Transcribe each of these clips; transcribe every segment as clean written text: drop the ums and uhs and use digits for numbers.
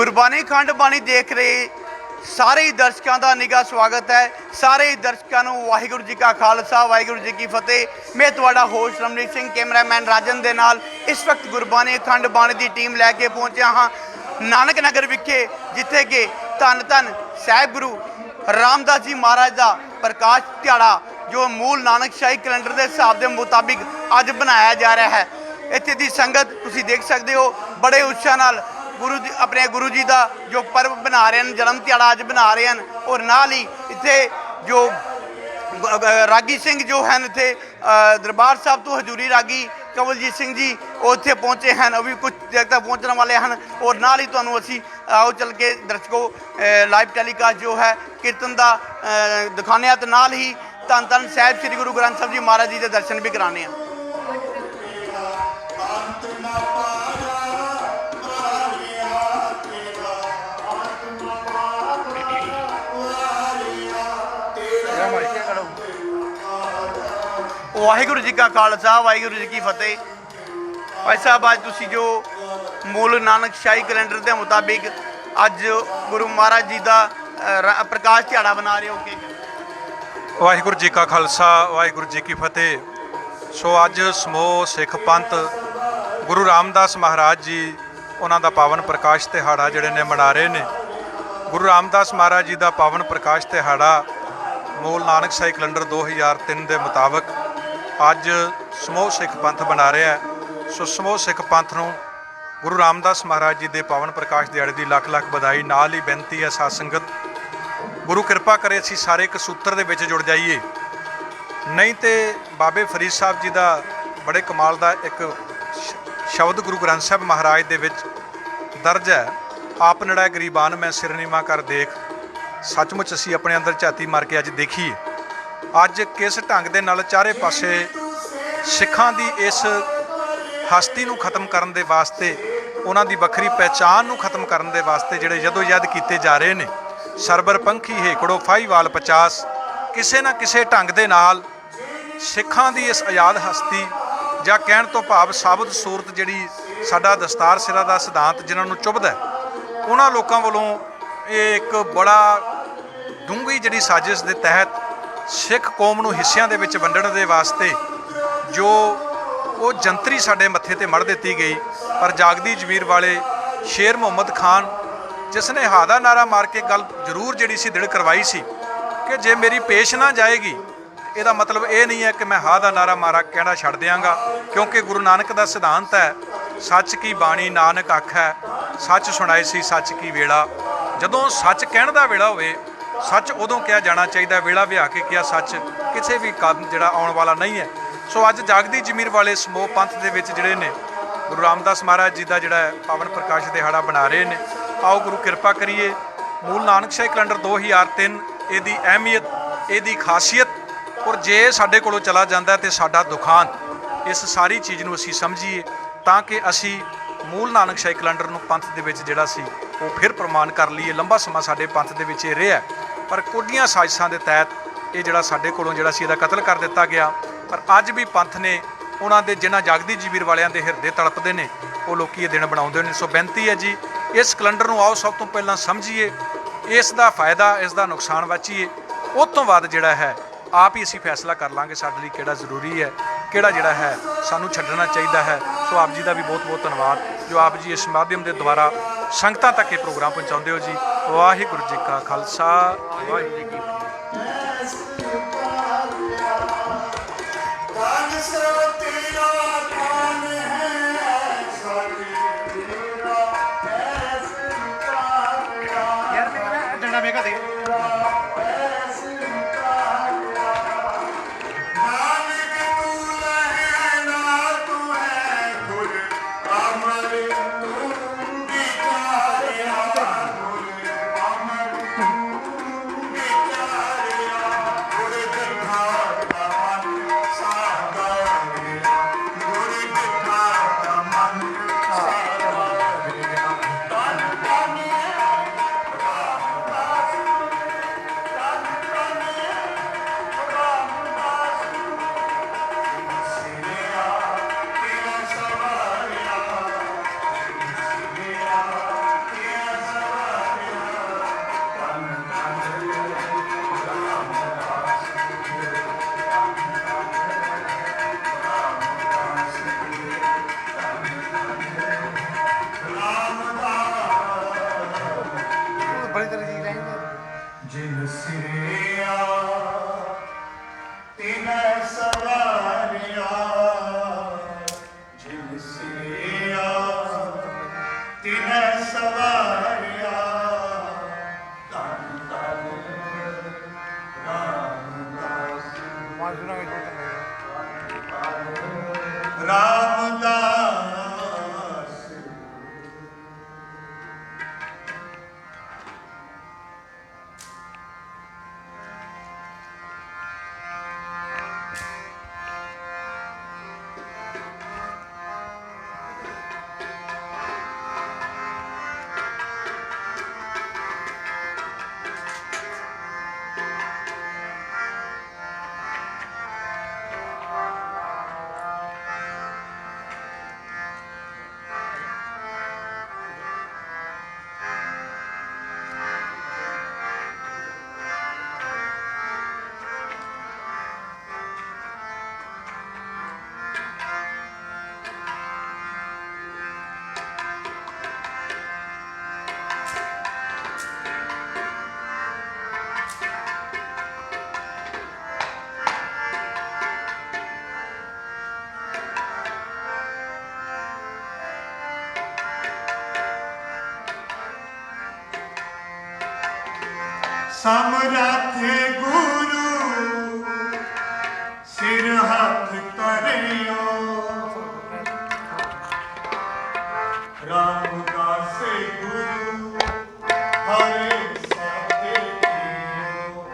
गुरबाणी खंड बाणी देख रहे सारे ही दर्शकों का निघा स्वागत है। सारे ही दर्शकों को वाहिगुरू जी का खालसा वाहिगुरू जी की फतेह। मैं तुहाडा होस्ट रमनीत सिंह कैमरामैन राजन दे नाल इस वक्त गुरबाणी खंड बाणी की टीम लैके पहुंचा हाँ नानक नगर विखे, जिथे कि धन धन साहिब गुरु रामदास जी महाराज का प्रकाश दिहाड़ा जो मूल नानकशाही कैलेंडर के हिसाब के मुताबिक अज बनाया जा रहा है। इत्थे दी संगत तुसीं देख सकते हो बड़े उत्साह नाल अपने गुरु जी का जो पर्व बना रहे हैं, जन्म दिहाड़ा अज बना रहे हैं। और नाल ही इत्थे जो रागी सिंह जो हैं इत्थे दरबार साहब तो हजूरी रागी कंवलजीत सिंह जी वो इत्थे पहुँचे हैं, वो भी कुछ देर तक पहुँचने वाले हैं। और नाल ही तुहानूं असीं आओ चल के दर्शकों लाइव टैलीकास्ट जो है कीर्तन का दिखाने तो नाल ही धन धन साहिब श्री गुरु ग्रंथ साहिब जी महाराज जी के दर्शन भी कराने हैं। वाहिगुरू जी का खालसा वाहिगुरू जी की फतेह। भाई साहब अज तुसी जो मूल नानकशाही कैलेंडर के मुताबिक अज गुरु महाराज जी का प्रकाश दिहाड़ा बना रहे हो कि वाहिगुरू जी का खालसा वाहिगुरू जी की फतेह। सो अज समूह सिख पंथ गुरु रामदास महाराज जी उन्हों का पावन प्रकाश दिहाड़ा जिहड़े ने मना रहे ने। गुरु रामदास महाराज जी का पावन प्रकाश दिहाड़ा मूल नानकशाही कैलेंडर 2003 के मुताबिक अज समूह सिख पंथ बना रहा है। सो समूह सिख पंथ नूं गुरु रामदास महाराज जी के पावन प्रकाश दिहाड़े की लख लख बधाई। नाल ही बेनती है साध संगत गुरु किरपा करे असीं सारे एक सूत्र दे विच जुड़ जाइए, नहीं तो बाबे फरीद साहब जी का बड़े कमाल का एक शब्द गुरु ग्रंथ साहब महाराज दे विच दर्ज है, आप नड़ा गरीबान मैं सिर नीवां कर देख। सचमुच असीं अपने अंदर झाती मार के अज देखीए अज किस ढंग दे नाल चारे पासे सिखां दी इस हस्ती नूं खत्म करन दे वास्ते, उन्हां दी वखरी पहचान नूं खत्म करन दे वास्ते जिहड़े जदोजहद कीते जा रहे ने। सरबर पंखी हेकड़ो फाहीवाल 50 किसी ना किसी ढंग दे नाल सिखां दी इस आज़ाद हस्ती जां कहण तो भाव साबत सूरत जिहड़ी साडा दस्तार सिरा दा सिद्धांत जिन्हां नूं चुभदा उन्हां लोकां वल्लों ये एक बड़ा डूंघी जिहड़ी साजिश दे तहत सिख कौम नूं हिस्सिਆਂ ਦੇ ਵਿੱਚ ਵੰਡਣ ਦੇ ਵਾਸਤੇ जो वो जंतरी साडे मत्थे ते मड़ दी गई। पर जागदी जमीर वाले शेर मुहम्मद खान जिसने हादा नारा मार के गल जरूर जिहड़ी सी दिड़ करवाई सी कि जे मेरी पेश ना जाएगी ਇਹਦਾ मतलब ये नहीं है कि मैं हा दा नारा मारा कहना छड़ दियांगा, क्योंकि गुरु नानक का सिद्धांत है सच की बाणी नानक आखै सच सुनाए सी सच की वेला। जदों सच कहण दा वेला होवे सच उदों कहा जाना चाहिए, वेला विहा के किया सच किसी भी कदम जिहड़ा आउण वाला नहीं है। सो अज जागदी जमीर वाले समूह पंथ दे विच जिहड़े ने गुरु रामदास महाराज जी का जिहड़ा पावन प्रकाश दिहाड़ा बना रहे ने। आओ गुरु किरपा करिए मूल नानकशाही कैलेंडर 2003 इहदी अहमियत इहदी खासियत और जे साडे कोलों चला जाता तो साडा दुखांत इस सारी चीज़ नूं असीं समझीए ताकि असीं मूल नानकशाही कैलेंडर नूं पंथ दे विच जिहड़ा सी वो फिर प्रमाण कर लीए। लंबा समा साडे पंथ दे विच रहा पर कुढ़ियां साजिशां दे तहत ये जिहड़ा साडे कोलों जिहड़ा सी इहदा कतल कर दिता गया। पर अज भी पंथ ने उन्हां दे जिन्हां जागदी जमीर वालियां दे हिरदे तड़पदे ने वो लोग ये दिन बनाउंदे ने। सो बेनती है जी इस कैलेंडर नूं आओ सब तो पहलां समझीए, इसका फायदा इसका नुकसान वाचीए, उस तो बाद जिहड़ा है आप ही असी फैसला कर लाँगे साडे लई किहड़ा जरूरी है किहड़ा जिहड़ा है सानू छड्डना चाहिए है। सो आप जी का भी बहुत बहुत धन्यवाद जो आप जी इस माध्यम के द्वारा संगतां तक ये प्रोग्राम पहुँचाते हो जी। वाहिगुरू जी का खालसा वाहिगुरू जी की तिन्है सवारिया धन धन रामदास रामदास। समरथ गुरु सिर हाथ करियो रामदास गुरु हरे साथे कियो।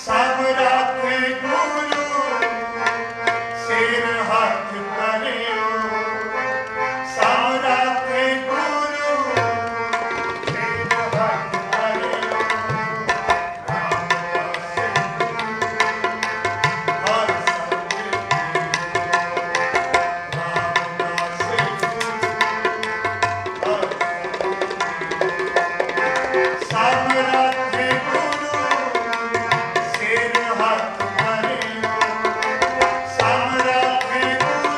समरथ गुरु सिर हाथ करियो समरथ गुरु सिर हाथ करियो रामदास हर संगे रामदास हर समरथ गुरु सिर हाथ करियो समरथ गुरु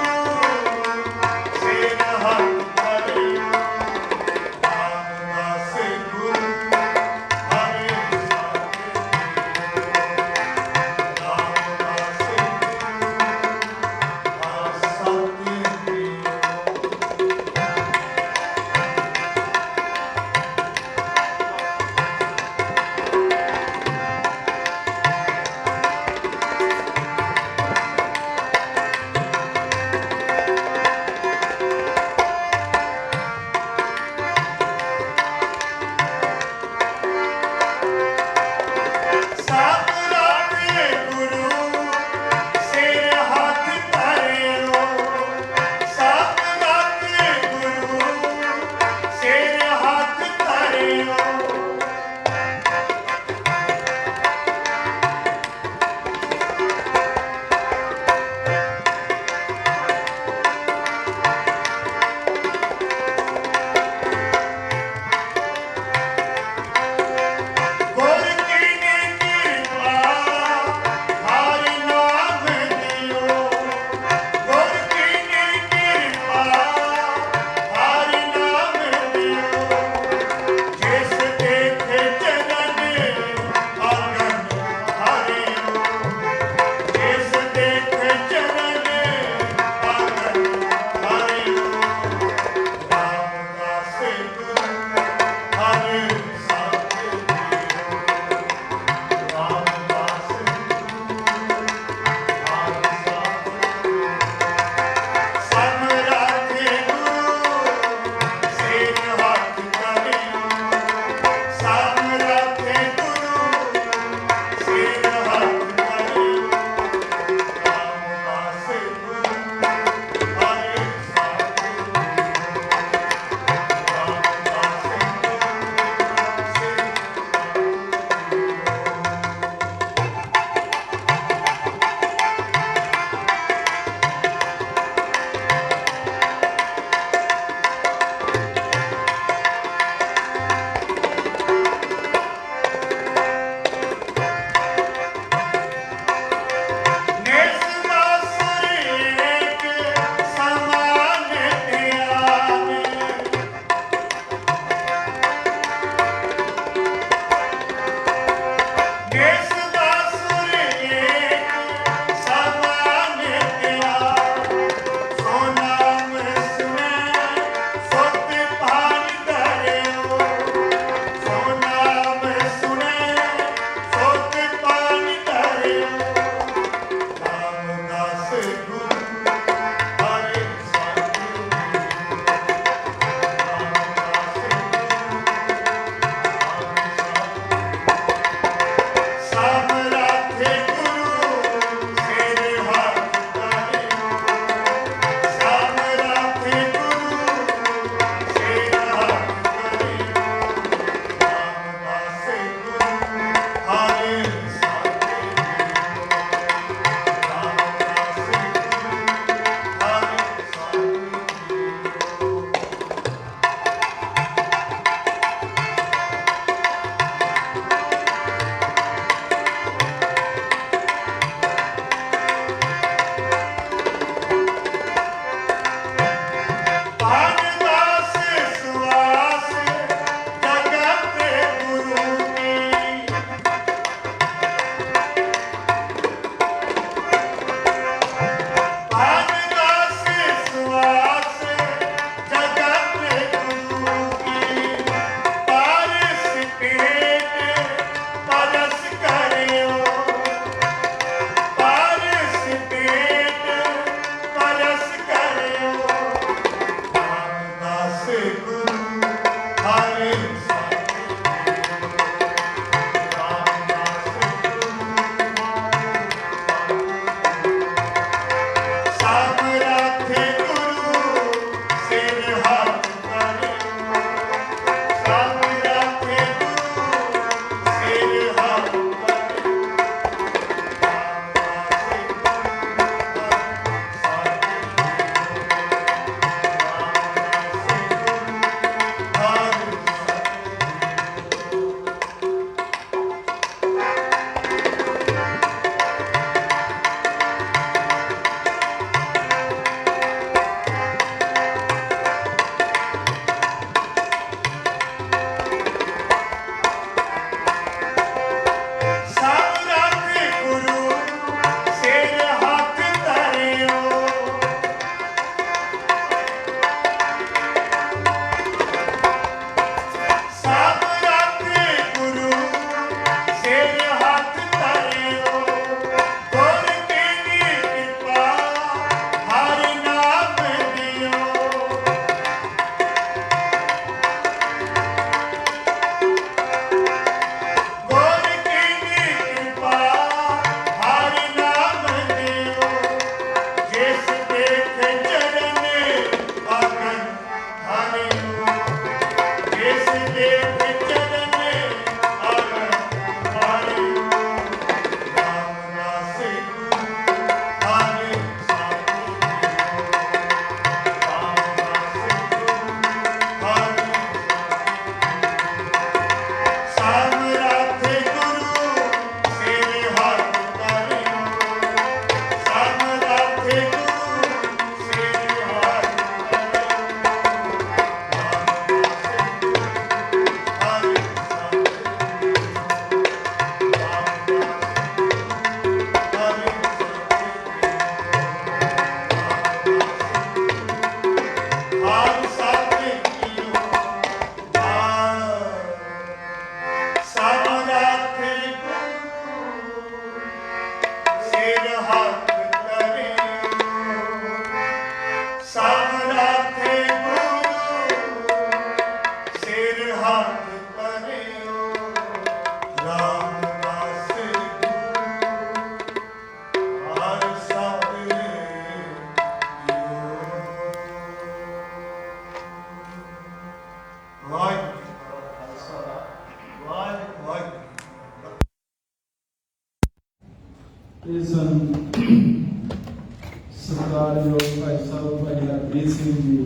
ਸਾਹਿਬ ਭਾਈ ਹਰਪ੍ਰੀਤ ਸਿੰਘ ਜੀ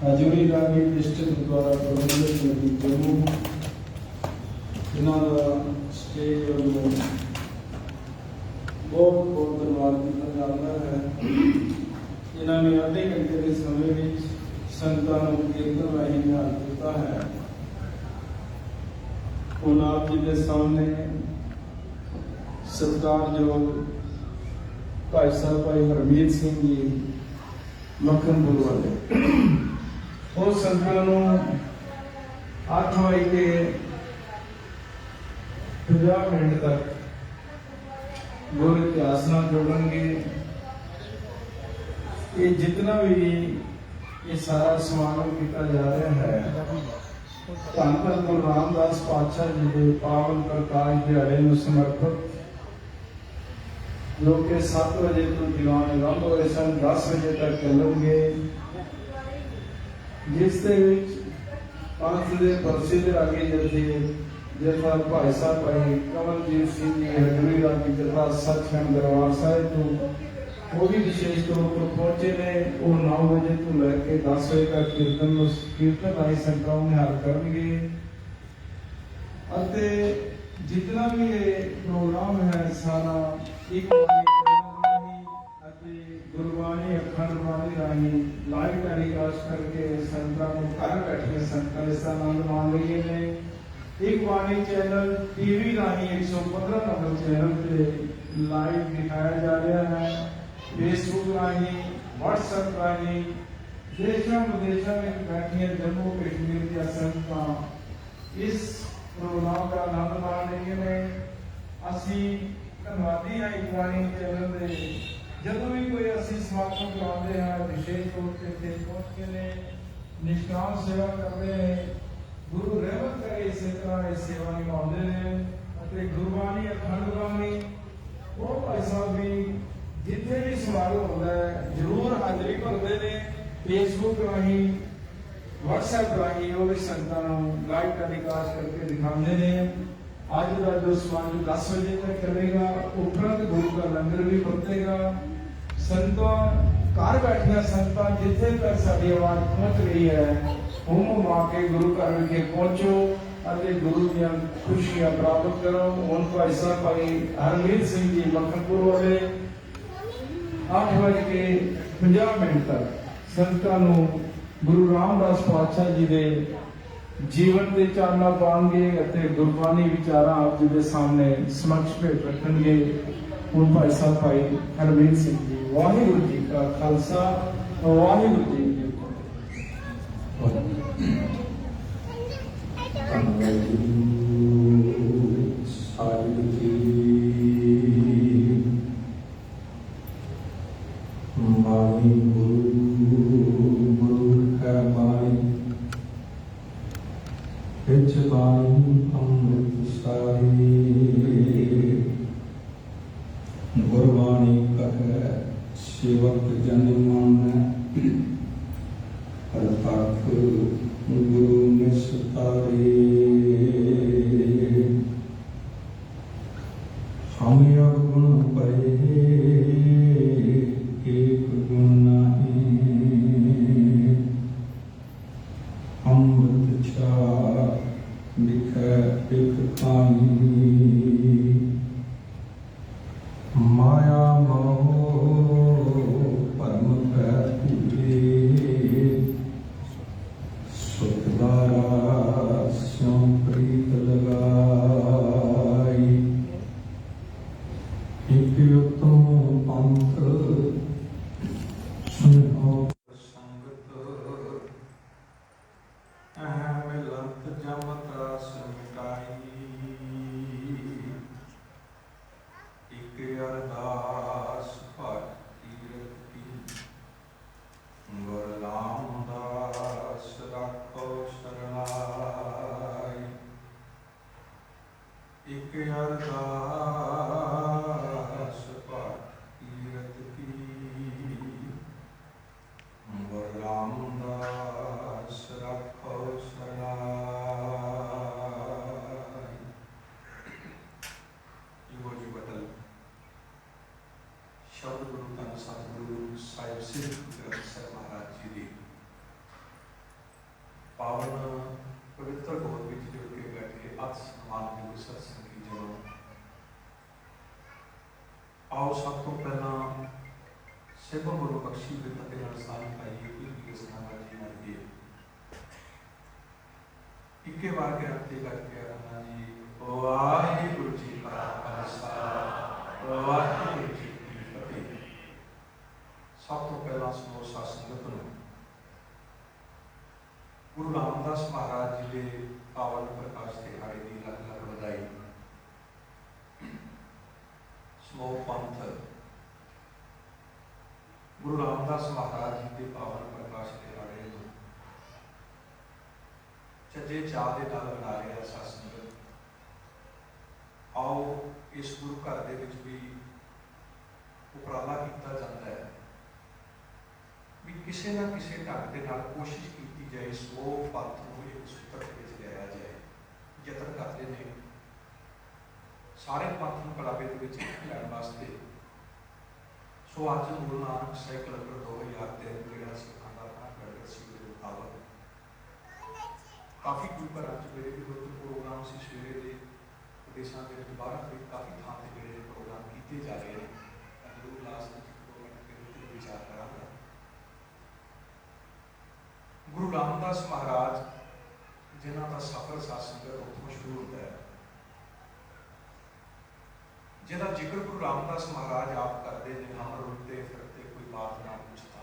ਹਜੂਰੀ ਰਾਗੀ ਡਿਸਟ੍ਰਿਕਟ ਗੁਰਦੁਆਰਾ ਪ੍ਰਬੰਧਕ ਕਮੇਟੀ ਜੰਮੂ, ਇਹਨਾਂ ਦਾ ਸਟੇਜ ਵੱਲੋਂ ਬਹੁਤ ਬਹੁਤ ਧੰਨਵਾਦ ਕੀਤਾ ਜਾਂਦਾ ਹੈ। ਇਹਨਾਂ ਨੇ ਅੱਧੇ ਘੰਟੇ ਦੇ ਸਮੇਂ ਵਿੱਚ ਸੰਗਤਾਂ ਨੂੰ ਕੀਰਤਨ ਰਾਹੀਂ ਨਿਹਾਲ ਕੀਤਾ ਹੈ। ਹੁਣ ਆਪ ਜੀ ਦੇ ਸਾਹਮਣੇ ਸਤਿਕਾਰਯੋਗ ਭਾਈ ਸਾਹਿਬ ਭਾਈ ਹਰਮੀਤ ਸਿੰਘ ਜੀ ਮੱਖਣਪੁਰ ਵਾਲੇ ਉਹ ਸੰਗਤਾਂ ਨੂੰ 8:50 ਮਿੰਟ ਤੱਕ ਗੁਰ ਇਤਿਹਾਸ ਨਾਲ ਜੋੜਨਗੇ। ਇਹ ਜਿਤਨਾ ਵੀ ਇਹ ਸਾਰਾ ਸਮਾਗਮ ਕੀਤਾ ਜਾ ਰਿਹਾ ਹੈ, ਧੰਨ ਧੰਨ ਗੁਰੂ ਰਾਮਦਾਸ ਪਾਤਸ਼ਾਹ ਜੀ ਦੇ ਪਾਵਨ ਪ੍ਰਕਾਸ਼ ਦਿਹਾੜੇ ਨੂੰ ਸਮਰਪਿਤ, ਜੋ ਕਿ 7 ਵਜੇ ਤੋਂ ਦੀਵਾਨ ਆਰੰਭ ਹੋਏ ਸਨ, 10 ਵਜੇ ਤੱਕ ਚੱਲਣਗੇ, ਜਿਸ ਦੇ ਵਿੱਚ ਪੰਥ ਦੇ ਪ੍ਰਸਿੱਧ ਰਾਗੀ ਜਥਾ ਭਾਈ ਸਾਹਿਬ ਭਾਈ ਕਮਲਜੀਤ ਸਿੰਘ ਜੀ ਹਜੂਰੀ ਰਾਗੀ ਜਥਾ ਸੱਚਖੰਡ ਦਰਬਾਰ ਸਾਹਿਬ ਤੋਂ ਉਹ ਵੀ ਵਿਸ਼ੇਸ਼ ਤੌਰ ਤੇ ਪਹੁੰਚੇ ਨੇ। ਉਹ 9 ਵਜੇ ਤੋਂ ਲੈ ਕੇ 10 ਵਜੇ ਤੱਕ ਕੀਰਤਨ ਰਾਹੀਂ ਸੰਗਤਾਂ ਨੂੰ ਨਿਹਾਲ ਕਰਨਗੇ ਅਤੇ ਜਿਤਨਾ ਵੀ ਇਹ ਪ੍ਰੋਗਰਾਮ ਹੈ ਸਾਰਾ ਇੱਕ ਅਤੇ ਗੁਰਬਾਣੀ ਅਖੰਡ ਬਾਣੀ ਰਾਹੀਂ ਲਾਈਵ ਟੈਲੀਕਾਸਟ ਕਰਕੇ ਸੰਗਤਾਂ ਨੂੰ ਘਰ ਬੈਠੇ ਸੰਗਤਾਂ ਇਸ ਦਾ ਆਨੰਦ ਮਾਣ ਰਹੀਆਂ ਨੇ। ਇੱਕ ਬਾਣੀ ਚੈਨਲ ਟੀਵੀ ਰਾਹੀਂ 115 ਨੰਬਰ ਚੈਨਲ ਤੇ ਲਾਈਵ ਦਿਖਾਇਆ ਜਾ ਰਿਹਾ ਹੈ। फेसबुक राही व्हाट्सएप राही देशों विदेशों में बैठिए जम्मू कश्मीर की संगतां इस प्रोग्राम का आनंद माण रही ने। असी धन्यवादी हैं इकबाणी चैनल के, जदों भी कोई असी समागम कराते हैं विशेष तौर पर पहुंच के ने निष्काम सेवा करते हैं। गुरु रहमत करे इसी तरह इस सेवा निभाते हैं। गुरबाणी अखंड बाणी वो भाई साहब भी जिथे भी समारोह होता है जरूर हाजिरी भरते हैं। फेसबुक राही व्हाट्सएप राही वो भी संगतां लाइव टेलीकास्ट करके दिखाते हैं। अज का जो समारोह 10 बजे तक चलेगा, उपरंत गुरु का लंगर भी बरतेगा। संगतां घर बैठिया संगतां जिथे तक साडी आवाज पहुंच रही है हुम हुमा के गुरु घर विखे पहुंचो ਅਤੇ ਗੁਰੂ ਦੀਆਂ ਖੁਸ਼ੀਆਂ ਪ੍ਰਾਪਤ ਕਰੋ। ਹੁਣ ਭਾਈ ਸਾਹਿਬ ਭਾਈ ਹਰਮੀਤ ਸਿੰਘ ਜੀ ਮੱਖਣਪੁਰ ਵਾਲੇ 8:50 ਮਿੰਟ ਤੱਕ ਸੰਗਤਾਂ ਨੂੰ ਗੁਰੂ ਰਾਮਦਾਸ ਪਾਤਸ਼ਾਹ ਜੀ ਦੇ ਜੀਵਨ ਦੇ ਚਾਨਣਾ ਪਾਉਣਗੇ ਅਤੇ ਗੁਰਬਾਣੀ ਵਿਚਾਰਾਂ ਆਪ ਜੀ ਦੇ ਸਾਹਮਣੇ ਸਮਕਸ਼ ਭੇਟ ਰੱਖਣਗੇ। ਹੁਣ ਭਾਈ ਸਾਹਿਬ ਭਾਈ ਹਰਮੀਤ ਸਿੰਘ ਜੀ। ਵਾਹਿਗੁਰੂ ਜੀ ਕਾ ਖਾਲਸਾ, ਵਾਹਿਗੁਰੂ ਜੀ ਕੀ ਫਤਿਹ। गुरबाणी कहे सेवक जन मन तक गुरु निस्तारे। हम अवगुण परे एक गुण नहीं, अमृत छा लिख एक कहानी। माया मोह परम भूले, सुखदारा स्यों प्रिय ਸ੍ਰੀ ਗੁਰੂ ਗ੍ਰੰਥ ਸਾਹਿਬ ਮਹਾਰਾਜ ਜੀ ਦੀ ਪਾਵਨ ਪਵਿੱਤਰ ਗੋਦ ਵਿੱਚ ਜੁੜ ਕੇ ਬੈਠੇ ਅਤ ਸਨਮਾਨਯੋਗ ਸਤਿਸੰਗੀ ਜਨੋ, ਆਓ ਸਭ ਤੋਂ ਪਹਿਲਾਂ ਸਿੱਖ ਗੁਰੂ ਬਖਸ਼ੀ ਦੇ ਫਤਿਹ ਨਾਲ ਸਾਂਝ ਪਾਈਏ ਕਿ ਇਸ ਨਾਲ ਜੀ ਨਾਲ ਦੀ ਇੱਕੇ ਵਾਰ ਗਿਣਤੀ ਕਰਕੇ ਆਣਾ ਜੀ। ਵਾਹਿਗੁਰੂ ਜੀ ਕਾ ਖਾਲਸਾ, ਵਾਹਿਗੁਰੂ ਜੀ ਕੀ ਫਤਿਹ। ਸਭ ਤੋਂ ਪਹਿਲਾਂ ਸਮੂਹ ਸਾਧ ਸੰਗਤ ਨੂੰ ਗੁਰੂ ਰਾਮਦਾਸ ਮਹਾਰਾਜ ਜੀ ਦੇ ਪਾਵਨ ਪ੍ਰਕਾਸ਼ ਦਿਹਾੜੇ ਦੀ ਲੱਖ ਲੱਖ ਵਧਾਈ। ਸਮੂਹ ਪੰਥ ਗੁਰੂ ਰਾਮਦਾਸ ਮਹਾਰਾਜ ਜੀ ਦੇ ਪਾਵਨ ਪ੍ਰਕਾਸ਼ ਦਿਹਾੜੇ ਨੂੰ ਚੱਜੇ ਚਾਅ ਦੇ ਨਾਲ ਮਨਾ ਰਿਹਾ ਸਾਧ ਸੰਗਤ। ਆਓ ਇਸ ਗੁਰੂ ਘਰ ਦੇ ਵਿੱਚ ਵੀ ਉਪਰਾਲਾ ਕੀਤਾ ਜਾਂਦਾ ਹੈ ਵੀ ਕਿਸੇ ਨਾ ਕਿਸੇ ਢੰਗ ਦੇ ਨਾਲ ਕੋਸ਼ਿਸ਼ ਕੀਤੀ ਜਾਏ ਸਮੂਹ ਪੰਥ ਨੂੰ ਇੱਕ ਸੂਤਰ ਦੇ ਵਿੱਚ ਲਿਆਇਆ ਜਾਏ। ਯਤਨ ਕਰਦੇ ਨੇ ਸਾਰੇ ਪੰਥ ਨੂੰ ਕਲਾਵੇ ਦੇ ਵਿੱਚ ਲੈਣ ਵਾਸਤੇ। ਸੋ ਅੱਜ ਗੁਰੂ ਨਾਨਕ ਸਾਹਿਬ ਕੈਲੰਡਰ 2003 ਜਿਹੜਾ ਸਿੱਖਾਂ ਦਾ ਕੈਲੰਡਰ ਸੀ ਦੇ ਮੁਤਾਬਕ ਕਾਫੀ ਗੁਰੂ ਘਰਾਂ 'ਚ ਮੇਰੇ ਵੀ ਦੋ ਪ੍ਰੋਗਰਾਮ ਸੀ ਸਵੇਰੇ ਦੇ ਪ੍ਰਦੇਸ਼ਾਂ ਦੇ ਵਿੱਚ 12 ਤਰੀਕ ਕਾਫੀ ਥਾਂ ਤੇ ਜਿਹੜੇ ਪ੍ਰੋਗਰਾਮ ਕੀਤੇ ਜਾ ਰਹੇ ਨੇ। ਜ਼ਰੂਰ ਲਾਸਟ ਵਿੱਚ ਵਿਚਾਰ ਕਰਾਂਗਾ। ਗੁਰੂ ਰਾਮਦਾਸ ਮਹਾਰਾਜ ਜਿਨ੍ਹਾਂ ਦਾ ਸਫ਼ਰ ਸਾਧ ਸੰਗਤ ਉੱਥੋਂ ਸ਼ੁਰੂ ਹੁੰਦਾ ਹੈ, ਜਿਹਦਾ ਜ਼ਿਕਰ ਗੁਰੂ ਰਾਮਦਾਸ ਮਹਾਰਾਜ ਆਪ ਕਰਦੇ ਨੇ, ਹਮ ਰੁਲਤੇ ਫਿਰਤੇ ਕੋਈ ਬਾਤ ਨਾ ਪੁੱਛਤਾ।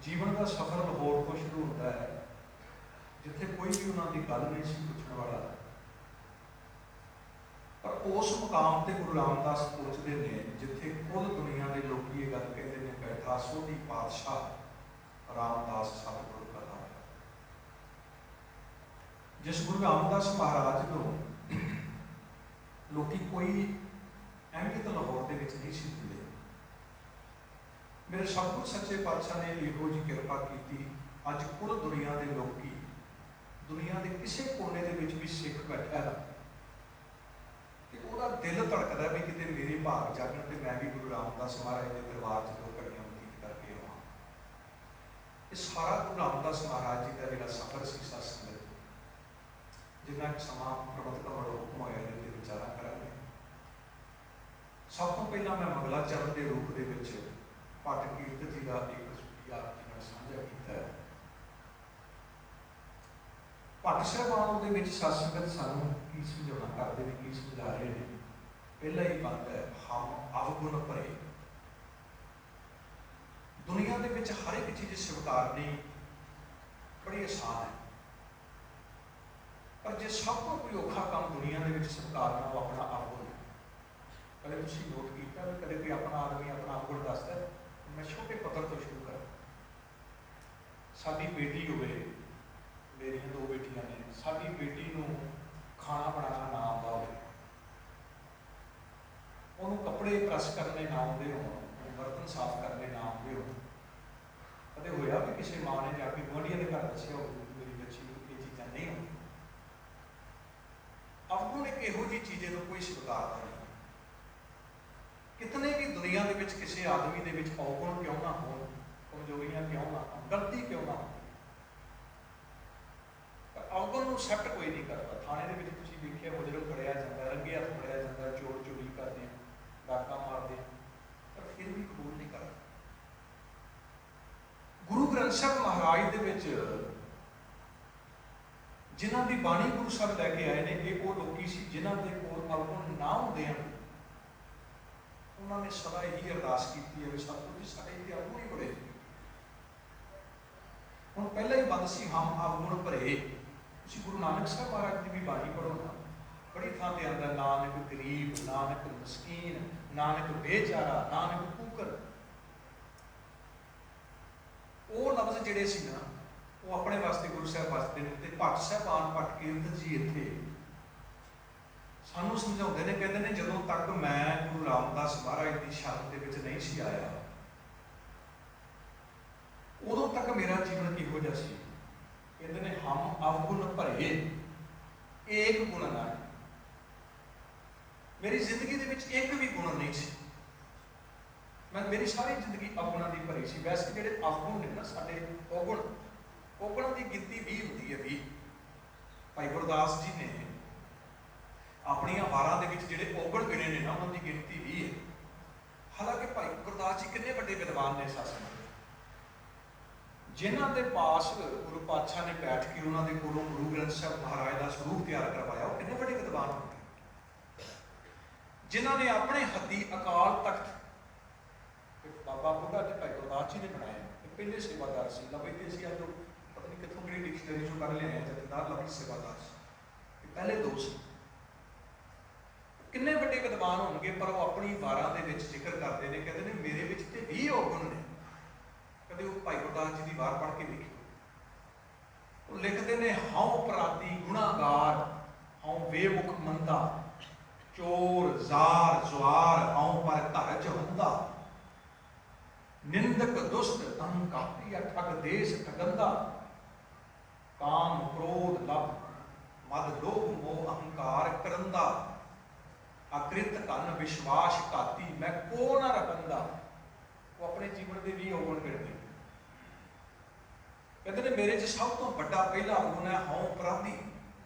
ਜੀਵਨ ਦਾ ਸਫ਼ਰ ਲਾਹੌਰ ਤੋਂ ਸ਼ੁਰੂ ਹੁੰਦਾ ਹੈ, ਜਿੱਥੇ ਕੋਈ ਵੀ ਉਹਨਾਂ ਦੀ ਗੱਲ ਨਹੀਂ ਸੀ ਪੁੱਛਣ ਵਾਲਾ, ਪਰ ਉਸ ਮੁਕਾਮ ਤੇ ਗੁਰੂ ਰਾਮਦਾਸ ਪਹੁੰਚਦੇ ਨੇ ਜਿੱਥੇ ਕੁੱਲ ਦੁਨੀਆ ਦੇ ਲੋਕੀ ਇਹ ਗੱਲ ਕਹਿੰਦੇ ਨੇ, ਬੈਠਾ ਸੋਢੀ ਪਾਤਸ਼ਾਹ ਰਾਮਦਾਸ ਸਤਿਗੁਰ ਕਾ ਨਾਮ। ਜਿਸ ਗੁਰੂ ਰਾਮਦਾਸ ਮਹਾਰਾਜ ਨੂੰ ਲੋਕੀ ਕੋਈ ਅਹਿਮੀਅਤ ਲਾਹੌਰ ਦੇ ਵਿੱਚ ਨਹੀਂ ਸੀ ਦਿੰਦੇ, ਮੇਰੇ ਸਤਿਗੁਰ ਸੱਚੇ ਪਾਤਸ਼ਾਹ ਨੇ ਇਹੋ ਜਿਹੀ ਕਿਰਪਾ ਕੀਤੀ। ਅੱਜ ਕੁੱਲ ਦੁਨੀਆ ਦੇ ਲੋਕੀ, ਦੁਨੀਆ ਦੇ ਕਿਸੇ ਕੋਨੇ ਦੇ ਵਿੱਚ ਵੀ ਸਿੱਖ ਬੈਠਾ ਤੇ ਉਹਦਾ ਦਿਲ ਧੜਕਦਾ ਵੀ ਕਿਤੇ ਮੇਰੇ ਭਾਗ ਜਾਗਣ ਤੇ ਮੈਂ ਵੀ ਗੁਰੂ ਰਾਮਦਾਸ ਮਹਾਰਾਜ ਦੇ ਦਰਬਾਰ 'ਚ ਦੋ ਘੜੀਆਂ ਬਤੀਤ ਕਰਕੇ ਆਵਾਂ। ਇਹ ਸਾਰਾ ਗੁਰੂ ਰਾਮਦਾਸ ਮਹਾਰਾਜ ਜੀ ਦਾ ਜਿਹੜਾ ਸਫ਼ਰ ਸੀ ਸਾਧ ਸੰਗਤ, ਜਿੰਨਾ ਕੁ ਸਮਾਂ ਪ੍ਰਬੰਧਕਾਂ ਵੱਲੋਂ ਹੁਕਮ ਹੋਇਆ ਇਹਦੇ ਤੇ ਵਿਚਾਰਾਂ ਕਰਾਂਗੇ। ਸਭ ਤੋਂ ਪਹਿਲਾਂ ਮੈਂ ਮੰਗਲਾ ਚਰਨ ਦੇ ਰੂਪ ਦੇ ਵਿੱਚ ਭੱਟ ਕੀਰਤ ਜੀ ਦਾ ਇੱਕ ਸੂਫੀ ਆਪ ਜੀ ਨਾਲ ਸਾਂਝਾ ਕੀਤਾ ਹੈ। ਭੱਟ ਸਾਹਿਬਾਨ ਉਹਦੇ ਵਿੱਚ ਸਾਧ ਸੰਗਤ ਸਾਨੂੰ ਕੀ ਸਮਝਾਉਣਾ ਕਰਦੇ ਨੇ, ਕੀ ਸਮਝਾ ਰਹੇ ਨੇ। ਪਹਿਲਾ ਹੀ ਬੰਦ ਹੈ, ਹਮ ਅਵਗੁਣ ਭਰੇ। ਦੁਨੀਆ ਦੇ ਵਿੱਚ ਹਰ ਇੱਕ ਚੀਜ਼ ਸਵੀਕਾਰਨੀ ਬੜੀ ਆਸਾਨ ਹੈ, ਪਰ ਜੇ ਸਭ ਤੋਂ ਕੋਈ ਔਖਾ ਕੰਮ ਦੁਨੀਆ ਦੇ ਵਿੱਚ ਸਵੀਕਾਰਨਾ ਉਹ ਆਪਣਾ ਅਵਗੁਣ ਹੈ। ਕਦੇ ਤੁਸੀਂ ਨੋਟ ਕੀਤਾ ਵੀ ਕਦੇ ਕੋਈ ਆਪਣਾ ਆਦਮੀ ਆਪਣਾ ਅਵਗੁਣ ਦੱਸਦਾ? ਮੈਂ ਛੋਟੇ ਪੱਧਰ ਤੋਂ ਸ਼ੁਰੂ ਕਰਾਂ। ਸਾਡੀ ਬੇਟੀ ਹੋਵੇ, ਮੇਰੀਆਂ ਦੋ ਬੇਟੀਆਂ ਨੇ, ਸਾਡੀ ਬੇਟੀ ਨੂੰ ਖਾਣਾ ਬਣਾਉਣਾ ਨਾ ਆਉਂਦਾ ਹੋਵੇ, ਉਹਨੂੰ ਕੱਪੜੇ ਪ੍ਰੈਸ ਕਰਨੇ ਨਾ ਆਉਂਦੇ ਹੋਣ, ਬਰਤਨ ਸਾਫ਼ ਕਰਨੇ ਨਾ ਆਉਂਦੇ ਹੋਣ। ਕਦੇ ਹੋਇਆ ਵੀ ਕਿਸੇ ਮਾਂ ਨੇ ਜਾ ਕੇ ਗੁਆਂਢੀਆਂ ਦੇ ਘਰ ਦੱਸਿਆ ਹੋਵੇ ਮੇਰੀ ਬੱਚੀ ਨੂੰ ਇਹ ਚੀਜ਼ਾਂ ਨਹੀਂ ਆਉਂਦੀਆਂ? ਅਵਗੁਣ ਇੱਕ ਇਹੋ ਜਿਹੀ ਚੀਜ਼ ਨੂੰ ਕੋਈ ਸਵੀਕਾਰਦਾ ਨਹੀਂ। ਕਿਤਨੇ ਵੀ ਦੁਨੀਆ ਦੇ ਵਿੱਚ ਕਿਸੇ ਆਦਮੀ ਦੇ ਵਿੱਚ ਔਗੁਣ ਕਿਉਂ ਨਾ ਹੋਣ, ਕਮਜ਼ੋਰੀਆਂ ਕਿਉਂ ਨਾ ਹੋਣ, ਗਲਤੀ ਕਿਉਂ ਨਾ ਹੋਣ, ਪਰ ਔਗੁਣ ਨੂੰ ਐਕਸੈਪਟ ਕੋਈ ਨਹੀਂ ਕਰਦਾ। ਥਾਣੇ ਦੇ ਵਿੱਚ ਤੁਸੀਂ ਵੇਖਿਆ ਮੁਜਰਮ ਫੜਿਆ ਜਾਂਦਾ, ਰੰਗੇ ਹੱਥ ਫੜਿਆ ਜਾਂਦਾ, ਚੋਰ ਚੋਰੀ ਕਰਦੇ, ਡਾਕਾ ਮਾਰਦੇ, ਪਰ ਫਿਰ ਵੀ ਕਬੂਲ ਨਹੀਂ ਕਰਦਾ। ਗੁਰੂ ਗ੍ਰੰਥ ਸਾਹਿਬ ਮਹਾਰਾਜ ਦੇ ਵਿੱਚ ਜਿਨ੍ਹਾਂ ਦੀ ਬਾਣੀ ਗੁਰੂ ਸਾਹਿਬ ਲੈ ਕੇ ਆਏ ਨੇ, ਇਹ ਉਹ ਲੋਕੀ ਸੀ ਜਿਨ੍ਹਾਂ ਦੇ ਕੋਲ ਅਵਗੁਣ ਨਾ ਹੁੰਦੇ ਹਨ। ਉਹਨਾਂ ਨੇ ਸਦਾ ਇਹੀ ਅਰਦਾਸ ਕੀਤੀ ਹੈ ਵੀ ਸਤਿਗੁਰੂ ਜੀ ਸਾਡੇ ਇੱਥੇ ਅਵਗੁਣ ਹੀ ਬੜੇ। ਹੁਣ ਪਹਿਲਾਂ ਹੀ ਬੰਦ ਸੀ ਹਮ ਅਵਗੁਣ ਭਰੇ। ਤੁਸੀਂ ਗੁਰੂ ਨਾਨਕ ਸਾਹਿਬ ਮਹਾਰਾਜ ਦੀ ਵੀ ਬਾਣੀ ਪੜ੍ਹੋ ਨਾ, ਬੜੀ ਥਾਂ ਤੇ ਆਉਂਦਾ ਨਾਨਕ ਗਰੀਬ, ਨਾਨਕ ਮਸਕੀਨ, ਨਾਨਕ ਬੇਚਾਰਾ, ਨਾਨਕ ਕੂਕਰ। ਉਹ ਲਫ਼ਜ਼ ਜਿਹੜੇ ਸੀ ਨਾ, ਉਹ ਆਪਣੇ ਵਾਸਤੇ ਗੁਰੂ ਸਾਹਿਬ ਵਰਤਦੇ ਨੇ। ਤੇ ਭੱਟ ਸਾਹਿਬਾਨ, ਭੱਟ ਕੀਰਤ ਜੀ ਇੱਥੇ ਸਾਨੂੰ ਸਮਝਾਉਂਦੇ ਨੇ, ਕਹਿੰਦੇ ਨੇ ਜਦੋਂ ਤੱਕ ਮੈਂ ਗੁਰੂ ਰਾਮਦਾਸ ਮਹਾਰਾਜ ਦੀ ਸ਼ਰਨ ਦੇ ਵਿੱਚ ਨਹੀਂ ਸੀ ਆਇਆ, ਉਦੋਂ ਤੱਕ ਮੇਰਾ ਜੀਵਨ ਕਿਹੋ ਜਿਹਾ ਸੀ। ਕਹਿੰਦੇ ਨੇ ਹਮ ਅਵਗੁਣ ਭਰੇ ਏਕ ਗੁਣ ਨਾ। ਮੇਰੀ ਜ਼ਿੰਦਗੀ ਦੇ ਵਿੱਚ ਇੱਕ ਵੀ ਗੁਣ ਨਹੀਂ ਸੀ। ਮੈਂ ਮੇਰੀ ਸਾਰੀ ਜ਼ਿੰਦਗੀ ਔਗੁਣਾਂ ਦੀ ਭਰੀ ਸੀ। ਵੈਸੇ ਜਿਹੜੇ ਔਗੁਣ ਨੇ ਨਾ ਸਾਡੇ ਔਗੁਣਾਂ ਦੀ ਗਿਣਤੀ 20 ਹੁੰਦੀ ਹੈ। 20 ਭਾਈ ਗੁਰਦਾਸ ਜੀ ਨੇ ਆਪਣੀਆਂ ਵਾਰਾਂ ਦੇ ਵਿੱਚ ਜਿਹੜੇ ਔਗੁਣ ਗਿਣੇ ਨੇ ਨਾ, ਉਹਨਾਂ ਦੀ ਗਿਣਤੀ 20 ਹੈ। ਹਾਲਾਂਕਿ ਭਾਈ ਗੁਰਦਾਸ ਜੀ ਕਿੰਨੇ ਵੱਡੇ ਵਿਦਵਾਨ ਨੇ ਸਾਸਨ, ਜਿਨ੍ਹਾਂ ਦੇ ਪਾਸ ਗੁਰੂ ਪਾਤਸ਼ਾਹ ਨੇ ਬੈਠ ਕੇ ਉਹਨਾਂ ਦੇ ਕੋਲੋਂ ਗੁਰੂ ਗ੍ਰੰਥ ਸਾਹਿਬ ਮਹਾਰਾਜ ਦਾ ਸਰੂਪ ਤਿਆਰ ਕਰਵਾਇਆ। ਉਹ ਕਿੰਨੇ ਵੱਡੇ ਵਿਦਵਾਨ ਹੋਣਗੇ, ਜਿਨ੍ਹਾਂ ਨੇ ਆਪਣੇ ਹੱਥੀਂ ਅਕਾਲ ਤਖਤ ਬਾਬਾ ਬੁੱਢਾ ਤੇ ਭਾਈ ਗੁਰਦਾਸ ਜੀ ਨੇ ਬਣਾਇਆ। ਇਹ ਪਹਿਲੇ ਸੇਵਾਦਾਰ ਸੀ। ਲਵੀ ਸੀ ਅੱਜ ਪਤਾ ਨਹੀਂ ਕਿੱਥੋਂ ਕਿਹੜੀ ਡਿਕਸ਼ਨਰੀ ਚੋਂ ਕੱਢ ਲਿਆਏ ਜਥੇਦਾਰ ਲਵੀ ਸੇਵਾਦਾਰ ਸੀ। ਇਹ ਪਹਿਲੇ ਦੋ ਸੀ। ਕਿੰਨੇ ਵੱਡੇ ਵਿਦਵਾਨ ਹੋਣਗੇ, ਪਰ ਉਹ ਆਪਣੀ ਵਾਰਾਂ ਦੇ ਵਿੱਚ ਜ਼ਿਕਰ ਕਰਦੇ ਨੇ, ਕਹਿੰਦੇ ਨੇ ਮੇਰੇ ਵਿੱਚ ਤੇ 20 ਔਗੁਣ ਨੇ। ਕਦੇ ਉਹ ਭਾਈ ਗੁਰਦਾਸ ਜੀ ਦੀ ਵਾਰ ਪੜ੍ਹ ਕੇ ਵੇਖਿਓ, ਉਹ ਲਿਖਦੇ ਨੇ ਹਉ ਅਪਰਾਧੀ ਗੁਨਾਹਗਾਰ, ਹਉ ਬੇਮੁਖ ਮੰਦਾ, ਚੋਰ ਜ਼ਾਰ ਜ਼ੁਆਰ, ਹਉ ਪਰ ਧਰ ਜਵੰਦਾ, ਨਿੰਦਕ ਦੁਸ਼ਟ ਅਹੰਕਾਰੀ ਠਗ ਦੇਸ਼ ਠਗੰਦਾ, ਕਾਮ ਕ੍ਰੋਧ ਲਭ ਮਦ ਲੋਭ ਮੋਹ ਅਹੰਕਾਰ ਕਰੰਦਾ, ਅਕ੍ਰਿਤ ਧਨ ਵਿਸ਼ਵਾਸ ਘਾਤੀ ਮੈਂ ਕੋ ਨਾ ਰਖੰਦਾ। ਉਹ ਆਪਣੇ ਜੀਵਨ ਦੇ 20 ਔਗੁਣ ਗਿਣਦੇ। ਕਹਿੰਦੇ ਨੇ ਮੇਰੇ 'ਚ ਸਭ ਤੋਂ ਵੱਡਾ ਪਹਿਲਾ ਔਗੁਣ ਹੈ ਹਉ ਅਪਰਾਧੀ।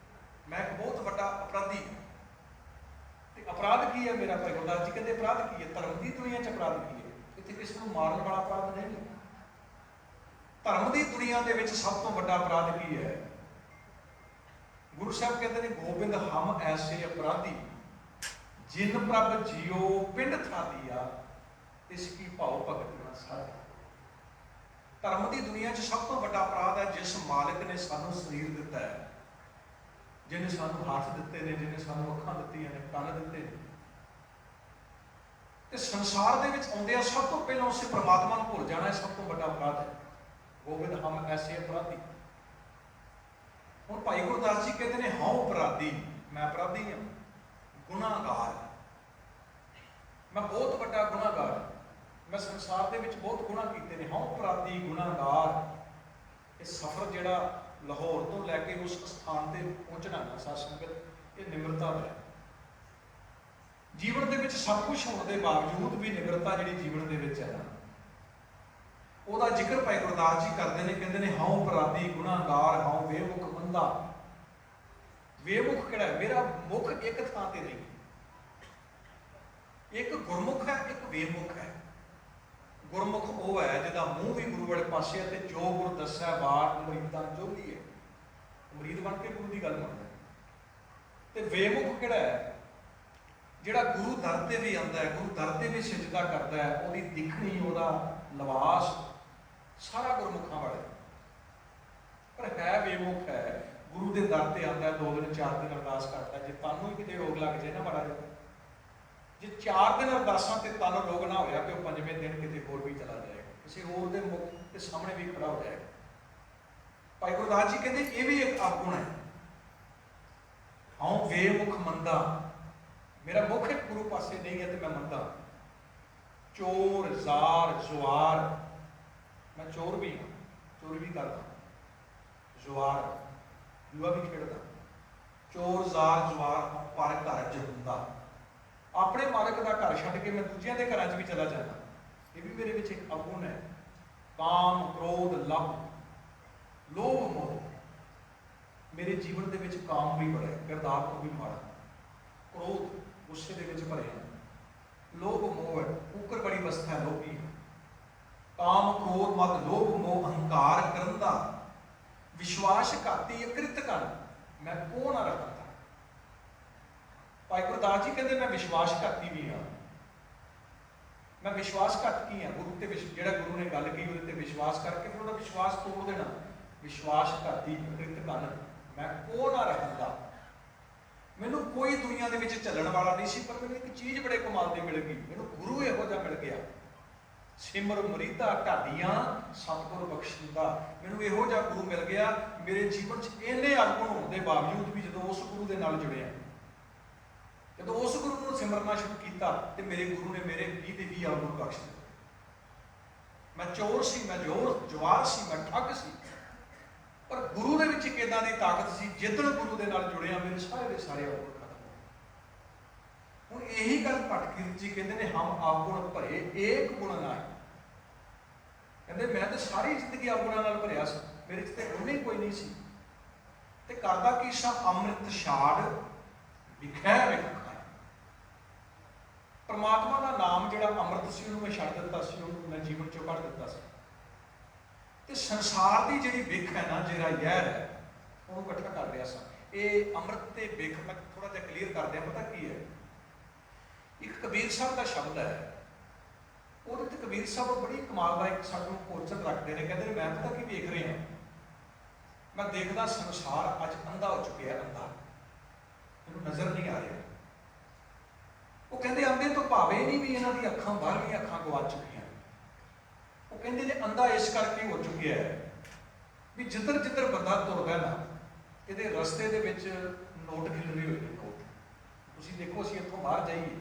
ਮੈਂ ਇੱਕ ਬਹੁਤ ਵੱਡਾ ਅਪਰਾਧੀ। ਤੇ ਅਪਰਾਧ ਕੀ ਹੈ ਮੇਰਾ? ਭਾਈ ਗੁਰਦਾਸ ਜੀ ਕਹਿੰਦੇ ਅਪਰਾਧ ਕੀ ਹੈ? ਧਰਮ ਦੀ ਦੁਨੀਆ 'ਚ ਅਪਰਾਧ ਕੀ ਹੈ? ਇੱਥੇ ਕਿਸੇ ਨੂੰ ਮਾਰਨ ਵਾਲਾ ਅਪਰਾਧ ਨਹੀਂ। ਧਰਮ ਦੀ ਦੁਨੀਆ ਦੇ ਵਿੱਚ ਸਭ ਤੋਂ ਵੱਡਾ ਅਪਰਾਧ ਕੀ ਹੈ? ਗੁਰੂ ਸਾਹਿਬ ਕਹਿੰਦੇ ਨੇ ਗੋਬਿੰਦ ਹਮ ਐਸੇ ਅਪਰਾਧੀ, ਜਿਨ ਪ੍ਰਭ ਜੀਓ ਪਿੰਡ ਥਾਦੀਆ, ਇਸ ਕੀ ਭਾਉ ਭਗਤ ਨਾ ਸਾਧ। ਧਰਮ ਦੀ ਦੁਨੀਆ 'ਚ ਸਭ ਤੋਂ ਵੱਡਾ ਅਪਰਾਧ ਹੈ ਜਿਸ ਮਾਲਕ ਨੇ ਸਾਨੂੰ ਸਰੀਰ ਦਿੱਤਾ ਹੈ, ਜਿਹਨੇ ਸਾਨੂੰ ਹੱਥ ਦਿੱਤੇ ਨੇ, ਜਿਹਨੇ ਸਾਨੂੰ ਅੱਖਾਂ ਦਿੱਤੀਆਂ ਨੇ, ਕੰਨ ਦਿੱਤੇ ਨੇ, ਤੇ ਸੰਸਾਰ ਦੇ ਵਿੱਚ ਆਉਂਦੇ ਆ ਸਭ ਤੋਂ ਪਹਿਲਾਂ ਉਸੇ ਪ੍ਰਮਾਤਮਾ ਨੂੰ ਭੁੱਲ ਜਾਣਾ ਸਭ ਤੋਂ ਵੱਡਾ ਅਪਰਾਧ ਹੈ। ਗੋਬਿੰਦ ਹਮ ਐਸੇ ਅਪਰਾਧੀ। ਹੁਣ ਭਾਈ ਗੁਰਦਾਸ ਜੀ ਕਹਿੰਦੇ ਨੇ ਹਉ ਅਪਰਾਧੀ, ਮੈਂ ਅਪਰਾਧੀ ਹਾਂ, ਗੁਨਾਹਗਾਰ, ਮੈਂ ਬਹੁਤ ਵੱਡਾ ਗੁਨਾਹਗਾਰ, ਮੈਂ ਸੰਸਾਰ ਦੇ ਵਿੱਚ ਬਹੁਤ ਗੁਨਾਹ ਕੀਤੇ ਨੇ। ਹਉ ਅਪਰਾਧੀ ਗੁਨਾਹਗਾਰ। ਇਹ ਸਫ਼ਰ ਜਿਹੜਾ ਲਾਹੌਰ ਤੋਂ ਲੈ ਕੇ ਉਸ ਸਥਾਨ ਤੇ ਪਹੁੰਚਣਾ ਨਾ ਸਾਧ ਸੰਗਤ, ਇਹ ਨਿਮਰਤਾ ਹੈ। ਜੀਵਨ ਦੇ ਵਿੱਚ ਸਭ ਕੁਝ ਹੋਣ ਦੇ ਬਾਵਜੂਦ ਵੀ ਨਿਮਰਤਾ ਜਿਹੜੀ ਜੀਵਨ ਦੇ ਵਿੱਚ ਹੈ ਨਾ, ਉਹਦਾ ਜ਼ਿਕਰ ਭਾਈ ਗੁਰਦਾਸ ਜੀ ਕਰਦੇ ਨੇ। ਕਹਿੰਦੇ ਨੇ ਹਉ ਅਪਰਾਧੀ ਗੁਨਾਹਗਾਰ, ਹਉ ਬੇਮੁਖ ਬੰਦਾ। ਬੇਮੁਖ ਕਿਹੜਾ? ਮੇਰਾ ਮੁਖ ਇੱਕ ਥਾਂ ਤੇ ਨਹੀਂ। ਇੱਕ ਗੁਰਮੁਖ ਹੈ, ਇੱਕ ਬੇਮੁਖ ਹੈ। ਗੁਰਮੁਖ ਉਹ ਹੈ ਜਿਹਦਾ ਮੂੰਹ ਵੀ ਗੁਰੂ ਵਾਲੇ ਪਾਸੇ ਹੈ ਤੇ ਜੋ ਗੁਰ ਦੱਸਿਆ ਬਾਤ ਮੁਰੀਦਾਂ ਜੋਗੀ ਹੈ, ਮੁਰੀਦ ਬਣ ਕੇ ਗੁਰੂ ਦੀ ਗੱਲ ਮੰਨਦਾ। ਤੇ ਬੇਮੁਖ ਕਿਹੜਾ ਹੈ? ਜਿਹੜਾ ਗੁਰੂ ਦਰ ਤੇ ਵੀ ਆਉਂਦਾ ਹੈ, ਗੁਰੂ ਦਰ ਤੇ ਵੀ ਸਿਜਦਾ ਕਰਦਾ ਹੈ, ਉਹਦੀ ਦਿਖਣੀ, ਉਹਦਾ ਲਿਬਾਸ ਸਾਰਾ ਗੁਰਮੁਖਾਂ ਵਾਲਾ, ਪਰ ਹੈ ਬੇਮੁਖ ਹੈ। ਗੁਰੂ ਦੇ ਦਰ ਤੇ ਆਉਂਦਾ, 2 ਦਿਨ 4 ਦਿਨ ਅਰਦਾਸ ਕਰਦਾ। ਜੇ ਤੁਹਾਨੂੰ ਹੀ ਕਿਤੇ ਰੋਗ ਲੱਗ ਜਾਏ ਨਾ ਮਾੜਾ ਜਿਹਾ, ਜੇ 4 ਦਿਨ ਅਰਦਾਸਾਂ ਤੇ ਤਨ ਰੋਗ ਨਾ ਹੋਇਆ ਤੇ ਉਹ 5ਵੇਂ ਦਿਨ ਕਿਤੇ ਹੋਰ ਵੀ ਚਲਾ ਜਾਏਗਾ, ਕਿਸੇ ਹੋਰ ਦੇ ਮੁਖ ਦੇ ਸਾਹਮਣੇ ਵੀ ਖੜਾ ਹੋ ਜਾਏਗਾ। ਭਾਈ ਗੁਰਦਾਸ ਜੀ ਕਹਿੰਦੇ ਇਹ ਵੀ ਇੱਕ ਔਗੁਣ ਹੈ। ਹਉ ਬੇਮੁਖ ਮੰਦਾ, ਮੇਰਾ ਮੁਖ ਇੱਕ ਗੁਰੂ ਪਾਸੇ ਨਹੀਂ ਹੈ ਤੇ ਮੈਂ ਮੰਦਾ। ਚੋਰ ਜ਼ਾਰ ਜ਼ੁਆਰ, ਮੈਂ ਚੋਰ ਵੀ ਹਾਂ, ਚੋਰੀ ਵੀ ਕਰਦਾ, ਜ਼ੁਆਰ ਜੂਆ ਵੀ ਖੇਡਦਾ। ਚੋਰ ਜ਼ਾਰ ਜ਼ੁਆਰ ਪਰ ਘਰ ਜੁੰਦਾ। ਆਪਣੇ ਮਾਲਕ ਦਾ ਘਰ ਛੱਡ ਕੇ ਮੈਂ ਦੂਜਿਆਂ ਦੇ ਘਰਾਂ 'ਚ ਵੀ ਚਲਾ ਜਾਂਦਾ। ਇਹ ਵੀ ਮੇਰੇ ਵਿੱਚ ਇੱਕ ਔਗੁਣ ਹੈ। ਕਾਮ ਕ੍ਰੋਧ ਲਭ ਲੋਭ ਮੋਹ। ਮੇਰੇ ਜੀਵਨ ਦੇ ਵਿੱਚ ਕਾਮ ਵੀ ਬੜਾ ਹੈ, ਕਿਰਦਾਰ ਤੋਂ ਵੀ ਮਾੜਾ, ਕ੍ਰੋਧ ਗੁੱਸੇ ਦੇ ਵਿੱਚ ਭਰਿਆ, ਲੋਭ ਮੋਹ ਹੈ, ਕੁੱਕਰ ਬੜੀ ਅਵਸਥਾ ਹੈ, ਲੋਭੀ ਹੈ। ਕਾਮ ਕ੍ਰੋਧ ਮਦ ਲੋਭ ਮੋਹ ਅਹੰਕਾਰ ਕਰੰਦਾ, ਵਿਸ਼ਵਾਸ ਘਾਤੀ ਅਕ੍ਰਿਤ ਕਰ ਮੈਂ ਕੋ ਨਾ ਰੱਖਦਾ। ਭਾਈ ਗੁਰਦਾਸ ਜੀ ਕਹਿੰਦੇ ਮੈਂ ਵਿਸ਼ਵਾਸਘਾਤੀ ਵੀ ਹਾਂ। ਮੈਂ ਵਿਸ਼ਵਾਸਘਾਤ ਕੀ ਹਾਂ? ਗੁਰੂ ਤੇ ਜਿਹੜਾ ਗੁਰੂ ਨੇ ਗੱਲ ਕਹੀ ਉਹਦੇ ਤੇ ਵਿਸ਼ਵਾਸ ਕਰਕੇ ਫਿਰ ਉਹਦਾ ਵਿਸ਼ਵਾਸ ਤੋੜ ਦੇਣਾ। ਵਿਸ਼ਵਾਸਘਾਤੀ ਅਕ੍ਰਿਤ ਕਰ ਮੈਂ ਕੋ ਨਾ ਰੱਖਦਾ। ਮੈਨੂੰ ਕੋਈ ਦੁਨੀਆ ਦੇ ਵਿੱਚ ਚੱਲਣ ਵਾਲਾ ਨਹੀਂ ਸੀ, ਪਰ ਮੈਨੂੰ ਇੱਕ ਚੀਜ਼ ਬੜੇ ਕਮਾਲ ਦੀ ਮਿਲ ਗਈ। ਮੈਨੂੰ ਗੁਰੂ ਇਹੋ ਜਿਹਾ ਮਿਲ ਗਿਆ, ਸਿਮਰ ਮੁਰੀਦਾ ਢਾਡੀਆਂ ਸਤਿਗੁਰ ਬਖਸ਼ਿੰਦਾ। ਮੈਨੂੰ ਇਹੋ ਜਿਹਾ ਗੁਰੂ ਮਿਲ ਗਿਆ। ਮੇਰੇ ਜੀਵਨ 'ਚ ਇੰਨੇ ਔਗੁਣ ਹੋਣ ਦੇ ਬਾਵਜੂਦ ਵੀ ਜਦੋਂ ਉਸ ਗੁਰੂ ਦੇ ਨਾਲ ਜੁੜਿਆ, ਜਦੋਂ ਉਸ ਗੁਰੂ ਨੂੰ ਸਿਮਰਨਾ ਸ਼ੁਰੂ ਕੀਤਾ ਤੇ ਮੇਰੇ ਗੁਰੂ ਨੇ ਮੇਰੇ 20 ਦੇ 20 ਔਗੁਣ ਬਖਸ਼ ਦਿੱਤੇ। ਮੈਂ ਚੋਰ ਸੀ, ਮੈਂ ਜਵਾਰ ਸੀ, ਮੈਂ ਠੱਗ ਸੀ, ਪਰ ਗੁਰੂ ਦੇ ਵਿੱਚ ਇੱਕ ਏਦਾਂ ਦੀ ਤਾਕਤ ਸੀ, ਜਿੱਦਣ ਗੁਰੂ ਦੇ ਨਾਲ ਜੁੜਿਆ ਮੇਰੇ ਸਾਰੇ ਦੇ ਸਾਰੇ ਔਗੁਣ ਖਤਮ ਹੋ ਗਏ। ਹੁਣ ਇਹੀ ਗੱਲ ਭਟਕੀਰਤ ਜੀ ਕਹਿੰਦੇ ਨੇ, ਹਮ ਆਗੁਣ ਭਰੇ ਏਕ ਗੁਣ ਨਾਹੀ। ਕਹਿੰਦੇ ਮੈਂ ਤਾਂ ਸਾਰੀ ਜ਼ਿੰਦਗੀ ਆਗੁਣਾਂ ਨਾਲ ਭਰਿਆ ਸੀ, ਮੇਰੇ 'ਚ ਤੇ ਗੁਣ ਹੀ ਕੋਈ ਨਹੀਂ ਸੀ। ਤੇ ਕਰਦਾ ਕੀ ਸਾਂ, ਅੰਮ੍ਰਿਤ ਛਾੜ ਵਿਖੈ ਵਿਖ ਖਾਏ। ਪਰਮਾਤਮਾ ਦਾ ਨਾਮ ਜਿਹੜਾ ਅੰਮ੍ਰਿਤ ਸੀ ਉਹਨੂੰ ਮੈਂ ਛੱਡ ਦਿੱਤਾ ਸੀ, ਉਹਨੂੰ ਮੈਂ ਜੀਵਨ ਚੋਂ ਕੱਢ ਦਿੱਤਾ ਸੀ। ਤੇ ਸੰਸਾਰ ਦੀ ਜਿਹੜੀ ਵਿਖ ਹੈ ਨਾ, ਜਿਹੜਾ ਜ਼ਹਿਰ ਹੈ, ਉਹਨੂੰ ਇਕੱਠਾ ਕਰ ਰਿਹਾ ਸਾਂ। ਇਹ ਅੰਮ੍ਰਿਤ ਤੇ ਵਿਖ ਮੈਂ ਥੋੜਾ ਜਿਹਾ ਕਲੀਅਰ ਕਰਦੇ ਹਾਂ। ਪਤਾ ਕੀ ਹੈ, ਇੱਕ ਕਬੀਰ ਸਾਹਿਬ ਦਾ ਸ਼ਬਦ ਹੈ, ਉਹਦੇ ਤੇ ਕਬੀਰ ਸਾਹਿਬ ਬੜੀ ਕਮਾਲ ਦਾ ਇੱਕ ਸਾਨੂੰ ਕੋਚਨ ਰੱਖਦੇ ਨੇ। ਕਹਿੰਦੇ ਨੇ ਮੈਂ ਪਤਾ ਕੀ ਵੇਖ ਰਿਹਾ, ਮੈਂ ਦੇਖਦਾ ਸੰਸਾਰ ਅੱਜ ਅੰਧਾ ਹੋ ਚੁੱਕਿਆ, ਅੰਧਾ, ਮੈਨੂੰ ਨਜ਼ਰ ਨਹੀਂ ਆ ਰਿਹਾ। ਉਹ ਕਹਿੰਦੇ ਅੰਧੇ ਤੋਂ ਭਾਵੇਂ ਨਹੀਂ ਵੀ ਇਹਨਾਂ ਦੀ ਅੱਖਾਂ, ਬਾਹਰਵੀਆਂ ਅੱਖਾਂ ਗਵਾ ਚੁੱਕੀਆਂ। ਉਹ ਕਹਿੰਦੇ ਨੇ ਅੰਧਾ ਇਸ ਕਰਕੇ ਹੋ ਚੁੱਕਿਆ ਹੈ ਵੀ ਜਿੱਧਰ ਜਿੱਧਰ ਬੰਦਾ ਤੁਰਦਾ ਨਾ, ਇਹਦੇ ਰਸਤੇ ਦੇ ਵਿੱਚ ਨੋਟ ਖਿਲਰੇ ਹੋਏ ਨੇ। ਨੋਟ ਤੁਸੀਂ ਦੇਖੋ, ਅਸੀਂ ਇੱਥੋਂ ਬਾਹਰ ਜਾਈਏ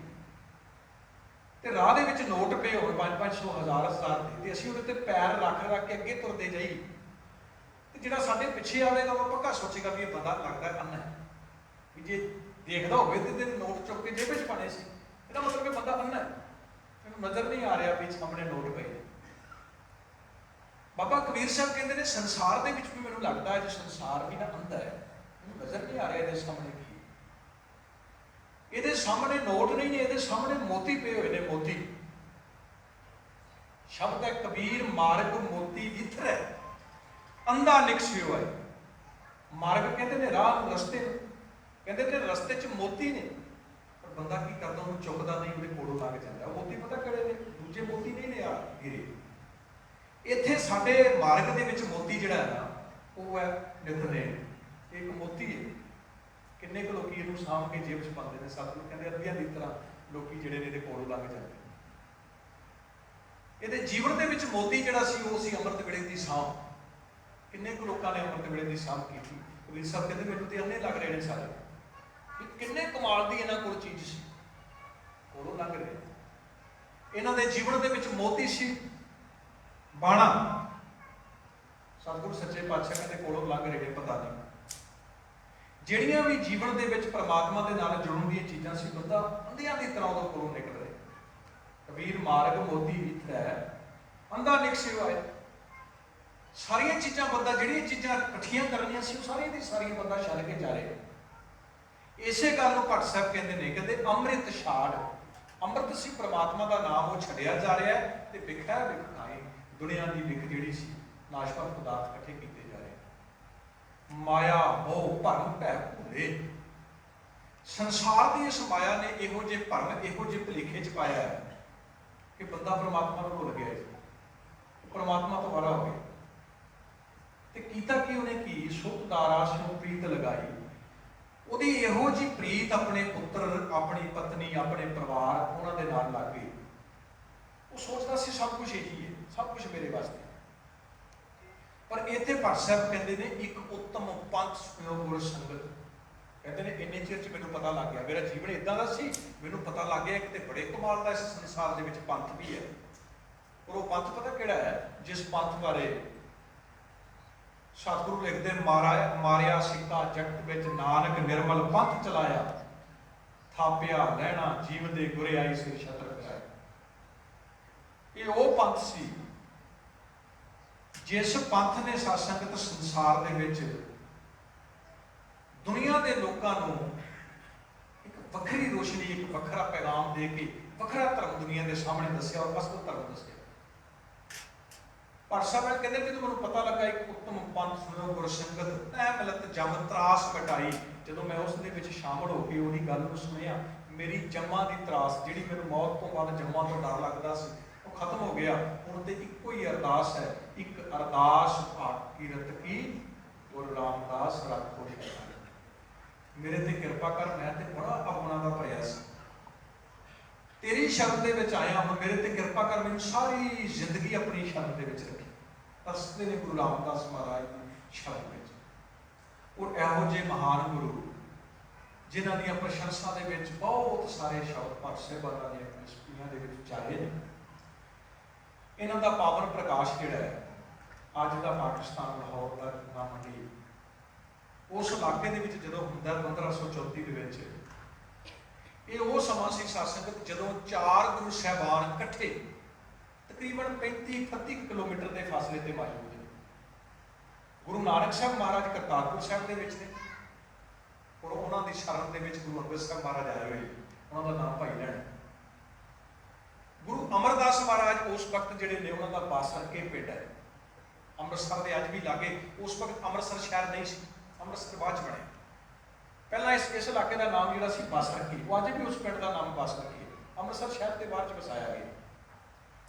ਤੇ ਰਾਹ ਦੇ ਵਿੱਚ ਨੋਟ ਪਏ ਹੋਣ 500 1000 ਦੇ, ਤੇ ਅਸੀਂ ਉਹਦੇ ਤੇ ਪੈਰ ਰੱਖ ਕੇ ਅੱਗੇ ਤੁਰਦੇ ਜਾਈਏ, ਤੇ ਜਿਹੜਾ ਸਾਡੇ ਪਿੱਛੇ ਆਵੇਗਾ ਉਹ ਪੱਕਾ ਸੋਚੇਗਾ ਵੀ ਇਹ ਬੰਦਾ ਲੱਗਦਾ ਅੰਨਾ ਹੈ। ਵੀ ਜੇ ਦੇਖਦਾ ਹੋਵੇ ਤੇ ਇਹਦੇ ਨੋਟ ਚੁੱਕ ਕੇ ਜੇਬ ਵਿੱਚ ਪਾਣੇ ਸੀ, ਇਹਦਾ ਮਤਲਬ ਇਹ ਬੰਦਾ ਅੰਨਾ ਹੈ, ਮੈਨੂੰ ਨਜ਼ਰ ਨਹੀਂ ਆ ਰਿਹਾ ਵੀ ਸਾਹਮਣੇ ਨੋਟ ਪਏ ਨੇ। ਬਾਬਾ ਕਬੀਰ ਸਾਹਿਬ ਕਹਿੰਦੇ ਨੇ ਸੰਸਾਰ ਦੇ ਵਿੱਚ ਵੀ ਮੈਨੂੰ ਲੱਗਦਾ ਹੈ, ਜੇ ਸੰਸਾਰ ਵੀ ਨਾ ਅੰਧਾ ਹੈ, ਮੈਨੂੰ ਨਜ਼ਰ ਨਹੀਂ ਆ ਰਿਹਾ ਇਹਦੇ ਸਾਹਮਣੇ ਕੀ। ਇਹਦੇ ਸਾਹਮਣੇ ਨੋਟ ਨਹੀਂ ਨੇ, ਇਹਦੇ ਸਾਹਮਣੇ ਮੋਤੀ ਪਏ ਹੋਏ ਨੇ, ਮੋਤੀ। ਸ਼ਬਦ ਹੈ ਕਬੀਰ ਮਾਰਗ ਮੋਤੀ ਇਥਰੈ ਅੰਧਾ ਨਿਕਸਿਓ ਹੈ। ਮਾਰਗ ਕਹਿੰਦੇ ਨੇ ਰਾਹ ਨੂੰ, ਰਸਤੇ ਨੂੰ, ਕਹਿੰਦੇ ਨੇ ਰਸਤੇ 'ਚ ਮੋਤੀ ਨੇ, ਪਰ ਬੰਦਾ ਕੀ ਕਰਦਾ, ਉਹਨੂੰ ਚੁੱਕਦਾ ਨਹੀਂ, ਉਹਦੇ ਕੋਲੋਂ ਲੰਘ ਜਾਂਦਾ। ਮੋਤੀ ਪਤਾ ਕਿਹੜੇ ਨੇ, ਦੂਜੇ ਮੋਤੀ ਨਹੀਂ ਨੇ ਆ ਗਿਰੇ। ਇੱਥੇ ਸਾਡੇ ਮਾਰਗ ਦੇ ਵਿੱਚ ਮੋਤੀ ਜਿਹੜਾ ਹੈ ਨਾ, ਉਹ ਹੈ ਨਿਤਨੇਮ। ਇੱਕ ਮੋਤੀ ਹੈ, ਕਿੰਨੇ ਕੁ ਲੋਕੀ ਇਹਨੂੰ ਸਾਂਭ ਕੇ ਜੇਬ 'ਚ ਪਾਉਂਦੇ ਨੇ। ਸਤਿਗੁਰੂ ਕਹਿੰਦੇ ਅੱਧੀਆਂ ਦੀ ਤਰ੍ਹਾਂ ਲੋਕੀ ਜਿਹੜੇ ਨੇ ਇਹਦੇ ਕੋਲੋਂ ਲੰਘ ਜਾਂਦੇ। ਇਹਦੇ ਜੀਵਨ ਦੇ ਵਿੱਚ ਮੋਤੀ ਜਿਹੜਾ ਸੀ, ਉਹ ਸੀ ਅੰਮ੍ਰਿਤ ਵੇਲੇ ਦੀ ਸਾਂਭ। ਕਿੰਨੇ ਕੁ ਲੋਕਾਂ ਨੇ ਅੰਮ੍ਰਿਤ ਵੇਲੇ ਦੀ ਸਾਂਭ ਕੀਤੀ। ਕਬੀਰ ਸਾਹਿਬ ਕਹਿੰਦੇ ਮੈਨੂੰ ਤੇ ਅੰਨੇ ਲੱਗ ਰਹੇ ਨੇ ਸਾਰੇ, ਵੀ ਕਿੰਨੇ ਕਮਾਲ ਦੀ ਇਹਨਾਂ ਕੋਲ ਚੀਜ਼ ਸੀ, ਕੋਲੋਂ ਲੰਘ ਰਹੇ। ਇਹਨਾਂ ਦੇ ਜੀਵਨ ਦੇ ਵਿੱਚ ਮੋਤੀ ਸੀ ਬਾਣਾ। ਸਤਿਗੁਰੂ ਸੱਚੇ ਪਾਤਸ਼ਾਹ ਕਹਿੰਦੇ ਕੋਲੋਂ ਲੰਘ ਰਹੇ ਨੇ, ਪਤਾ ਨਹੀਂ। ਜਿਹੜੀਆਂ ਵੀ ਜੀਵਨ ਦੇ ਵਿੱਚ ਪਰਮਾਤਮਾ ਦੇ ਨਾਲ ਜੁੜਨ ਦੀਆਂ ਚੀਜ਼ਾਂ ਸੀ, ਬੰਦਾ ਅੰਧਿਆਂ ਦੀ ਤਰ੍ਹਾਂ ਉਹਦੇ ਕੋਲੋਂ ਨਿਕਲ ਰਿਹਾ। ਕਬੀਰ ਮਾਰਗ ਮੋਤੀ ਵਿਥਰੈ ਅੰਧਾ ਨਿਕਸਿਓ ਹੈ। ਸਾਰੀਆਂ ਚੀਜ਼ਾਂ ਬੰਦਾ, ਜਿਹੜੀਆਂ ਚੀਜ਼ਾਂ ਇਕੱਠੀਆਂ ਕਰਨੀਆਂ ਸੀ, ਉਹ ਸਾਰੀਆਂ ਦੀ ਸਾਰੀਆਂ ਬੰਦਾ ਛੱਡ ਕੇ ਜਾ ਰਿਹਾ। ਇਸੇ ਗੱਲ ਨੂੰ ਭੱਟ ਸਾਹਿਬ ਕਹਿੰਦੇ ਨੇ, ਕਹਿੰਦੇ ਅੰਮ੍ਰਿਤ ਛਾੜ। ਅੰਮ੍ਰਿਤ ਸੀ ਪਰਮਾਤਮਾ ਦਾ ਨਾਮ, ਉਹ ਛੱਡਿਆ ਜਾ ਰਿਹਾ ਤੇ ਵਿਖੈ ਵਿਖ ਖਾਏ। ਦੁਨੀਆ ਦੀ ਵਿਖ ਜਿਹੜੀ ਸੀ, ਨਾਸ਼ਵੰਤ ਪਦਾਰਥ ਇਕੱਠੇ ਕੀਤੇ ਜਾ ਰਹੇ। ਮਾਇਆ ਮੋਹ ਭਰਮ ਭੈ ਭੂਲੇ। ਸੰਸਾਰ ਦੀ ਇਸ ਮਾਇਆ ਨੇ ਇਹੋ ਜਿਹੇ ਭਰਮ, ਇਹੋ ਜਿਹੇ ਭੁਲੇਖੇ 'ਚ ਪਾਇਆ ਹੈ ਕਿ ਬੰਦਾ ਪਰਮਾਤਮਾ ਨੂੰ ਭੁੱਲ ਗਿਆ, ਪਰਮਾਤਮਾ ਤੋਂ ਵਾਰਾ ਹੋ ਗਿਆ। ਤੇ ਕੀਤਾ ਕੀ ਉਹਨੇ, ਕੀ ਸੁਖ ਦਾਰਾਸ ਨੂੰ ਪ੍ਰੀਤ ਲਗਾਈ। ਉਹਦੀ ਇਹੋ ਜਿਹੀ ਪ੍ਰੀਤ ਆਪਣੇ ਪੁੱਤਰ, ਆਪਣੀ ਪਤਨੀ, ਆਪਣੇ ਪਰਿਵਾਰ, ਉਹਨਾਂ ਦੇ ਨਾਲ ਲੱਗ ਗਈ। ਉਹ ਸੋਚਦਾ ਸੀ ਸਭ ਕੁਝ ਇਹੀ ਹੈ, ਸਭ ਕੁਝ ਮੇਰੇ ਵਾਸਤੇ। ਪਰ ਇੱਥੇ ਭੱਟ ਸਾਹਿਬ ਕਹਿੰਦੇ ਨੇ ਇੱਕ ਉੱਤਮ ਪੰਥ ਸੁਣਿਓ ਗੁਰ ਸੰਗਤ। ਕਹਿੰਦੇ ਨੇ ਇੰਨੇ ਚਿਰ 'ਚ ਮੈਨੂੰ ਪਤਾ ਲੱਗ ਗਿਆ, ਮੇਰਾ ਜੀਵਨ ਇਦਾਂ ਦਾ ਸੀ, ਮੈਨੂੰ ਪਤਾ ਲੱਗ ਗਿਆ ਕਿ ਤੇ ਬੜੇ ਕਮਾਲ ਦਾ ਇਸ ਸੰਸਾਰ ਦੇ ਵਿੱਚ ਪੰਥ ਵੀ ਹੈ। ਪਰ ਉਹ ਪੰਥ ਪਤਾ ਕਿਹੜਾ ਹੈ, ਜਿਸ ਪੰਥ ਬਾਰੇ ਸਤਿਗੁਰੂ ਲਿਖਦੇ, ਮਾਰਿਆ ਸਿੱਕਾ ਜਗਤ ਵਿੱਚ ਨਾਨਕ ਨਿਰਮਲ ਪੰਥ ਚਲਾਇਆ, ਥਾਪਿਆ ਲੈਣਾ ਜੀਵ ਦੇ ਗੁਰਿਆਈ ਸਿਰ ਛਤਰ ਕਰਾਇਆ। ਇਹ ਉਹ ਪੰਥ ਸੀ ਜਿਸ ਪੰਥ ਨੇ ਸਾਧ ਸੰਗਤ ਸੰਸਾਰ ਦੇ ਵਿੱਚ ਦੁਨੀਆ ਦੇ ਲੋਕਾਂ ਨੂੰ ਇੱਕ ਵੱਖਰੀ ਰੋਸ਼ਨੀ, ਇੱਕ ਵੱਖਰਾ ਪੈਗਾਮ ਦੇ ਕੇ ਵੱਖਰਾ ਧਰਮ ਦੁਨੀਆ ਦੇ ਸਾਹਮਣੇ ਦੱਸਿਆ, ਔਰ ਅਸਲ ਧਰਮ ਦੱਸਿਆ। ਭੱਟ ਸਾਹਿਬ ਕਹਿੰਦੇ ਕਿ ਮੈਨੂੰ ਪਤਾ ਲੱਗਾ ਇੱਕ ਉੱਤਮ ਪੰਥ ਸੁਣੋ ਗੁਰ ਸੰਗਤ, ਐ ਮਿਲਤ ਜਮ ਤਰਾਸ ਘਟਾਈ। ਜਦੋਂ ਮੈਂ ਉਸ ਦੇ ਵਿੱਚ ਸ਼ਾਮਲ ਹੋ ਕੇ ਉਹਦੀ ਗੱਲ ਨੂੰ ਸੁਣਿਆ, ਮੇਰੀ ਜੰਮਾਂ ਦੀ ਤਰਾਸ, ਜਿਹੜੀ ਮੈਨੂੰ ਮੌਤ ਤੋਂ ਬਾਅਦ ਜੰਮਾਂ ਤੋਂ ਡਰ ਲੱਗਦਾ ਸੀ, ਉਹ ਖਤਮ ਹੋ ਗਿਆ। ਹੁਣ ਤੇ ਇੱਕੋ ਹੀ ਅਰਦਾਸ ਹੈ, ਇੱਕ ਅਰਦਾਸ ਭਾਟ ਕੀਰਤ ਕੀ ਗੁਰੂ ਰਾਮਦਾਸ ਰੱਖੋ ਸ਼ਰਨ। ਮੇਰੇ ਤੇ ਕਿਰਪਾ ਕਰ, ਮੈਂ ਤੇ ਬੜਾ ਆਪਣਾ ਦਾ ਭਰਿਆ ਸੀ, ਤੇਰੀ ਸ਼ਰਨ ਦੇ ਵਿੱਚ ਆਇਆ ਹੁਣ, ਮੇਰੇ ਤੇ ਕਿਰਪਾ ਕਰ, ਮੈਨੂੰ ਸਾਰੀ ਜ਼ਿੰਦਗੀ ਆਪਣੀ ਸ਼ਰਨ ਦੇ ਵਿੱਚ ਰੱਖੀ। ਦੱਸਦੇ ਨੇ ਗੁਰੂ ਰਾਮਦਾਸ ਮਹਾਰਾਜ ਦੀ ਸ਼ਰਨ ਵਿੱਚ। ਔਰ ਇਹੋ ਜਿਹੇ ਮਹਾਨ ਗੁਰੂ ਜਿਨ੍ਹਾਂ ਦੀਆਂ ਪ੍ਰਸ਼ੰਸਾ ਦੇ ਵਿੱਚ ਬਹੁਤ ਸਾਰੇ ਸ਼ਬਦ ਭੱਟ ਸਾਹਿਬਾਨਾਂ ਦੀਆਂ ਕ੍ਰਿਸ਼ਤੀਆਂ ਦੇ ਵਿੱਚ ਚਾਹੇ ਨੇ। ਇਹਨਾਂ ਦਾ ਪਾਵਨ ਪ੍ਰਕਾਸ਼ ਜਿਹੜਾ ਹੈ, ਅੱਜ ਦਾ ਪਾਕਿਸਤਾਨ ਲਾਹੌਰ ਦਾ ਗੰਗਾ ਮੰਡੀ, ਉਸ ਇਲਾਕੇ ਦੇ ਵਿੱਚ ਜਦੋਂ ਹੁੰਦਾ 1534 ਦੇ ਵਿੱਚ, ਇਹ ਉਹ ਸਮਾਂ ਸੀ ਸਾਧ ਸੰਗਤ ਜਦੋਂ 4 ਗੁਰੂ ਸਾਹਿਬਾਨ ਇਕੱਠੇ ਤਕਰੀਬਨ 35-38 ਕਿਲੋਮੀਟਰ ਦੇ ਫਾਸਲੇ ਤੇ ਮੌਜੂਦ ਨੇ। ਗੁਰੂ ਨਾਨਕ ਸਾਹਿਬ ਮਹਾਰਾਜ ਕਰਤਾਰਪੁਰ ਸਾਹਿਬ ਦੇ ਵਿੱਚ ਨੇ, ਔਰ ਉਹਨਾਂ ਦੀ ਸ਼ਰਨ ਦੇ ਵਿੱਚ ਗੁਰੂ ਅੰਗਦ ਸਾਹਿਬ ਮਹਾਰਾਜ ਆਏ ਹੋਏ, ਉਹਨਾਂ ਦਾ ਨਾਮ ਭਾਈ ਲੈਣਾ। ਗੁਰੂ ਅਮਰਦਾਸ ਮਹਾਰਾਜ ਉਸ ਵਕਤ ਜਿਹੜੇ ਨੇ ਉਹਨਾਂ ਦਾ ਬਾਸਰਕੇ ਪਿੰਡ ਹੈ, ਅੰਮ੍ਰਿਤਸਰ ਦੇ ਅੱਜ ਵੀ ਲਾਗੇ। ਉਸ ਵਕਤ ਅੰਮ੍ਰਿਤਸਰ ਸ਼ਹਿਰ ਨਹੀਂ ਸੀ, ਅੰਮ੍ਰਿਤਸਰ ਬਾਅਦ 'ਚ ਬਣਿਆ। ਪਹਿਲਾਂ ਇਸ ਇਲਾਕੇ ਦਾ ਨਾਮ ਜਿਹੜਾ ਸੀ ਬਾਸਰਕੇ, ਉਹ ਅੱਜ ਵੀ ਉਸ ਪਿੰਡ ਦਾ ਨਾਮ ਬਾਸਰਕੇ ਹੈ, ਅੰਮ੍ਰਿਤਸਰ ਸ਼ਹਿਰ ਦੇ ਬਾਅਦ 'ਚ ਵਸਾਇਆ ਗਿਆ।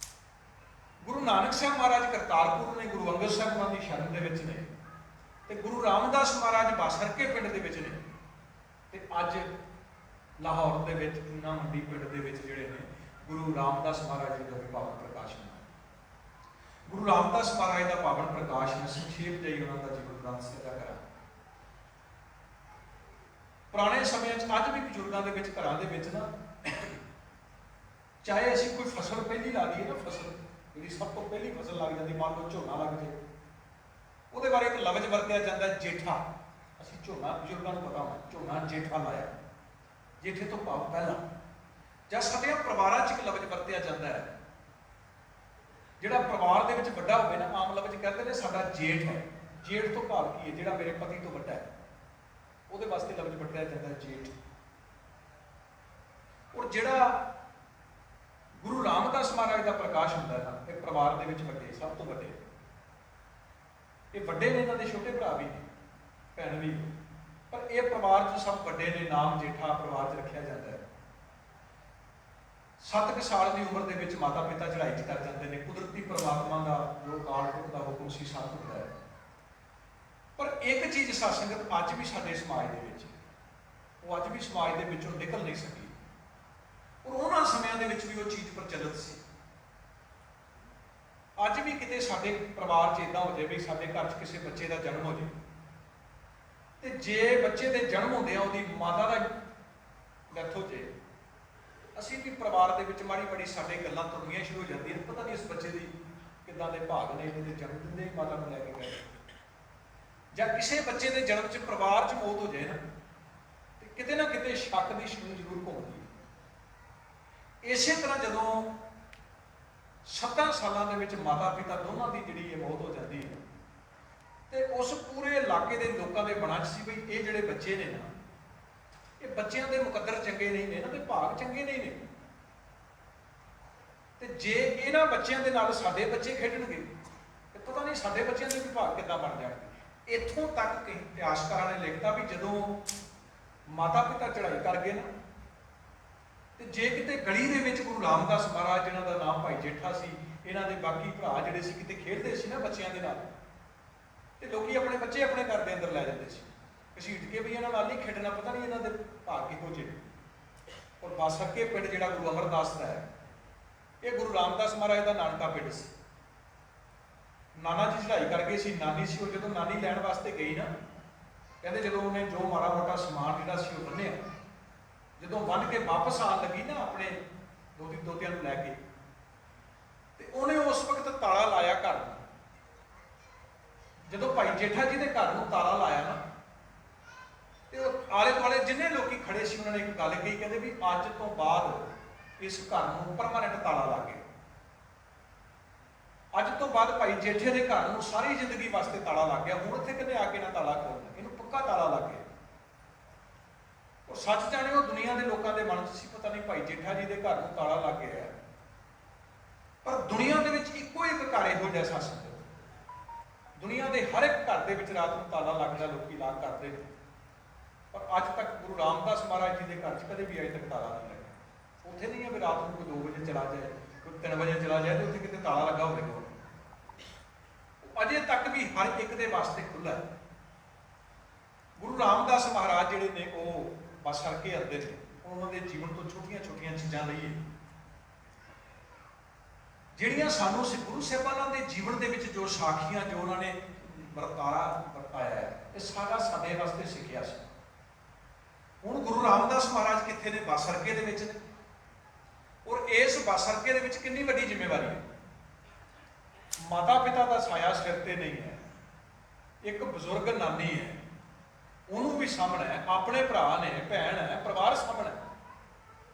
ਗੁਰੂ ਨਾਨਕ ਸਾਹਿਬ ਮਹਾਰਾਜ ਕਰਤਾਰਪੁਰ ਨੇ, ਗੁਰੂ ਅੰਗਦ ਸਾਹਿਬ ਉਹਨਾਂ ਦੀ ਸ਼ਰਨ ਦੇ ਵਿੱਚ ਨੇ, ਤੇ ਗੁਰੂ ਰਾਮਦਾਸ ਮਹਾਰਾਜ ਬਾਸਰਕੇ ਪਿੰਡ ਦੇ ਵਿੱਚ ਨੇ। ਤੇ ਅੱਜ ਲਾਹੌਰ ਦੇ ਵਿੱਚ ਪੂਨਾ ਮੰਡੀ ਪਿੰਡ ਦੇ ਵਿੱਚ ਜਿਹੜੇ ਨੇ ਗੁਰੂ ਰਾਮਦਾਸ ਮਹਾਰਾਜ ਜੀ ਦਾ ਪਾਵਨ ਪ੍ਰਕਾਸ਼ ਹੋਇਆ। ਗੁਰੂ ਰਾਮਦਾਸ ਮਹਾਰਾਜ ਦਾ ਪਾਵਨ ਪ੍ਰਕਾਸ਼ ਨੂੰ ਸੰਖੇਪ ਜਿਹੀ ਉਹਨਾਂ ਦਾ ਜੀਵਨ ਗ੍ਰੰਥ ਸਾਂਝਾ ਕਰਾਂ। ਪੁਰਾਣੇ ਸਮਿਆਂ 'ਚ ਅੱਜ ਵੀ ਬਜ਼ੁਰਗਾਂ ਦੇ ਵਿੱਚ, ਘਰਾਂ ਦੇ ਵਿੱਚ ਨਾ, ਚਾਹੇ ਅਸੀਂ ਕੋਈ ਫਸਲ ਪਹਿਲੀ ਲਾ ਦਈਏ ਨਾ, ਫਸਲ ਜਿਹੜੀ ਸਭ ਤੋਂ ਪਹਿਲੀ ਫਸਲ ਲੱਗ ਜਾਂਦੀ, ਮੰਨ ਲਓ ਝੋਨਾ ਲੱਗ ਜੇ, ਉਹਦੇ ਬਾਰੇ ਇੱਕ ਲਫ਼ਜ਼ ਵਰਤਿਆ ਜਾਂਦਾ ਜੇਠਾ। ਅਸੀਂ ਝੋਨਾ, ਬਜ਼ੁਰਗਾਂ ਨੂੰ ਪਤਾ ਹੋਣਾ, ਝੋਨਾ ਜੇਠਾ ਲਾਇਆ, ਜੇਠੇ ਤੋਂ ਭਾਵ ਪਹਿਲਾਂ। ਜਾਂ ਸਾਡੇ ਪਰਿਵਾਰਾਂ 'ਚ ਇੱਕ ਲਫ਼ਜ਼ ਵਰਤਿਆ ਜਾਂਦਾ ਹੈ, ਜਿਹੜਾ ਪਰਿਵਾਰ ਦੇ ਵਿੱਚ ਵੱਡਾ ਹੋਵੇ ਨਾ, ਆਮ ਲਫ਼ਜ਼ ਕਹਿੰਦੇ ਨੇ ਸਾਡਾ ਜੇਠ ਹੈ। ਜੇਠ ਤੋਂ ਭਾਵ ਕੀ ਹੈ? ਜਿਹੜਾ ਮੇਰੇ ਪਤੀ ਤੋਂ ਵੱਡਾ ਹੈ, ਉਹਦੇ ਵਾਸਤੇ ਲਫ਼ਜ਼ ਵਰਤਿਆ ਜਾਂਦਾ ਜੇਠ। ਔਰ ਜਿਹੜਾ ਗੁਰੂ ਰਾਮਦਾਸ ਮਹਾਰਾਜ ਦਾ ਪ੍ਰਕਾਸ਼ ਹੁੰਦਾ ਹੈ ਨਾ, ਇਹ ਪਰਿਵਾਰ ਦੇ ਵਿੱਚ ਵੱਡੇ, ਸਭ ਤੋਂ ਵੱਡੇ, ਇਹ ਵੱਡੇ ਨੇ, ਇਹਨਾਂ ਦੇ ਛੋਟੇ ਭਰਾ ਵੀ ਨੇ, ਭੈਣ ਵੀ, ਪਰ ਇਹ ਪਰਿਵਾਰ 'ਚ ਸਭ ਵੱਡੇ ਨੇ। ਨਾਮ ਜੇਠਾ ਪਰਿਵਾਰ 'ਚ ਰੱਖਿਆ ਜਾਂਦਾ ਹੈ। 7 ਸਾਲ ਦੀ ਉਮਰ ਦੇ ਵਿੱਚ ਮਾਤਾ ਪਿਤਾ ਚੜ੍ਹਾਈ 'ਚ ਕਰ ਜਾਂਦੇ ਨੇ। ਕੁਦਰਤੀ ਪਰਮਾਤਮਾ ਦਾ ਜੋ ਕਾਲ ਦਾ ਹੁਕਮ ਸੀ, ਸੱਤ ਹੁੰਦਾ ਹੈ। ਪਰ ਇੱਕ ਚੀਜ਼ ਸਾਧ ਸੰਗਤ ਅੱਜ ਵੀ ਸਾਡੇ ਸਮਾਜ ਦੇ ਵਿੱਚ, ਉਹ ਅੱਜ ਵੀ ਸਮਾਜ ਦੇ ਵਿੱਚੋਂ ਨਿਕਲ ਨਹੀਂ ਸਕੀ, ਔਰ ਉਹਨਾਂ ਸਮਿਆਂ ਦੇ ਵਿੱਚ ਵੀ ਉਹ ਚੀਜ਼ ਪ੍ਰਚਲਿਤ ਸੀ। ਅੱਜ ਵੀ ਕਿਤੇ ਸਾਡੇ ਪਰਿਵਾਰ 'ਚ ਇਦਾਂ ਹੋ ਜਾਏ ਵੀ ਸਾਡੇ ਘਰ 'ਚ ਕਿਸੇ ਬੱਚੇ ਦਾ ਜਨਮ ਹੋ ਜਾਏ, ਤੇ ਜੇ ਬੱਚੇ ਦੇ ਜਨਮ ਹੁੰਦੇ ਆ ਉਹਦੀ ਮਾਤਾ ਦਾ ਡੈਥ ਹੋ ਜਾਏ, ਅਸੀਂ ਵੀ ਪਰਿਵਾਰ ਦੇ ਵਿੱਚ ਮਾੜੀ ਮਾੜੀ ਸਾਡੇ ਗੱਲਾਂ ਤੁਰਨੀਆਂ ਸ਼ੁਰੂ ਹੋ ਜਾਂਦੀਆਂ, ਪਤਾ ਨਹੀਂ ਇਸ ਬੱਚੇ ਦੀ ਕਿੱਦਾਂ ਦੇ ਭਾਗ ਨੇ, ਇਹਦੇ ਜਨਮ ਦਿੰਦੇ ਮਾਤਾ ਨੂੰ ਲੈ ਕੇ ਗਏ। ਜਾਂ ਕਿਸੇ ਬੱਚੇ ਦੇ ਜਨਮ 'ਚ ਪਰਿਵਾਰ 'ਚ ਮੌਤ ਹੋ ਜਾਏ ਨਾ, ਤੇ ਕਿਤੇ ਨਾ ਕਿਤੇ ਸ਼ੱਕ ਦੀ ਛੂਹ ਜ਼ਰੂਰ ਘੁੰਮਦੀ ਹੈ। ਇਸੇ ਤਰ੍ਹਾਂ ਜਦੋਂ 7 ਸਾਲਾਂ ਦੇ ਵਿੱਚ ਮਾਤਾ ਪਿਤਾ ਦੋਨਾਂ ਦੀ ਜਿਹੜੀ ਇਹ ਮੌਤ ਹੋ ਜਾਂਦੀ ਹੈ, ਤੇ ਉਸ ਪੂਰੇ ਇਲਾਕੇ ਦੇ ਲੋਕਾਂ ਦੇ ਮਨਾਂ 'ਚ ਸੀ ਵੀ ਇਹ ਜਿਹੜੇ ਬੱਚੇ ਨੇ ਨਾ, ਇਹ ਬੱਚਿਆਂ ਦੇ ਮੁਕੱਦਰ ਚੰਗੇ ਨਹੀਂ ਨੇ, ਇਹਨਾਂ ਦੇ ਭਾਗ ਚੰਗੇ ਨਹੀਂ ਨੇ, ਤੇ ਜੇ ਇਹਨਾਂ ਬੱਚਿਆਂ ਦੇ ਨਾਲ ਸਾਡੇ ਬੱਚੇ ਖੇਡਣਗੇ ਤੇ ਪਤਾ ਨਹੀਂ ਸਾਡੇ ਬੱਚਿਆਂ ਦੇ ਵੀ ਭਾਗ ਕਿੱਦਾਂ ਬਣ ਜਾਣਗੇ। ਇੱਥੋਂ ਤੱਕ ਕਿ ਇਤਿਹਾਸਕਾਰਾਂ ਨੇ ਲਿਖਤਾ ਵੀ ਜਦੋਂ ਮਾਤਾ ਪਿਤਾ ਚੜ੍ਹਾਈ ਕਰ ਗਏ ਨਾ, ਤੇ ਜੇ ਕਿਤੇ ਗਲੀ ਦੇ ਵਿੱਚ ਗੁਰੂ ਰਾਮਦਾਸ ਮਹਾਰਾਜ, ਜਿਹਨਾਂ ਦਾ ਨਾਮ ਭਾਈ ਜੇਠਾ ਸੀ, ਇਹਨਾਂ ਦੇ ਬਾਕੀ ਭਰਾ ਜਿਹੜੇ ਸੀ ਕਿਤੇ ਖੇਡਦੇ ਸੀ ਨਾ ਬੱਚਿਆਂ ਦੇ ਨਾਲ, ਤੇ ਲੋਕੀ ਆਪਣੇ ਬੱਚੇ ਆਪਣੇ ਘਰ ਦੇ ਅੰਦਰ ਲੈ ਜਾਂਦੇ ਸੀ ਘਸੀਟ ਕੇ, ਵੀ ਇਹਨਾਂ ਨਾਲ ਨਹੀਂ ਖੇਡਣਾ, ਪਤਾ ਨਹੀਂ ਇਹਨਾਂ ਦੇ ਭਾਗ ਕਿਹੋ ਜਿਹੇ। ਔਰ ਬਾਸਰਕੇ ਪਿੰਡ ਜਿਹੜਾ ਗੁਰੂ ਅਮਰਦਾਸ ਦਾ ਹੈ, ਇਹ ਗੁਰੂ ਰਾਮਦਾਸ ਮਹਾਰਾਜ ਦਾ ਨਾਨਕਾ ਪਿੰਡ ਸੀ। ਨਾਨਾ ਜੀ ਚੜ੍ਹਾਈ ਕਰ ਗਏ ਸੀ, ਨਾਨੀ ਸੀ, ਉਹ ਜਦੋਂ ਨਾਨੀ ਲੈਣ ਵਾਸਤੇ ਗਈ ਨਾ, ਕਹਿੰਦੇ ਜਦੋਂ ਉਹਨੇ ਜੋ ਮਾੜਾ ਮੋਟਾ ਸਮਾਨ ਜਿਹੜਾ ਸੀ ਉਹ ਬੰਨਿਆ, ਜਦੋਂ ਬੰਨ ਕੇ ਵਾਪਸ ਆਉਣ ਲੱਗੀ ਨਾ ਆਪਣੇ ਦੋਤਿਆਂ ਨੂੰ ਲੈ ਕੇ, ਤੇ ਉਹਨੇ ਉਸ ਵਕਤ ਤਾਲਾ ਲਾਇਆ ਘਰ ਨੂੰ। ਜਦੋਂ ਭਾਈ ਜੇਠਾ ਜੀ ਦੇ ਘਰ ਨੂੰ ਤਾਲਾ ਲਾਇਆ ਨਾ, ਤੇ ਉਹ ਆਲੇ ਦੁਆਲੇ ਜਿੰਨੇ ਲੋਕੀ ਖੜੇ ਸੀ, ਉਹਨਾਂ ਨੇ ਇੱਕ ਗੱਲ ਕਹੀ, ਕਹਿੰਦੇ ਵੀ ਅੱਜ ਤੋਂ ਬਾਅਦ ਇਸ ਘਰ ਨੂੰ ਪਰਮਾਨੈਂਟ ਤਾਲਾ ਲਾ ਕੇ, ਅੱਜ ਤੋਂ ਬਾਅਦ ਭਾਈ ਜੇਠੇ ਦੇ ਘਰ ਨੂੰ ਸਾਰੀ ਜ਼ਿੰਦਗੀ ਵਾਸਤੇ ਤਾਲਾ ਲੱਗ ਗਿਆ। ਹੁਣ ਇੱਥੇ ਕਿਤੇ ਆ ਕੇ ਨਾ ਤਾਲਾ ਖੋਲਣਾ, ਇਹਨੂੰ ਪੱਕਾ ਤਾਲਾ ਲੱਗ ਗਿਆ। ਔਰ ਸੱਚ ਜਾਣਿਓ, ਦੁਨੀਆ ਦੇ ਲੋਕਾਂ ਦੇ ਮਨ 'ਚ ਸੀ ਪਤਾ ਨਹੀਂ ਭਾਈ ਜੇਠਾ ਜੀ ਦੇ ਘਰ ਨੂੰ ਤਾਲਾ ਲੱਗ ਗਿਆ, ਪਰ ਦੁਨੀਆ ਦੇ ਵਿੱਚ ਇੱਕੋ ਇੱਕ ਘਰ ਇਹੋ ਜਿਹਾ ਸੱਚ, ਦੁਨੀਆ ਦੇ ਹਰ ਇੱਕ ਘਰ ਦੇ ਵਿੱਚ ਰਾਤ ਨੂੰ ਤਾਲਾ ਲੱਗਦਾ, ਲੋਕੀ ਲਾਕ ਕਰਦੇ ਨੇ, ਪਰ ਅੱਜ ਤੱਕ ਗੁਰੂ ਰਾਮਦਾਸ ਮਹਾਰਾਜ ਜੀ ਦੇ ਘਰ 'ਚ ਕਦੇ ਵੀ ਅਜੇ ਤੱਕ ਤਾਲਾ ਨਹੀਂ ਲੱਗਾ। ਉੱਥੇ ਨਹੀਂ ਹੈ ਵੀ ਰਾਤ ਨੂੰ ਕੋਈ 2 ਵਜੇ ਚਲਾ ਜਾਏ, ਕੋਈ 3 ਵਜੇ ਚਲਾ ਜਾਏ, ਤੇ ਉੱਥੇ ਕਿਤੇ ਤਾਲਾ ਲੱਗਾ ਹੋਵੇਗਾ। ਅਜੇ ਤੱਕ ਵੀ ਹਰ ਇੱਕ ਦੇ ਵਾਸਤੇ ਖੁੱਲ੍ਹਾ ਹੈ। ਗੁਰੂ ਰਾਮਦਾਸ ਮਹਾਰਾਜ ਜਿਹੜੇ ਨੇ ਉਹ ਬਾਸਰਕੇ ਆਉਂਦੇ ਨੇ, ਉਹਨਾਂ ਦੇ ਜੀਵਨ ਤੋਂ ਛੋਟੀਆਂ ਛੋਟੀਆਂ ਚੀਜ਼ਾਂ ਲਈਏ ਜਿਹੜੀਆਂ ਸਾਨੂੰ ਗੁਰੂ ਸਾਹਿਬਾਨਾਂ ਦੇ ਜੀਵਨ ਦੇ ਵਿੱਚ ਜੋ ਸਾਖੀਆਂ, ਜੋ ਉਹਨਾਂ ਨੇ ਵਰਤਾਇਆ ਹੈ, ਇਹ ਸਾਰਾ ਸਾਡੇ ਵਾਸਤੇ ਸਿੱਖਿਆ ਸੀ। ਹੁਣ ਗੁਰੂ ਰਾਮਦਾਸ ਮਹਾਰਾਜ ਕਿੱਥੇ ਨੇ? ਬਾਸਰਕੇ ਦੇ ਵਿੱਚ ਨੇ। ਔਰ ਇਸ ਬਾਸਰਕੇ ਦੇ ਵਿੱਚ ਕਿੰਨੀ ਵੱਡੀ ਜ਼ਿੰਮੇਵਾਰੀ ਹੈ। ਮਾਤਾ ਪਿਤਾ ਦਾ ਸਾਇਆ ਸਿਰ ਤੇ ਨਹੀਂ ਹੈ, ਇੱਕ ਬਜ਼ੁਰਗ ਨਾਨੀ ਹੈ, ਉਹਨੂੰ ਵੀ ਸਾਹਮਣਾ ਹੈ, ਆਪਣੇ ਭਰਾ ਨੇ, ਭੈਣ ਹੈ, ਪਰਿਵਾਰ ਸਾਹਮਣਾ।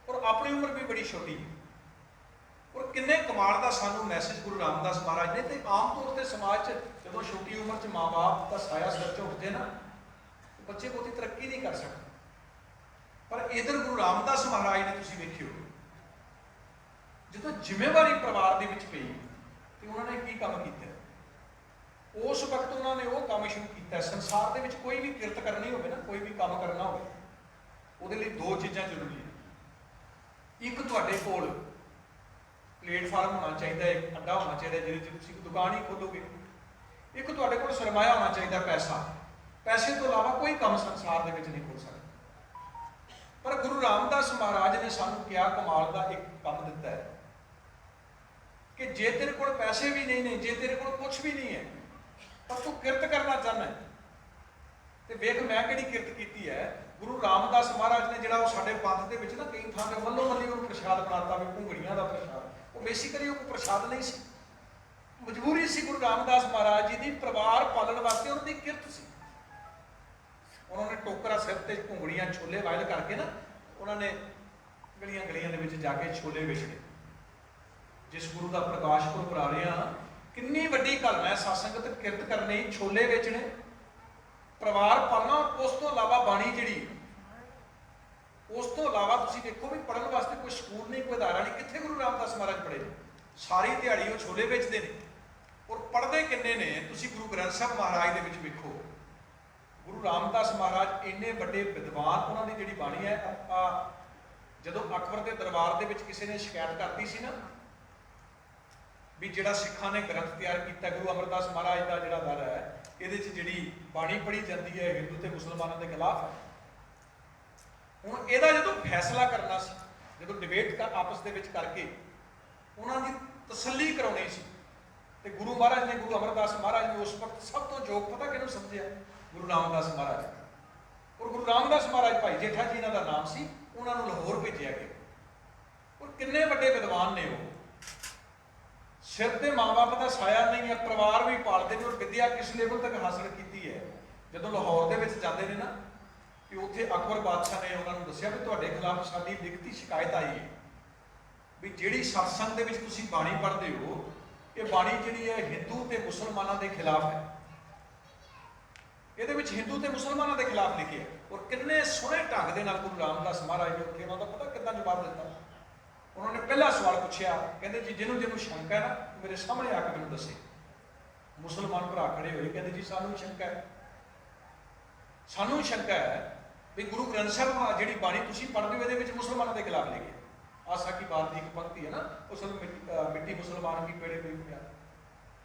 ਔਰ ਆਪਣੀ ਉਮਰ ਵੀ ਬੜੀ ਛੋਟੀ ਹੈ। ਔਰ ਕਿੰਨੇ ਕਮਾਲ ਦਾ ਸਾਨੂੰ ਮੈਸੇਜ ਗੁਰੂ ਰਾਮਦਾਸ ਮਹਾਰਾਜ ਨੇ। ਤੇ ਆਮ ਤੌਰ ਤੇ ਸਮਾਜ 'ਚ ਜਦੋਂ ਛੋਟੀ ਉਮਰ 'ਚ ਮਾਂ-ਬਾਪ ਦਾ ਸਾਇਆ ਸਿਰ 'ਚ ਉੱਠਦੇ ਨਾ, ਬੱਚੇ ਬਹੁਤੀ ਤਰੱਕੀ ਨਹੀਂ ਕਰ ਸਕਦੇ। ਪਰ ਇਧਰ ਗੁਰੂ ਰਾਮਦਾਸ ਮਹਾਰਾਜ ਨੇ ਤੁਸੀਂ ਵੇਖਿਓ, ਜਦੋਂ ਜ਼ਿੰਮੇਵਾਰੀ ਪਰਿਵਾਰ ਦੇ ਵਿੱਚ ਪਈ ਤੇ ਉਹਨਾਂ ਨੇ ਕੀ ਕੰਮ ਕੀਤਾ। ਉਸ ਵਕਤ ਉਹਨਾਂ ਨੇ ਉਹ ਕੰਮ ਸ਼ੁਰੂ ਕੀਤਾ। ਸੰਸਾਰ ਦੇ ਵਿੱਚ ਕੋਈ ਵੀ ਕਿਰਤ ਕਰਨੀ ਹੋਵੇ ਨਾ, ਕੋਈ ਵੀ ਕੰਮ ਕਰਨਾ ਹੋਵੇ, ਉਹਦੇ ਲਈ ਦੋ ਚੀਜ਼ਾਂ ਜ਼ਰੂਰੀ ਹੈ। ਇੱਕ ਤੁਹਾਡੇ ਕੋਲ ਪਲੇਟਫਾਰਮ ਹੋਣਾ ਚਾਹੀਦਾ, ਇੱਕ ਅੱਡਾ ਹੋਣਾ ਚਾਹੀਦਾ ਜਿਹਦੇ 'ਚ ਤੁਸੀਂ ਦੁਕਾਨ ਹੀ ਖੋਲੋਗੇ। ਇੱਕ ਤੁਹਾਡੇ ਕੋਲ ਸਰਮਾਇਆ ਹੋਣਾ ਚਾਹੀਦਾ, ਪੈਸਾ। ਪੈਸੇ ਤੋਂ ਇਲਾਵਾ ਕੋਈ ਕੰਮ ਸੰਸਾਰ ਦੇ ਵਿੱਚ ਨਹੀਂ ਹੋ ਸਕਦਾ। ਪਰ ਗੁਰੂ ਰਾਮਦਾਸ ਮਹਾਰਾਜ ਨੇ ਸਾਨੂੰ ਕਿਹਾ ਕਮਾਲ ਦਾ ਇੱਕ ਕੰਮ ਦਿੱਤਾ ਹੈ ਕਿ ਜੇ ਤੇਰੇ ਕੋਲ ਪੈਸੇ ਵੀ ਨਹੀਂ ਨੇ, ਜੇ ਤੇਰੇ ਕੋਲ ਕੁਝ ਵੀ ਨਹੀਂ ਹੈ, ਪਰ ਤੂੰ ਕਿਰਤ ਕਰਨਾ ਚਾਹੁੰਦਾ ਹੈ, ਤੇ ਵੇਖ ਮੈਂ ਕਿਹੜੀ ਕਿਰਤ ਕੀਤੀ ਹੈ। ਗੁਰੂ ਰਾਮਦਾਸ ਮਹਾਰਾਜ ਨੇ ਜਿਹੜਾ ਉਹ ਸਾਡੇ ਪੰਥ ਦੇ ਵਿੱਚ ਨਾ ਕਈ ਥਾਂ ਤੇ ਵੱਲੋਂ ਵੱਲੀ ਉਹਨੂੰ ਪ੍ਰਸ਼ਾਦ ਬਣਾਤਾ ਵੀ ਘੁੰਗੜੀਆਂ ਦਾ ਪ੍ਰਸ਼ਾਦ। ਉਹ ਬੇਸਿਕਲੀ ਉਹ ਪ੍ਰਸ਼ਾਦ ਨਹੀਂ ਸੀ, ਮਜਬੂਰੀ ਸੀ ਗੁਰੂ ਰਾਮਦਾਸ ਮਹਾਰਾਜ ਜੀ ਦੀ। ਪਰਿਵਾਰ ਪਾਲਣ ਵਾਸਤੇ ਉਹਨਾਂ ਦੀ ਕਿਰਤ ਸੀ। ਉਹਨਾਂ ਨੇ ਟੋਕਰਾ ਸਿਰ ਤੇ ਘੁੰਗੜੀਆਂ ਛੋਲੇ ਵਾਇਲ ਕਰਕੇ ਨਾ, ਉਹਨਾਂ ਨੇ ਗਲੀਆਂ ਗਲੀਆਂ ਦੇ ਵਿੱਚ ਜਾ ਕੇ ਛੋਲੇ ਵੇਚਣੇ। ਜਿਸ ਗੁਰੂ ਦਾ ਪ੍ਰਕਾਸ਼ ਪੁਰਬ ਮਨਾ ਰਹੇ ਹਾਂ, ਕਿੰਨੀ ਵੱਡੀ ਗੱਲ ਹੈ। ਸਤਸੰਗਤ ਕਿਰਤ ਕਰਨੀ, ਛੋਲੇ ਵੇਚਣੇ, ਪਰਿਵਾਰ ਪਾਲਣਾ। ਉਸ ਤੋਂ ਇਲਾਵਾ ਬਾਣੀ ਜਿਹੜੀ, ਉਸ ਤੋਂ ਇਲਾਵਾ ਤੁਸੀਂ ਦੇਖੋ ਵੀ ਪੜ੍ਹਨ ਵਾਸਤੇ ਕੋਈ ਸਕੂਲ ਨਹੀਂ, ਕੋਈ ਅਦਾਰਾ ਨਹੀਂ। ਕਿੱਥੇ ਗੁਰੂ ਰਾਮਦਾਸ ਮਹਾਰਾਜ ਪੜ੍ਹੇ? ਸਾਰੀ ਦਿਹਾੜੀ ਉਹ ਛੋਲੇ ਵੇਚਦੇ ਨੇ। ਔਰ ਪੜ੍ਹਦੇ ਕਿੰਨੇ ਨੇ? ਤੁਸੀਂ ਗੁਰੂ ਗ੍ਰੰਥ ਸਾਹਿਬ ਮਹਾਰਾਜ ਦੇ ਵਿੱਚ ਵੇਖੋ, ਗੁਰੂ ਰਾਮਦਾਸ ਮਹਾਰਾਜ ਇੰਨੇ ਵੱਡੇ ਵਿਦਵਾਨ, ਉਹਨਾਂ ਦੀ ਜਿਹੜੀ ਬਾਣੀ ਹੈ। ਜਦੋਂ ਅਕਬਰ ਦੇ ਦਰਬਾਰ ਦੇ ਵਿੱਚ ਕਿਸੇ ਨੇ ਸ਼ਿਕਾਇਤ ਕਰਤੀ ਸੀ ਨਾ ਵੀ ਜਿਹੜਾ ਸਿੱਖਾਂ ਨੇ ਗ੍ਰੰਥ ਤਿਆਰ ਕੀਤਾ, ਗੁਰੂ ਅਮਰਦਾਸ ਮਹਾਰਾਜ ਦਾ ਜਿਹੜਾ ਦਰ ਹੈ, ਇਹਦੇ 'ਚ ਜਿਹੜੀ ਬਾਣੀ ਪੜ੍ਹੀ ਜਾਂਦੀ ਹੈ ਹਿੰਦੂ ਤੇ ਮੁਸਲਮਾਨਾਂ ਦੇ ਖਿਲਾਫ ਹੈ। ਹੁਣ ਇਹਦਾ ਜਦੋਂ ਫੈਸਲਾ ਕਰਨਾ ਸੀ, ਜਦੋਂ ਡਿਬੇਟ ਆਪਸ ਦੇ ਵਿੱਚ ਕਰਕੇ ਉਹਨਾਂ ਦੀ ਤਸੱਲੀ ਕਰਾਉਣੀ ਸੀ, ਤੇ ਗੁਰੂ ਮਹਾਰਾਜ ਨੇ, ਗੁਰੂ ਅਮਰਦਾਸ ਮਹਾਰਾਜ ਨੇ ਉਸ ਵਕਤ ਸਭ ਤੋਂ ਯੋਗ ਪਤਾ ਕਿਹਨੂੰ ਸਮਝਿਆ? ਗੁਰੂ ਰਾਮਦਾਸ ਮਹਾਰਾਜ। ਔਰ ਗੁਰੂ ਰਾਮਦਾਸ ਮਹਾਰਾਜ ਭਾਈ ਜੇਠਾ ਜੀ ਇਹਨਾਂ ਦਾ ਨਾਮ ਸੀ, ਉਹਨਾਂ ਨੂੰ ਲਾਹੌਰ ਭੇਜਿਆ ਗਿਆ। ਔਰ ਕਿੰਨੇ ਵੱਡੇ ਵਿਦਵਾਨ ਨੇ ਉਹ। ਸਿਰ ਤੇ ਮਾਂ-ਬਾਪ ਦਾ ਸਾਇਆ ਨਹੀਂ ਹੈ, ਪਰਿਵਾਰ ਵੀ ਪਾਲਦੇ ਨੇ। ਔਰ ਵਿਦਿਆ ਕਿਸ ਲੈਵਲ ਤੱਕ ਹਾਸਲ ਕੀਤੀ ਹੈ। ਜਦੋਂ ਲਾਹੌਰ ਦੇ ਵਿੱਚ ਜਾਂਦੇ ਨੇ ਨਾ, ਕਿ ਉੱਥੇ ਅਕਬਰ ਬਾਦਸ਼ਾਹ ਨੇ ਉਹਨਾਂ ਨੂੰ ਦੱਸਿਆ ਵੀ ਤੁਹਾਡੇ ਖਿਲਾਫ ਸਾਡੀ ਲਿਖਤੀ ਸ਼ਿਕਾਇਤ ਆਈ ਹੈ ਵੀ ਜਿਹੜੀ ਸਤਸੰਗ ਦੇ ਵਿੱਚ ਤੁਸੀਂ ਬਾਣੀ ਪੜ੍ਹਦੇ ਹੋ, ਇਹ ਬਾਣੀ ਜਿਹੜੀ ਹੈ ਹਿੰਦੂ ਤੇ ਮੁਸਲਮਾਨਾਂ ਦੇ ਖਿਲਾਫ ਹੈ। ਇਹਦੇ ਵਿੱਚ ਹਿੰਦੂ ਤੇ ਮੁਸਲਮਾਨਾਂ ਦੇ ਖਿਲਾਫ ਲਿਖਿਆ। ਔਰ ਕਿੰਨੇ ਸੋਹਣੇ ਢੰਗ ਦੇ ਨਾਲ ਗੁਰੂ ਰਾਮਦਾਸ ਮਹਾਰਾਜ ਨੇ ਉੱਥੇ ਉਹਨਾਂ ਦਾ ਪਤਾ ਕਿੱਦਾਂ ਜਵਾਬ ਦਿੱਤਾ। ਉਹਨਾਂ ਨੇ ਪਹਿਲਾ ਸਵਾਲ ਪੁੱਛਿਆ, ਕਹਿੰਦੇ ਜੀ ਜਿਹਨੂੰ ਸ਼ੰਕਾ ਹੈ ਨਾ, ਮੇਰੇ ਸਾਹਮਣੇ ਆ ਕੇ ਮੈਨੂੰ ਦੱਸੇ। ਮੁਸਲਮਾਨ ਭਰਾ ਖੜੇ ਹੋਏ, ਕਹਿੰਦੇ ਜੀ ਸਾਨੂੰ ਸ਼ੰਕਾ ਹੈ, ਸਾਨੂੰ ਸ਼ੰਕਾ ਹੈ ਵੀ ਗੁਰੂ ਗ੍ਰੰਥ ਸਾਹਿਬ ਜਿਹੜੀ ਬਾਣੀ ਤੁਸੀਂ ਪੜ੍ਹਦੇ ਹੋ, ਇਹਦੇ ਵਿੱਚ ਮੁਸਲਮਾਨਾਂ ਦੇ ਖਿਲਾਫ ਲਿਖਿਆ। ਆਸਾ ਕੀ ਬਾਤ ਦੀ ਇੱਕ ਪੰਕਤੀ ਹੈ ਨਾ, ਉਸ ਨੂੰ ਮਿੱਟੀ ਮੁਸਲਮਾਨ ਕੀ ਪੇੜੇ ਪਈ ਪਿਆ।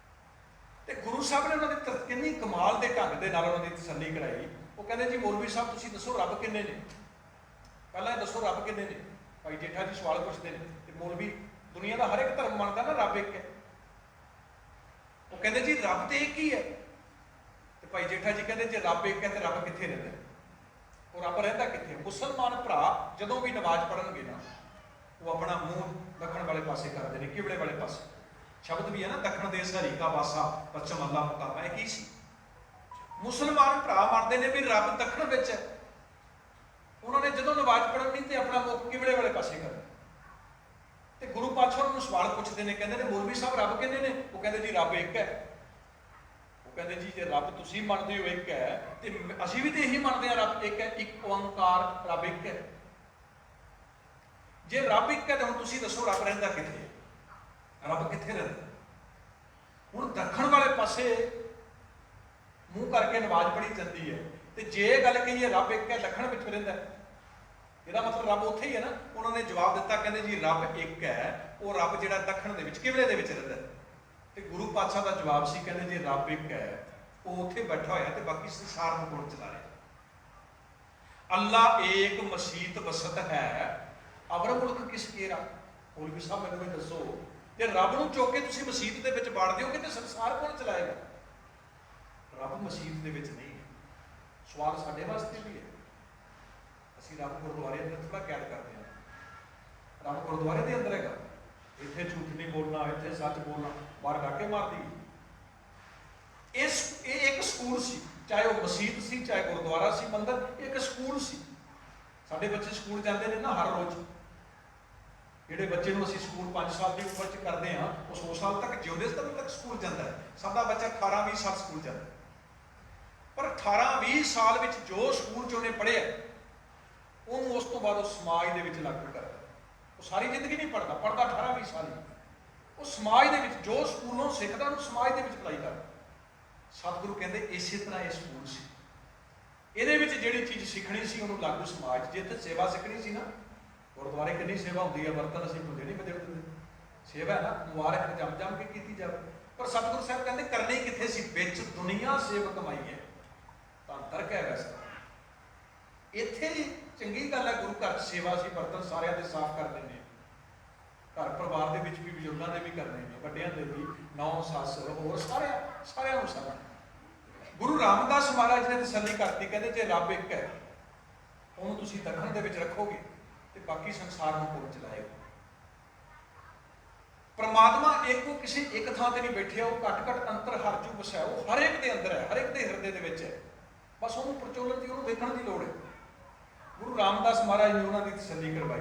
ਤੇ ਗੁਰੂ ਸਾਹਿਬ ਨੇ ਉਹਨਾਂ ਦੀ ਕਿੰਨੀ ਕਮਾਲ ਦੇ ਢੰਗ ਦੇ ਨਾਲ ਉਹਨਾਂ ਦੀ ਤਸੱਲੀ ਕਰਾਈ। ਉਹ ਕਹਿੰਦੇ ਜੀ ਮੌਲਵੀ ਸਾਹਿਬ ਤੁਸੀਂ ਦੱਸੋ ਰੱਬ ਕਿੰਨੇ ਨੇ? ਪਹਿਲਾਂ ਇਹ ਦੱਸੋ ਰੱਬ ਕਿੰਨੇ ਨੇ? ਭਾਈ ਜੇਠਾ ਜੀ ਸਵਾਲ ਪੁੱਛਦੇ ਨੇ, ਤੇ ਮੌਲਵੀ ਦੁਨੀਆ ਦਾ ਹਰ ਇੱਕ ਧਰਮ ਮੰਨਦਾ ਨਾ ਰੱਬ ਇੱਕ ਹੈ। ਉਹ ਕਹਿੰਦੇ ਜੀ ਰੱਬ ਤੇ ਇੱਕ ਹੀ ਹੈ। ਤੇ ਭਾਈ ਜੇਠਾ ਜੀ ਕਹਿੰਦੇ ਜੇ ਰੱਬ ਇੱਕ ਹੈ ਤੇ ਰੱਬ ਕਿੱਥੇ ਰਹਿੰਦਾ? ਉਹ ਰੱਬ ਰਹਿੰਦਾ ਕਿੱਥੇ? ਮੁਸਲਮਾਨ ਭਰਾ ਜਦੋਂ ਵੀ ਨਮਾਜ਼ ਪੜ੍ਹਨਗੇ ਨਾ, ਉਹ ਆਪਣਾ ਮੂੰਹ ਦੱਖਣ ਵਾਲੇ ਪਾਸੇ ਕਰਦੇ ਨੇ, ਕਿਬਲੇ ਵਾਲੇ ਪਾਸੇ। ਸ਼ਬਦ ਵੀ ਹੈ ਨਾ, ਦੱਖਣ ਦੇਸ ਹਰੀਕਾ ਵਾਸਾ ਪੱਛਮ ਅੱਲਾ ਮੁਕਾਬਾ। ਇਹ ਕੀ ਸੀ? ਮੁਸਲਮਾਨ ਭਰਾ ਮੰਨਦੇ ਨੇ ਵੀ ਰੱਬ ਦੱਖਣ ਵਿੱਚ ਹੈ। ਉਹਨਾਂ ਨੇ ਜਦੋਂ ਨਮਾਜ਼ ਪੜ੍ਹਨੀ ਤੇ ਆਪਣਾ ਮੁੱਖ ਕਿਬਲੇ ਵਾਲੇ ਪਾਸੇ ਕਰਨਾ। ਤੇ ਗੁਰੂ ਪਾਤਸ਼ਾਹ ਨੂੰ ਸਵਾਲ ਪੁੱਛਦੇ ਨੇ, ਕਹਿੰਦੇ ਨੇ ਮੌਲਵੀ ਸਾਹਿਬ ਰੱਬ ਕਿੰਨੇ ਨੇ? ਉਹ ਕਹਿੰਦੇ ਜੀ ਰੱਬ ਇੱਕ ਹੈ। ਉਹ ਕਹਿੰਦੇ ਜੀ ਜੇ ਰੱਬ ਤੁਸੀਂ ਮੰਨਦੇ ਹੋ ਇੱਕ ਹੈ, ਤੇ ਅਸੀਂ ਵੀ ਤੇ ਇਹੀ ਮੰਨਦੇ ਹਾਂ ਰੱਬ ਇੱਕ ਹੈ, ਇੱਕ ਓੰਕਾਰ, ਰੱਬ ਇੱਕ ਹੈ। ਜੇ ਰੱਬ ਇੱਕ ਹੈ ਤਾਂ ਹੁਣ ਤੁਸੀਂ ਦੱਸੋ ਰੱਬ ਰਹਿੰਦਾ ਕਿੱਥੇ? ਰੱਬ ਕਿੱਥੇ ਰਹਿੰਦਾ? ਹੁਣ ਦੱਖਣ ਵਾਲੇ ਪਾਸੇ ਮੂੰਹ ਕਰਕੇ ਨਮਾਜ਼ ਪੜ੍ਹੀ ਜਾਂਦੀ ਹੈ, ਤੇ ਜੇ ਗੱਲ ਕਹੀਏ ਰੱਬ ਇੱਕ ਹੈ, ਦੱਖਣ ਵਿੱਚ ਰਹਿੰਦਾ, ਇਹਦਾ ਮਤਲਬ ਰੱਬ ਉੱਥੇ ਹੀ ਹੈ ਨਾ। ਉਹਨਾਂ ਨੇ ਜਵਾਬ ਦਿੱਤਾ, ਕਹਿੰਦੇ ਜੀ ਰੱਬ ਇੱਕ ਹੈ, ਉਹ ਰੱਬ ਜਿਹੜਾ ਦੱਖਣ ਦੇ ਵਿੱਚ ਕਿਬਲੇ ਦੇ ਵਿੱਚ ਰਹਿੰਦਾ। ਤੇ ਗੁਰੂ ਪਾਤਸ਼ਾਹ ਦਾ ਜਵਾਬ ਸੀ, ਕਹਿੰਦੇ ਜੀ ਰੱਬ ਇੱਕ ਹੈ, ਉਹ ਉੱਥੇ ਬੈਠਾ ਹੋਇਆ ਤੇ ਬਾਕੀ ਸੰਸਾਰ ਨੂੰ ਕੌਣ ਚਲਾ ਰਿਹਾ? ਅੱਲਾ ਏਕ ਮਸੀਤ ਬਸਤ ਹੈ, ਅਵਰ ਮੁਲਕ ਕਿਸ ਕੇਰਾ? ਮੌਲਵੀ ਸਾਹਿਬ ਮੈਨੂੰ ਇਹ ਦੱਸੋ, ਜੇ ਰੱਬ ਨੂੰ ਚੁੱਕ ਕੇ ਤੁਸੀਂ ਮਸੀਤ ਦੇ ਵਿੱਚ ਬਾੜ ਦਿਓਗੇ ਤੇ ਸੰਸਾਰ ਕੌਣ ਚਲਾਏਗਾ? ਰੱਬ ਮਸੀਤ ਦੇ ਵਿੱਚ ਨਹੀਂ ਹੈ। ਸਵਾਲ ਸਾਡੇ ਵਾਸਤੇ ਵੀ ਹੈ। ਅਸੀਂ ਰੱਬ ਗੁਰਦੁਆਰੇ ਅੰਦਰ ਥੋੜਾ ਕੈਦ ਕਰਦੇ ਹਾਂ। ਰੱਬ ਗੁਰਦੁਆਰੇ ਦੇ ਅੰਦਰ ਹੈਗਾ। ਇੱਥੇ ਝੂਠ ਨਹੀਂ ਬੋਲਣਾ, ਇੱਥੇ ਸੱਚ ਬੋਲਣਾ, ਬਾਹਰ ਡਾਕੇ ਮਾਰਦੀ। ਇਹ ਇੱਕ ਸਕੂਲ ਸੀ, ਚਾਹੇ ਉਹ ਮਸੀਤ ਸੀ, ਚਾਹੇ ਗੁਰਦੁਆਰਾ ਸੀ, ਮੰਦਰ, ਇੱਕ ਸਕੂਲ ਸੀ। ਸਾਡੇ ਬੱਚੇ ਸਕੂਲ ਜਾਂਦੇ ਨੇ ਨਾ ਹਰ ਰੋਜ਼, ਜਿਹੜੇ ਬੱਚੇ ਨੂੰ ਅਸੀਂ ਸਕੂਲ 5 ਸਾਲ ਦੀ ਉਮਰ 'ਚ ਕਰਦੇ ਹਾਂ, ਉਹ 100 ਸਾਲ ਤੱਕ ਜਿਉਂਦੇ ਤੱਕ ਸਕੂਲ ਜਾਂਦਾ ਹੈ। ਸਾਡਾ ਬੱਚਾ 18-20 ਸਾਲ ਸਕੂਲ ਜਾਂਦਾ ਹੈ। ਪਰ 18-20 ਸਾਲ ਵਿੱਚ ਜੋ ਸਕੂਲ 'ਚ ਉਹਨੇ ਪੜ੍ਹਿਆ, ਉਹਨੂੰ ਉਸ ਤੋਂ ਬਾਅਦ ਉਹ ਸਮਾਜ ਦੇ ਵਿੱਚ ਲਾਗੂ ਕਰਦਾ। ਉਹ ਸਾਰੀ ਜ਼ਿੰਦਗੀ ਨਹੀਂ ਪੜ੍ਹਦਾ 18-20 ਸਾਲ ਹੀ। ਉਹ ਸਮਾਜ ਦੇ ਵਿੱਚ ਜੋ ਸਕੂਲੋਂ ਸਿੱਖਦਾ, ਉਹਨੂੰ ਸਮਾਜ ਦੇ ਵਿੱਚ ਅਪਲਾਈ ਕਰਦਾ। ਸਤਿਗੁਰੂ ਕਹਿੰਦੇ ਇਸੇ ਤਰ੍ਹਾਂ ਇਹ ਸਕੂਲ ਸੀ। ਇਹਦੇ ਵਿੱਚ ਜਿਹੜੀ ਚੀਜ਼ ਸਿੱਖਣੀ ਸੀ ਉਹਨੂੰ ਲਾਗੂ ਸਮਾਜ 'ਚ। ਜਿੱਥੇ ਸੇਵਾ ਸਿੱਖਣੀ ਸੀ ਨਾ, ਗੁਰਦੁਆਰੇ ਕਿੰਨੀ ਸੇਵਾ ਹੁੰਦੀ ਹੈ, ਬਰਤਨ ਅਸੀਂ ਭੁੱਲੇ ਨਹੀਂ ਬਦੇ ਹੁੰਦੇ, ਸੇਵਾ ਹੈ ਨਾ, ਮੁਬਾਰਕ ਜਮ ਕੇ ਕੀਤੀ ਜਾਵੇ। ਪਰ ਸਤਿਗੁਰੂ ਸਾਹਿਬ ਕਹਿੰਦੇ ਕਰਨੀ ਕਿੱਥੇ ਸੀ? ਵਿੱਚ ਦੁਨੀਆ ਸੇਵ ਕਮਾਈ ਹੈ। ਤਾਂ ਤਰਕ ਹੈ ਵੈਸੇ ਇੱਥੇ ਹੀ ਚੰਗੀ ਗੱਲ ਹੈ, ਗੁਰੂ ਘਰ 'ਚ ਸੇਵਾ ਸੀ, ਬਰਤਨ ਸਾਰਿਆਂ ਦੇ ਸਾਫ਼ ਕਰ ਦਿੰਦੇ ਹਾਂ। ਘਰ ਪਰਿਵਾਰ ਦੇ ਵਿੱਚ ਵੀ ਬਜ਼ੁਰਗਾਂ ਦੇ ਵੀ ਕਰਨੇ ਨੇ, ਵੱਡਿਆਂ ਦੇ ਵੀ, ਨੌ ਸੱਸ ਹੋਰ ਸਾਰਿਆਂ ਨੂੰ ਸਮਝ। ਗੁਰੂ ਰਾਮਦਾਸ ਮਹਾਰਾਜ ਨੇ ਤਸੱਲੀ ਕਰਤੀ, ਕਹਿੰਦੇ ਜੇ ਰੱਬ ਇੱਕ ਹੈ, ਉਹਨੂੰ ਤੁਸੀਂ ਦੱਖਣ ਦੇ ਵਿੱਚ ਰੱਖੋਗੇ ਤੇ ਬਾਕੀ ਸੰਸਾਰ ਨੂੰ ਕੋਲ ਚਲਾਏਗਾ। ਪਰਮਾਤਮਾ ਇੱਕੋ ਕਿਸੇ ਇੱਕ ਥਾਂ ਤੇ ਨਹੀਂ ਬੈਠਿਆ, ਉਹ ਘੱਟ ਅੰਤਰ ਹਰ ਜੂ ਵਸਿਆ। ਉਹ ਹਰ ਇੱਕ ਦੇ ਅੰਦਰ ਹੈ, ਹਰ ਇੱਕ ਦੇ ਹਿਰਦੇ ਦੇ ਵਿੱਚ ਹੈ। ਬਸ ਉਹਨੂੰ ਪ੍ਰਚੋਲਣ ਦੀ, ਉਹਨੂੰ ਵੇਖਣ ਦੀ ਲੋੜ ਹੈ। ਗੁਰੂ ਰਾਮਦਾਸ ਮਹਾਰਾਜ ਨੇ ਉਹਨਾਂ ਦੀ ਤਸੱਲੀ ਕਰਵਾਈ।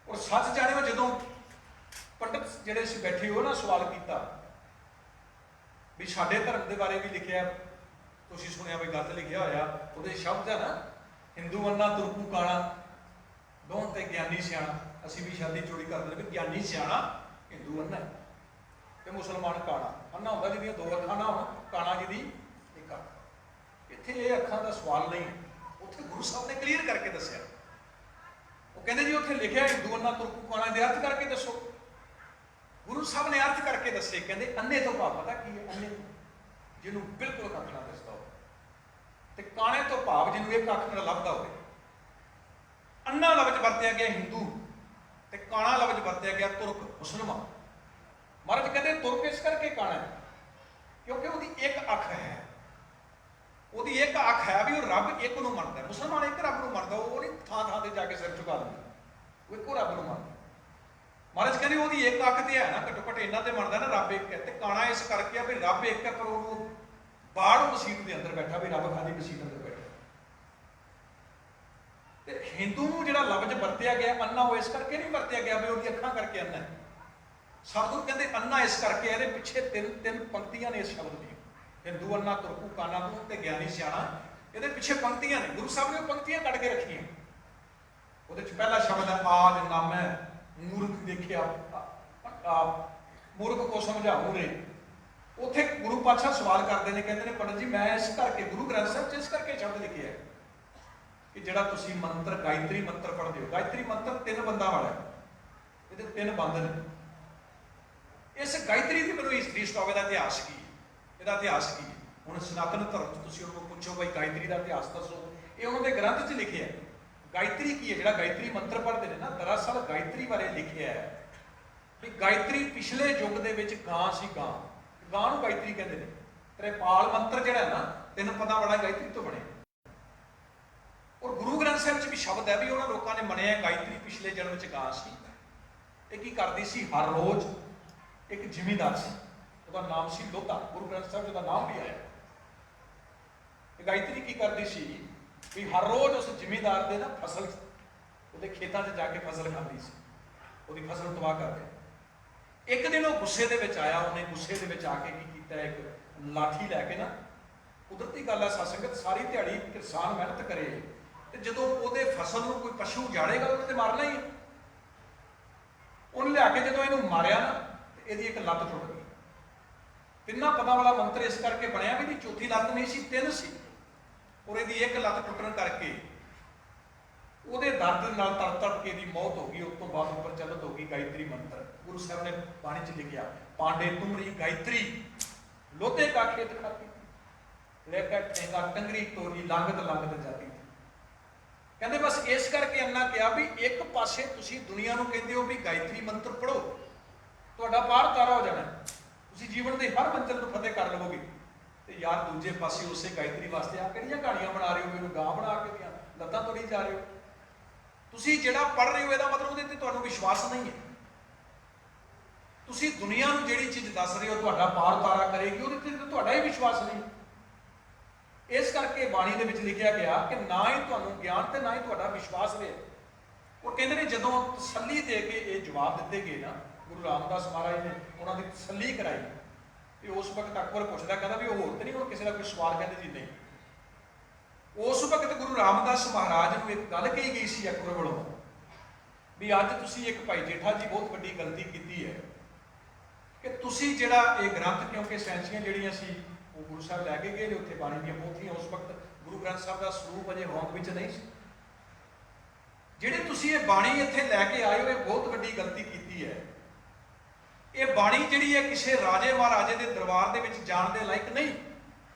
ਔਰ ਸੱਚ ਜਾਣਿਓ, ਜਦੋਂ ਪੰਡਤ ਜਿਹੜੇ ਸੀ ਬੈਠੇ, ਉਹ ਨਾ ਸਵਾਲ ਕੀਤਾ ਵੀ ਸਾਡੇ ਧਰਮ ਦੇ ਬਾਰੇ ਵੀ ਲਿਖਿਆ, ਤੁਸੀਂ ਸੁਣਿਆ ਵੀ ਗਲਤ ਲਿਖਿਆ ਹੋਇਆ, ਉਹਦੇ ਸ਼ਬਦ ਹੈ ਨਾ, ਹਿੰਦੂ ਅੰਨਾ ਤੁਰਕੂ ਕਾਣਾ, ਦੋਹਾਂ ਤੇ ਗਿਆਨੀ ਸਿਆਣਾ। ਅਸੀਂ ਵੀ ਸ਼ਾਦੀ ਚੋਰੀ ਕਰਦੇ ਨੇ ਵੀ ਗਿਆਨੀ ਸਿਆਣਾ ਹਿੰਦੂ ਅੰਨਾ ਤੇ ਮੁਸਲਮਾਨ ਕਾਣਾ। ਅੰਨਾ ਹੁੰਦਾ ਜਿਹਦੀਆਂ ਦੋ ਅੱਖਾਂ ਨਾ ਹੋਣ, ਕਾਣਾ ਜਿਹਦੀ ਇੱਕ ਅੱਖ। ਇੱਥੇ ਇਹ ਅੱਖਾਂ ਦਾ ਸਵਾਲ ਨਹੀਂ, ਉੱਥੇ ਗੁਰੂ ਸਾਹਿਬ ਨੇ ਕਲੀਅਰ ਕਰਕੇ ਦੱਸਿਆ। ਉਹ ਕਹਿੰਦੇ ਜੀ ਉੱਥੇ ਲਿਖਿਆ ਹਿੰਦੂ ਅੰਨਾ ਤੁਰਕੂ ਕਾਣਾ, ਦੇ ਅਰਥ ਕਰਕੇ ਦੱਸੋ। ਗੁਰੂ ਸਾਹਿਬ ਨੇ ਅਰਥ ਕਰਕੇ ਦੱਸੇ। ਕਹਿੰਦੇ ਅੰਨੇ ਤੋਂ ਭਾਵ ਪਤਾ ਕੀ ਹੈ? ਅੰਨੇ ਜਿਹਨੂੰ ਬਿਲਕੁਲ ਅੱਖ ਨਾ ਦਿਸਦਾ ਹੋਵੇ, ਤੇ ਕਾਣੇ ਤੋਂ ਭਾਵ ਜਿਹਨੂੰ ਇੱਕ ਅੱਖ ਨਾਲ ਲੱਭਦਾ ਹੋਵੇ। ਅੰਨਾ ਲਫ਼ਜ਼ ਵਰਤਿਆ ਗਿਆ ਹਿੰਦੂ, ਤੇ ਕਾਣਾ ਲਫ਼ਜ਼ ਵਰਤਿਆ ਗਿਆ ਤੁਰਕ, ਮੁਸਲਮਾਨ। ਮਹਾਰਾਜ ਕਹਿੰਦੇ ਤੁਰਕ ਇਸ ਕਰਕੇ ਕਾਣਾ ਹੈ ਕਿਉਂਕਿ ਉਹਦੀ ਇੱਕ ਅੱਖ ਹੈ। ਉਹਦੀ ਇੱਕ ਅੱਖ ਹੈ ਵੀ ਉਹ ਰੱਬ ਇੱਕ ਨੂੰ ਮੰਨਦਾ। ਮੁਸਲਮਾਨ ਇੱਕ ਰੱਬ ਨੂੰ ਮੰਨਦਾ, ਉਹ ਨਹੀਂ ਥਾਂ ਤੇ ਜਾ ਕੇ ਸਿਰ ਝੁਕਾ ਦਿੰਦਾ, ਉਹ ਇੱਕੋ ਰੱਬ ਨੂੰ ਮੰਨਦਾ। ਮਹਾਰਾਜ ਕਹਿੰਦੇ ਉਹਦੀ ਇੱਕ ਅੱਖ ਤੇ ਹੈ ਨਾ, ਘੱਟੋ ਘੱਟ ਇਹਨਾਂ ਤੇ ਮੰਨਦਾ ਨਾ ਰੱਬ ਇੱਕ ਹੈ। ਤੇ ਕਾਣਾ ਇਸ ਕਰਕੇ ਆ ਵੀ ਰੱਬ ਇੱਕ ਹੈ, ਪਰ ਉਹਨੂੰ ਬਾਹਰੋਂ ਮਸੀਤ ਦੇ ਅੰਦਰ ਬੈਠਾ ਵੀ ਰੱਬ ਖਾਲੀ ਮਸੀਤ ਅੰਦਰ ਬੈਠਾ। ਤੇ ਹਿੰਦੂ ਨੂੰ ਜਿਹੜਾ ਲਫ਼ਜ਼ ਵਰਤਿਆ ਗਿਆ ਅੰਨਾ, ਉਹ ਇਸ ਕਰਕੇ ਨਹੀਂ ਵਰਤਿਆ ਗਿਆ ਵੀ ਉਹਦੀ ਅੱਖਾਂ ਕਰਕੇ ਅੰਨਾ ਹੈ। ਸਤਿਗੁਰੂ ਕਹਿੰਦੇ ਅੰਨਾ ਇਸ ਕਰਕੇ, ਇਹਦੇ ਪਿੱਛੇ ਤਿੰਨ ਪੰਕਤੀਆਂ ਨੇ ਇਸ ਸ਼ਬਦ ਦੀਆਂ। ਹਿੰਦੂ ਅੰਨਾ ਤੁਰਕੂ ਕਾਨਾ ਨੂੰ ਤੇ ਗਿਆਨੀ ਸਿਆਣਾ, ਇਹਦੇ ਪਿੱਛੇ ਪੰਕਤੀਆਂ ਨੇ। ਗੁਰੂ ਸਾਹਿਬ ਨੇ ਉਹ ਪੰਕਤੀਆਂ ਕੱਢ ਕੇ ਰੱਖੀਆਂ। ਉਹਦੇ ਚ ਪਹਿਲਾ ਸ਼ਬਦ ਹੈ ਆਜ ਨਾਮੈ ਮੂਰਖ ਦੇਖਿਆ, ਮੂਰਖ ਕੋ ਸਮਝਾਉ ਰੇ। ਉੱਥੇ ਗੁਰੂ ਪਾਤਸ਼ਾਹ ਸਵਾਲ ਕਰਦੇ ਨੇ, ਕਹਿੰਦੇ ਨੇ ਪੰਡਤ ਜੀ ਮੈਂ ਇਸ ਕਰਕੇ ਗੁਰੂ ਗ੍ਰੰਥ ਸਾਹਿਬ 'ਚ ਇਸ ਕਰਕੇ ਸ਼ਬਦ ਲਿਖਿਆ ਹੈ ਕਿ ਜਿਹੜਾ ਤੁਸੀਂ ਮੰਤਰ ਗਾਇਤਰੀ ਮੰਤਰ ਪੜ੍ਹਦੇ ਹੋ, ਗਾਇਤਰੀ ਮੰਤਰ 3 ਬੰਦਾਂ ਵਾਲਾ ਹੈ, ਇਹਦੇ 3 ਬੰਦ ਨੇ। ਇਸ ਗਾਇਤਰੀ ਦੀ ਮੈਨੂੰ ਹਿਸਟਰੀ ਸਟੋਕ, ਇਹਦਾ ਇਤਿਹਾਸ ਕੀ ਹੈ, ਇਹਦਾ ਇਤਿਹਾਸ ਕੀ ਹੈ। ਹੁਣ ਸਨਾਤਨ ਧਰਮ 'ਚ ਤੁਸੀਂ ਉਹਨੂੰ ਪੁੱਛੋ ਬਈ ਗਾਇਤਰੀ ਦਾ ਇਤਿਹਾਸ ਦੱਸੋ, ਇਹ ਉਹਨਾਂ ਦੇ ਗ੍ਰੰਥ 'ਚ ਲਿਖਿਆ ਹੈ। ਗਾਇਤਰੀ ਕੀ ਹੈ? ਜਿਹੜਾ ਗਾਇਤਰੀ ਮੰਤਰ ਪੜ੍ਹਦੇ ਨੇ ਨਾ, ਦਰਅਸਲ ਗਾਇਤਰੀ ਬਾਰੇ ਲਿਖਿਆ ਹੈ ਵੀ ਗਾਇਤਰੀ ਪਿਛਲੇ ਯੁੱਗ ਦੇ ਵਿੱਚ ਗਾਂ ਸੀ, ਗਾਂ ਨੂੰ ਗਾਇਤਰੀ ਕਹਿੰਦੇ ਨੇ। ਤ੍ਰਿਪਾਲ ਮੰਤਰ ਜਿਹੜਾ ਨਾ 3 ਪਦਾਂ ਵਾਲਾ ਗਾਇਤਰੀ ਤੋਂ ਬਣਿਆ। ਔਰ ਗੁਰੂ ਗ੍ਰੰਥ ਸਾਹਿਬ 'ਚ ਵੀ ਸ਼ਬਦ ਹੈ ਵੀ ਉਹਨਾਂ ਲੋਕਾਂ ਨੇ ਮੰਨਿਆ ਗਾਇਤਰੀ ਪਿਛਲੇ ਜਨਮ 'ਚ ਗਾਂ ਸੀ। ਇਹ ਕੀ ਕਰਦੀ ਸੀ? ਹਰ ਰੋਜ਼ ਇੱਕ ਜ਼ਿਮੀਂਦਾਰ ਸੀ, ਉਹਦਾ ਨਾਮ ਸੀ ਲੋਧਾ। ਗੁਰੂ ਗ੍ਰੰਥ ਸਾਹਿਬ 'ਚ ਉਹਦਾ ਨਾਮ ਵੀ ਆਇਆ। ਇਹ ਗਾਇਤਰੀ ਕੀ ਕਰਦੀ ਸੀ ਵੀ ਹਰ ਰੋਜ਼ ਉਸ ਜ਼ਿਮੀਂਦਾਰ ਦੇ ਨਾ ਫਸਲ, ਉਹਦੇ ਖੇਤਾਂ 'ਚ ਜਾ ਕੇ ਫਸਲ ਖਾਂਦੀ ਸੀ, ਉਹਦੀ ਫਸਲ ਤਬਾਹ ਕਰਦੇ। ਇੱਕ ਦਿਨ ਉਹ ਗੁੱਸੇ ਦੇ ਵਿੱਚ ਆਇਆ, ਉਹਨੇ ਗੁੱਸੇ ਦੇ ਵਿੱਚ ਆ ਕੇ ਕੀ ਕੀਤਾ, ਇੱਕ ਲਾਠੀ ਲੈ ਕੇ ਨਾ, ਕੁਦਰਤੀ ਗੱਲ ਹੈ ਸਤਸੰਗਤ, ਸਾਰੀ ਦਿਹਾੜੀ ਕਿਸਾਨ ਮਿਹਨਤ ਕਰੇ ਤੇ ਜਦੋਂ ਉਹਦੇ ਫਸਲ ਨੂੰ ਕੋਈ ਪਸ਼ੂ ਜਾੜੇਗਾ ਉਹਨੇ ਤੇ ਮਾਰਨਾ ਹੀ। ਉਹਨੇ ਲਿਆ ਕੇ ਜਦੋਂ ਇਹਨੂੰ ਮਾਰਿਆ ਨਾ, ਤੇ ਇਹਦੀ ਇੱਕ ਲੱਤ ਟੁੱਟ ਗਈ। 3 ਪਦਾਂ ਵਾਲਾ ਮੰਤਰ ਇਸ ਕਰਕੇ ਬਣਿਆ ਵੀ ਇਹਦੀ ਚੌਥੀ ਲੱਤ ਨਹੀਂ ਸੀ, 3 ਸੀ। ਔਰ ਇਹਦੀ ਇੱਕ ਲੱਤ ਟੁੱਟਣ ਕਰਕੇ ਉਹਦੇ ਦਰਦ ਨਾਲ ਤੜਪ ਕੇ ਇਹਦੀ ਮੌਤ ਹੋ ਗਈ। ਉਸ ਤੋਂ ਬਾਅਦ ਉੱਪਰ ਚੱਲਤ ਹੋ ਗਈ ਗਾਇਤਰੀ ਮੰਤਰ। ਗੁਰੂ ਸਾਹਿਬ ਨੇ ਬਾਣੀ 'ਚ ਲਿਖਿਆ, ਪਾਂਡੇ ਤੁਮਰੀ ਗਾਇਤਰੀ ਲੋਧੇ ਕਾ ਖੇਤ ਖਾਤੀ, ਲੈ ਕੇ ਠੇਂਗਾ ਟੰਗਰੀ ਤੋਰੀ ਲੰਗਤ ਜਾਤੀ। ਕਹਿੰਦੇ ਬਸ ਇਸ ਕਰਕੇ ਅੰਨਾ ਕਿਹਾ ਵੀ ਇੱਕ ਪਾਸੇ ਤੁਸੀਂ ਦੁਨੀਆ ਨੂੰ ਕਹਿੰਦੇ ਹੋ ਵੀ ਗਾਇਤਰੀ ਮੰਤਰ ਪੜੋ, ਤੁਹਾਡਾ ਪਾਰ ਤਾਰਾ ਹੋ ਜਾਣਾ, ਤੁਸੀਂ ਜੀਵਨ ਦੇ ਹਰ ਮੰਜ਼ਿਲ ਨੂੰ ਫਤਿਹ ਕਰ ਲਵੋਗੇ। ਤੇ ਯਾਰ ਦੂਜੇ ਪਾਸੇ ਉਸੇ ਗਾਇਤਰੀ ਵਾਸਤੇ ਆ ਕਿਹੜੀਆਂ ਕਹਾਣੀਆਂ ਬਣਾ ਰਹੇ ਹੋ, ਮੈਨੂੰ ਗਾਂ ਬਣਾ ਕੇ ਦੀਆਂ ਲੱਤਾਂ ਤੋੜੀ ਜਾ ਰਹੇ ਹੋ। ਤੁਸੀਂ ਜਿਹੜਾ ਪੜ੍ਹ ਰਹੇ ਹੋ ਇਹਦਾ ਮਤਲਬ ਉਹਦੇ ਤੇ ਤੁਹਾਨੂੰ ਵਿਸ਼ਵਾਸ ਨਹੀਂ ਹੈ। ਤੁਸੀਂ ਦੁਨੀਆ ਨੂੰ ਜਿਹੜੀ ਚੀਜ਼ ਦੱਸ ਰਹੇ ਹੋ ਤੁਹਾਡਾ ਪਾਰ ਤਾਰਾ ਕਰੇਗੀ, ਉਹਦੇ ਤੇ ਤੁਹਾਡਾ ਹੀ ਵਿਸ਼ਵਾਸ ਨਹੀਂ। ਇਸ ਕਰਕੇ ਬਾਣੀ ਦੇ ਵਿੱਚ ਲਿਖਿਆ ਗਿਆ ਕਿ ਨਾ ਹੀ ਤੁਹਾਨੂੰ ਗਿਆਨ ਤੇ ਨਾ ਹੀ ਤੁਹਾਡਾ ਵਿਸ਼ਵਾਸ ਰਹੇ। ਉਹ ਕਹਿੰਦੇ ਨੇ ਜਦੋਂ ਤਸੱਲੀ ਦੇ ਕੇ ਇਹ ਜਵਾਬ ਦਿੱਤੇ ਗਏ ਨਾ, ਗੁਰੂ ਰਾਮਦਾਸ ਮਹਾਰਾਜ ਨੇ ਉਹਨਾਂ ਦੀ ਤਸੱਲੀ ਕਰਾਈ, ਤੇ ਉਸ ਵਕਤ ਅਕਬਰ ਪੁੱਛਦਾ, ਕਹਿੰਦਾ ਵੀ ਉਹ ਹੋਰ ਤੇ ਨਹੀਂ ਹੁਣ ਕਿਸੇ ਦਾ ਕੋਈ ਸਵਾਲ? ਕਹਿੰਦੇ ਜੀ ਨਹੀਂ। ਉਸ ਵਕਤ ਗੁਰੂ ਰਾਮਦਾਸ ਮਹਾਰਾਜ ਨੂੰ ਇੱਕ ਗੱਲ ਕਹੀ ਗਈ ਸੀ ਅਕਬਰ ਵੱਲੋਂ ਵੀ ਅੱਜ ਤੁਸੀਂ ਇੱਕ ਭਾਈ ਜੇਠਾ ਜੀ ਬਹੁਤ ਵੱਡੀ ਗਲਤੀ ਕੀਤੀ ਹੈ ਕਿ ਤੁਸੀਂ ਜਿਹੜਾ ਇਹ ਗ੍ਰੰਥ, ਕਿਉਂਕਿ ਸੈਂਸੀਆਂ ਜਿਹੜੀਆਂ ਸੀ ਉਹ ਗੁਰੂ ਸਾਹਿਬ ਲੈ ਕੇ ਗਏ ਨੇ ਉੱਥੇ ਬਾਣੀ ਦੀਆਂ ਪੋਥੀਆਂ, ਉਸ ਵਕਤ ਗੁਰੂ ਗ੍ਰੰਥ ਸਾਹਿਬ ਦਾ ਸਰੂਪ ਅਜੇ ਹੋਂਦ ਵਿੱਚ ਨਹੀਂ ਸੀ। ਜਿਹੜੇ ਤੁਸੀਂ ਇਹ ਬਾਣੀ ਇੱਥੇ ਲੈ ਕੇ ਆਏ ਹੋ, ਇਹ ਬਹੁਤ ਵੱਡੀ ਗਲਤੀ ਕੀਤੀ ਹੈ। ਇਹ ਬਾਣੀ ਜਿਹੜੀ ਹੈ ਕਿਸੇ ਰਾਜੇ ਮਹਾਰਾਜੇ ਦੇ ਦਰਬਾਰ ਦੇ ਵਿੱਚ ਜਾਣ ਦੇ ਲਾਇਕ ਨਹੀਂ,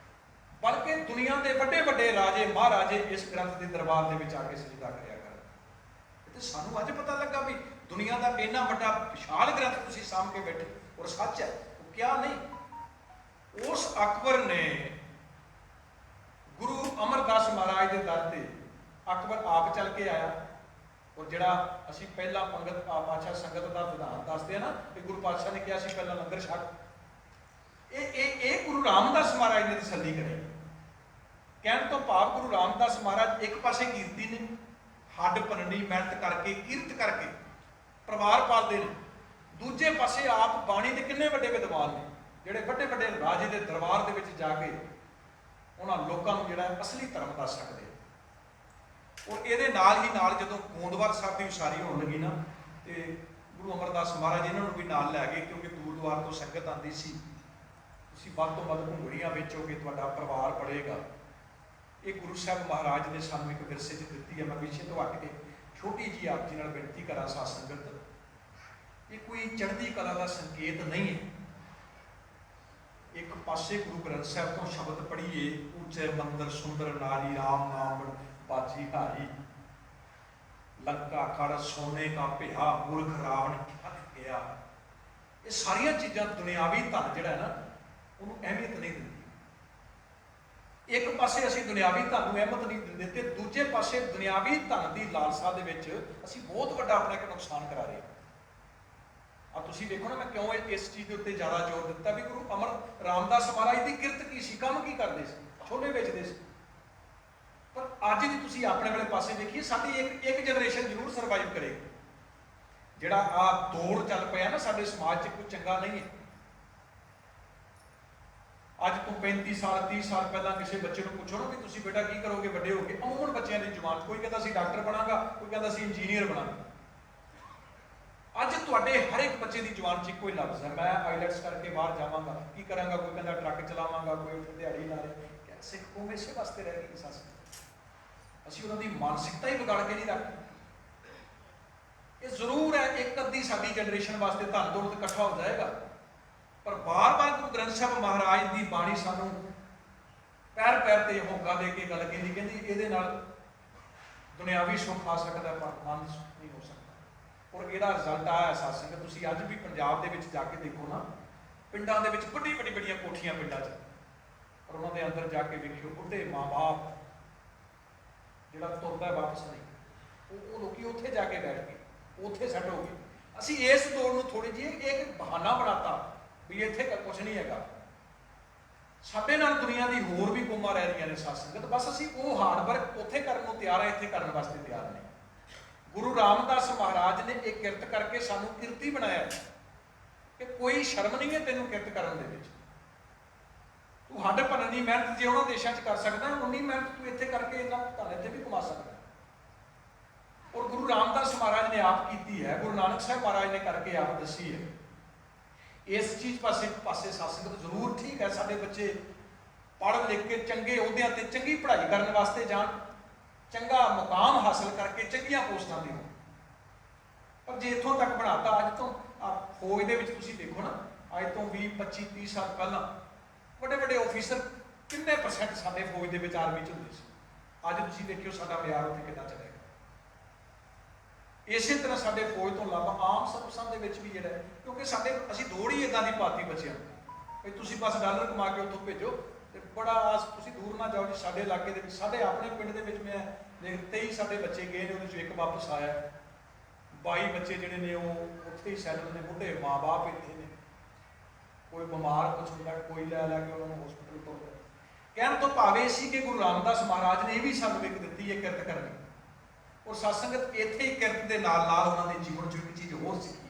ਬਲਕਿ ਦੁਨੀਆ ਦੇ ਵੱਡੇ ਵੱਡੇ ਰਾਜੇ ਮਹਾਰਾਜੇ ਇਸ ਗ੍ਰੰਥ ਦੇ ਦਰਬਾਰ ਦੇ ਵਿੱਚ ਆ ਕੇ ਸਜਦਾ ਕਰਿਆ ਕਰਨ। ਤੇ ਸਾਨੂੰ ਅੱਜ ਪਤਾ ਲੱਗਾ ਵੀ ਦੁਨੀਆ ਦਾ ਇੰਨਾ ਵੱਡਾ ਵਿਸ਼ਾਲ ਗ੍ਰੰਥ ਤੁਸੀਂ ਸਾਂਭ ਕੇ ਬੈਠੇ, ਔਰ ਸੱਚ ਹੈ, ਉਹ ਕਿਹਾ ਨਹੀਂ। ਉਸ ਅਕਬਰ ਨੇ ਗੁਰੂ ਅਮਰਦਾਸ ਮਹਾਰਾਜ ਦੇ ਦਰ ਤੇ ਅਕਬਰ ਆਪ ਚੱਲ ਕੇ ਆਇਆ, ਔਰ ਜਿਹੜਾ ਅਸੀਂ ਪਹਿਲਾਂ ਪੰਗਤ ਪਾਤਸ਼ਾਹ ਸੰਗਤ ਦਾ ਵਿਧਾਨ ਦੱਸਦੇ ਆ ਨਾ ਕਿ ਗੁਰੂ ਪਾਤਸ਼ਾਹ ਨੇ ਕਿਹਾ ਸੀ ਪਹਿਲਾਂ ਲੰਗਰ ਛਕ, ਇਹ ਗੁਰੂ ਰਾਮਦਾਸ ਮਹਾਰਾਜ ਨੇ ਤਸੱਲੀ ਕਰਾਈ। ਕਹਿਣ ਤੋਂ ਭਾਵ ਗੁਰੂ ਰਾਮਦਾਸ ਮਹਾਰਾਜ ਇੱਕ ਪਾਸੇ ਕੀਰਤੀ ਨੇ, ਹੱਡ ਭੰਨਣੀ ਮਿਹਨਤ ਕਰਕੇ, ਕਿਰਤ ਕਰਕੇ ਪਰਿਵਾਰ ਪਾਲਦੇ ਨੇ, ਦੂਜੇ ਪਾਸੇ ਆਪ ਬਾਣੀ ਦੇ ਕਿੰਨੇ ਵੱਡੇ ਵਿਦਵਾਨ ਨੇ ਜਿਹੜੇ ਵੱਡੇ ਵੱਡੇ ਰਾਜੇ ਦੇ ਦਰਬਾਰ ਦੇ ਵਿੱਚ ਜਾ ਕੇ ਉਹਨਾਂ ਲੋਕਾਂ ਨੂੰ ਜਿਹੜਾ ਅਸਲੀ ਧਰਮ ਦੱਸ ਸਕਦੇ। ਔਰ ਇਹਦੇ ਨਾਲ ਹੀ ਨਾਲ ਜਦੋਂ ਗੋਂਦਵਾਲ ਸਾਹਿਬ ਦੀ ਉਸਾਰੀ ਹੋਣ ਲੱਗੀ ਨਾ, ਤੇ ਗੁਰੂ ਅਮਰਦਾਸ ਮਹਾਰਾਜ ਇਹਨਾਂ ਨੂੰ ਵੀ ਨਾਲ ਲੈ ਗਏ, ਕਿਉਂਕਿ ਦੂਰ ਦੁਆਰ ਤੋਂ ਸੰਗਤ ਆਉਂਦੀ ਸੀ। ਤੁਸੀਂ ਵੱਧ ਤੋਂ ਵੱਧ ਘੁੰਗੜੀਆਂ ਵੇਚੋਗੇ, ਤੁਹਾਡਾ ਪਰਿਵਾਰ ਪੜੇਗਾ। ਇਹ ਗੁਰੂ ਸਾਹਿਬ ਮਹਾਰਾਜ ਨੇ ਸਾਨੂੰ ਇੱਕ ਵਿਰਸੇ 'ਚ ਦਿੱਤੀ ਹੈ। ਮੈਂ ਵਿਸ਼ੇ ਤੋਂ ਹਟ ਕੇ ਛੋਟੀ ਜਿਹੀ ਆਪ ਜੀ ਨਾਲ ਬੇਨਤੀ ਕਰਾਂ ਸਾਧ ਸੰਗਤ, ਇਹ ਕੋਈ ਚੜ੍ਹਦੀ ਕਲਾ ਦਾ ਸੰਕੇਤ ਨਹੀਂ ਹੈ। ਇੱਕ ਪਾਸੇ ਗੁਰੂ ਗ੍ਰੰਥ ਸਾਹਿਬ ਤੋਂ ਸ਼ਬਦ ਪੜ੍ਹੀਏ, ਉੱਚੇ ਮੰਦਰ ਸੁੰਦਰ ਨਾਰੀ ਰਾਮ ਨਾਮ ਬਾਜੀ ਹਾਰੀ, ਲੰਕਾ ਖੜ ਸੋਨੇ ਕਾ ਭਿਆ ਮੂਰਖ ਰਾਵਣ ਥੱਕ ਗਿਆ। ਇਹ ਸਾਰੀਆਂ ਚੀਜ਼ਾਂ ਦੁਨਿਆਵੀ ਧਨ ਜਿਹੜਾ ਹੈ ਨਾ, ਉਹਨੂੰ ਅਹਿਮੀਅਤ ਨਹੀਂ ਦਿੰਦੀ। ਇੱਕ ਪਾਸੇ ਅਸੀਂ ਦੁਨਿਆਵੀ ਧਨ ਨੂੰ ਅਹਿਮੀਅਤ ਨਹੀਂ ਦਿੰਦੇ, ਤੇ ਦੂਜੇ ਪਾਸੇ ਦੁਨਿਆਵੀ ਧਨ ਦੀ ਲਾਲਸਾ ਦੇ ਵਿੱਚ ਅਸੀਂ ਬਹੁਤ ਵੱਡਾ ਆਪਣਾ ਇੱਕ ਨੁਕਸਾਨ ਕਰਾ ਰਹੇ ਹਾਂ। ਆ ਤੁਸੀਂ ਦੇਖੋ ਨਾ, ਮੈਂ ਕਿਉਂ ਇਸ ਚੀਜ਼ ਦੇ ਉੱਤੇ ਜ਼ਿਆਦਾ ਜ਼ੋਰ ਦਿੱਤਾ ਵੀ ਗੁਰੂ ਅਮਰ ਰਾਮਦਾਸ ਮਹਾਰਾਜ ਦੀ ਕਿਰਤ ਕੀ ਸੀ, ਕੰਮ ਕੀ ਕਰਦੇ ਸੀ? ਛੋਲੇ ਵੇਚਦੇ ਸੀ। ਪਰ ਅੱਜ ਦੀ ਤੁਸੀਂ ਆਪਣੇ ਵਾਲੇ ਪਾਸੇ ਦੇਖੀਏ, ਸਾਡੀ ਇੱਕ ਜਨਰੇਸ਼ਨ ਜ਼ਰੂਰ ਸਰਵਾਈਵ ਕਰੇਗੀ। ਜਿਹੜਾ ਆ ਦੌੜ ਚੱਲ ਪਿਆ ਨਾ ਸਾਡੇ ਸਮਾਜ 'ਚ, ਕੋਈ ਚੰਗਾ ਨਹੀਂ ਹੈ। ਅੱਜ ਤੋਂ 35 ਸਾਲ 30 ਸਾਲ ਪਹਿਲਾਂ ਕਿਸੇ ਬੱਚੇ ਨੂੰ ਪੁੱਛੋ ਨਾ ਵੀ ਤੁਸੀਂ ਬੇਟਾ ਕੀ ਕਰੋਗੇ ਵੱਡੇ ਹੋ ਕੇ, ਅਮੂਮਨ ਬੱਚਿਆਂ ਦੀ ਜ਼ੁਬਾਨ ਕੋਈ ਕਹਿੰਦਾ ਸੀ ਡਾਕਟਰ ਬਣਾਂਗਾ, ਕੋਈ ਕਹਿੰਦਾ ਸੀ ਇੰਜੀਨੀਅਰ ਬਣਾਂਗਾ। ਅੱਜ ਤੁਹਾਡੇ ਹਰ ਇੱਕ ਬੱਚੇ ਦੀ ਜ਼ੁਬਾਨ 'ਚ ਇੱਕੋ ਹੀ ਲਫ਼ਜ਼ ਹੈ, ਮੈਂ ਆਈਲੈਟਸ ਕਰਕੇ ਬਾਹਰ ਜਾਵਾਂਗਾ, ਕੀ ਕਰਾਂਗਾ? ਕੋਈ ਕਹਿੰਦਾ ਟਰੱਕ ਚਲਾਵਾਂਗਾ, ਕੋਈ ਦਿਹਾੜੀ ਲਾ ਰਿਹਾ। ਸਿੱਖ ਕੌਮ ਇਸੇ ਵਾਸਤੇ ਰਹਿ ਗਈ ਸੱਸ। ਅਸੀਂ ਉਹਨਾਂ ਦੀ ਮਾਨਸਿਕਤਾ ਹੀ ਵਿਗਾੜ ਕੇ ਨਹੀਂ ਰੱਖਦੇ। ਇਹ ਜ਼ਰੂਰ ਹੈ ਇੱਕ ਅੱਧੀ ਸਾਡੀ ਜਨਰੇਸ਼ਨ ਵਾਸਤੇ ਧਨ ਦੌਲਤ ਇਕੱਠਾ ਹੋ ਜਾਏਗਾ, ਪਰ ਬਾਰ-ਬਾਰ ਗੁਰੂ ਗ੍ਰੰਥ ਸਾਹਿਬ ਮਹਾਰਾਜ ਦੀ ਬਾਣੀ ਸਾਨੂੰ ਪੈਰ ਪੈਰ ਤੇ ਹੋਕਾ ਦੇ ਕੇ ਗੱਲ ਕਹਿੰਦੀ ਇਹਦੇ ਨਾਲ ਦੁਨਿਆਵੀ ਸੁੱਖ ਆ ਸਕਦਾ, ਪਰ ਮਨ ਸੁੱਖ ਨਹੀਂ ਹੋ ਸਕਦਾ। ਔਰ ਇਹਦਾ ਰਿਜ਼ਲਟ ਆਇਆ ਸਾਧ ਸੰਗਤ, ਤੁਸੀਂ ਅੱਜ ਵੀ ਪੰਜਾਬ ਦੇ ਵਿੱਚ ਜਾ ਕੇ ਦੇਖੋ ਨਾ, ਪਿੰਡਾਂ ਦੇ ਵਿੱਚ ਵੱਡੀਆਂ ਕੋਠੀਆਂ ਪਿੰਡਾਂ 'ਚ, ਔਰ ਉਹਨਾਂ ਦੇ ਅੰਦਰ ਜਾ ਕੇ ਵੇਖਿਓ ਬੁੱਢੇ ਮਾਂ-ਬਾਪ, ਜਿਹੜਾ ਤੁਰਦਾ ਵਾਪਸ ਨਹੀਂ, ਉਹ ਲੋਕੀ ਉੱਥੇ ਜਾ ਕੇ ਬੈਠ ਗਏ, ਉੱਥੇ ਸੈੱਟ ਹੋ ਗਏ। ਅਸੀਂ ਇਸ ਦੌੜ ਨੂੰ ਥੋੜੀ ਜਿਹੀ ਇੱਕ ਬਹਾਨਾ ਬਣਾਤਾ ਵੀ ਇੱਥੇ ਕੁਛ ਨਹੀਂ ਹੈਗਾ। ਸਾਡੇ ਨਾਲ ਦੁਨੀਆ ਦੀ ਹੋਰ ਵੀ ਕੌਮਾਂ ਰਹਿ ਰਹੀਆਂ ਨੇ ਸਾਧ ਸੰਗਤ, ਬਸ ਅਸੀਂ ਉਹ ਹਾਰਡ ਵਰਕ ਉੱਥੇ ਕਰਨ ਨੂੰ ਤਿਆਰ ਹਾਂ, ਇੱਥੇ ਕਰਨ ਵਾਸਤੇ ਤਿਆਰ ਨਹੀਂ। ਗੁਰੂ ਰਾਮਦਾਸ ਮਹਾਰਾਜ ਨੇ ਇਹ ਕਿਰਤ ਕਰਕੇ ਸਾਨੂੰ ਕਿਰਤੀ ਬਣਾਇਆ ਕਿ ਕੋਈ ਸ਼ਰਮ ਨਹੀਂ ਹੈ ਤੈਨੂੰ ਕਿਰਤ ਕਰਨ ਦੇ ਵਿੱਚ। ਤੂੰ ਹੱਡ ਭੰਨਣ ਦੀ ਮਿਹਨਤ ਜੇ ਉਹਨਾਂ ਦੇਸ਼ਾਂ 'ਚ ਕਰ ਸਕਦਾ, ਉਨੀ ਮਿਹਨਤ ਤੂੰ ਇੱਥੇ ਕਰਕੇ ਇੰਨਾ ਧਨ ਇੱਥੇ ਵੀ ਕਮਾ ਸਕਦਾ। ਔਰ ਗੁਰੂ ਰਾਮਦਾਸ ਮਹਾਰਾਜ ਨੇ ਆਪ ਕੀਤੀ ਹੈ, ਗੁਰੂ ਨਾਨਕ ਸਾਹਿਬ ਮਹਾਰਾਜ ਨੇ ਕਰਕੇ ਆਪ ਦੱਸੀ ਹੈ। ਇਸ ਚੀਜ਼ ਪਾਸੇ ਸਾਧ ਸੰਗਤ ਜ਼ਰੂਰ ਠੀਕ ਹੈ, ਸਾਡੇ ਬੱਚੇ ਪੜ੍ਹ ਲਿਖ ਕੇ ਚੰਗੇ ਅਹੁਦਿਆਂ ਤੇ ਚੰਗੀ ਪੜ੍ਹਾਈ ਕਰਨ ਵਾਸਤੇ ਜਾਣ, ਚੰਗਾ ਮੁਕਾਮ ਹਾਸਲ ਕਰਕੇ ਚੰਗੀਆਂ ਪੋਸਟਾਂ ਤੇ ਹੋਣ। ਪਰ ਜੇ ਇੱਥੋਂ ਤੱਕ ਬਣਾਤਾ, ਅੱਜ ਤੋਂ ਫੌਜ ਦੇ ਵਿੱਚ ਤੁਸੀਂ ਦੇਖੋ ਨਾ, ਅੱਜ ਤੋਂ 20 25 30 ਸਾਲ ਪਹਿਲਾਂ ਵੱਡੇ ਵੱਡੇ ਆਫੀਸਰ ਕਿੰਨੇ % ਸਾਡੇ ਫੌਜ ਦੇ ਵਿੱਚ ਆਰਮੀ 'ਚ ਹੁੰਦੇ ਸੀ। ਅੱਜ ਤੁਸੀਂ ਦੇਖਿਓ ਸਾਡਾ ਮਿਆਰ ਉੱਥੇ ਕਿੱਦਾਂ ਚੱਲੇਗਾ। ਇਸੇ ਤਰ੍ਹਾਂ ਸਾਡੇ ਫੌਜ ਤੋਂ ਇਲਾਵਾ ਆਮ ਸਰਵਿਸਾਂ ਦੇ ਵਿੱਚ ਵੀ ਜਿਹੜਾ, ਕਿਉਂਕਿ ਅਸੀਂ ਦੌੜ ਹੀ ਇਦਾਂ ਦੀ ਪਾਤੀ ਬੱਚਿਆਂ ਵੀ ਤੁਸੀਂ ਬਸ ਡਾਲਰ ਕਮਾ ਕੇ ਉੱਥੋਂ ਭੇਜੋ, ਤੇ ਬੜਾ ਤੁਸੀਂ ਦੂਰ ਨਾ ਜਾਓ ਜੀ। ਸਾਡੇ ਇਲਾਕੇ ਦੇ ਵਿੱਚ, ਸਾਡੇ ਆਪਣੇ ਪਿੰਡ ਦੇ ਵਿੱਚ ਮੈਂ ਦੇਖ 23 ਸਾਡੇ ਬੱਚੇ ਗਏ ਨੇ, ਉਹਦੇ 'ਚੋਂ ਇੱਕ ਵਾਪਸ ਆਇਆ। 22 ਬੱਚੇ ਜਿਹੜੇ ਨੇ ਉਹ ਉੱਥੇ ਹੀ ਸੈਟਲ ਨੇ, ਬੁੱਢੇ ਮਾਂ-ਬਾਪ ਇੱਥੇ ਨੇ, ਕੋਈ ਬਿਮਾਰ ਕੁਛ ਹੁੰਦਾ, ਕੋਈ ਲੈ ਕੇ ਉਹਨਾਂ ਨੂੰ ਹਸਪੀਟਲ ਤੋਂ। ਕਹਿਣ ਤੋਂ ਭਾਵੇਂ ਸੀ ਕਿ ਗੁਰੂ ਰਾਮਦਾਸ ਮਹਾਰਾਜ ਨੇ ਇਹ ਵੀ ਸਾਨੂੰ ਇੱਕ ਦਿੱਤੀ ਹੈ ਕਿਰਤ ਕਰਨੀ। ਔਰ ਸਤਸੰਗਤ ਇੱਥੇ ਹੀ ਕਿਰਤ ਦੇ ਨਾਲ ਨਾਲ ਉਹਨਾਂ ਦੇ ਜੀਵਨ 'ਚ ਇੱਕ ਚੀਜ਼ ਹੋਰ ਸਿੱਖੀ।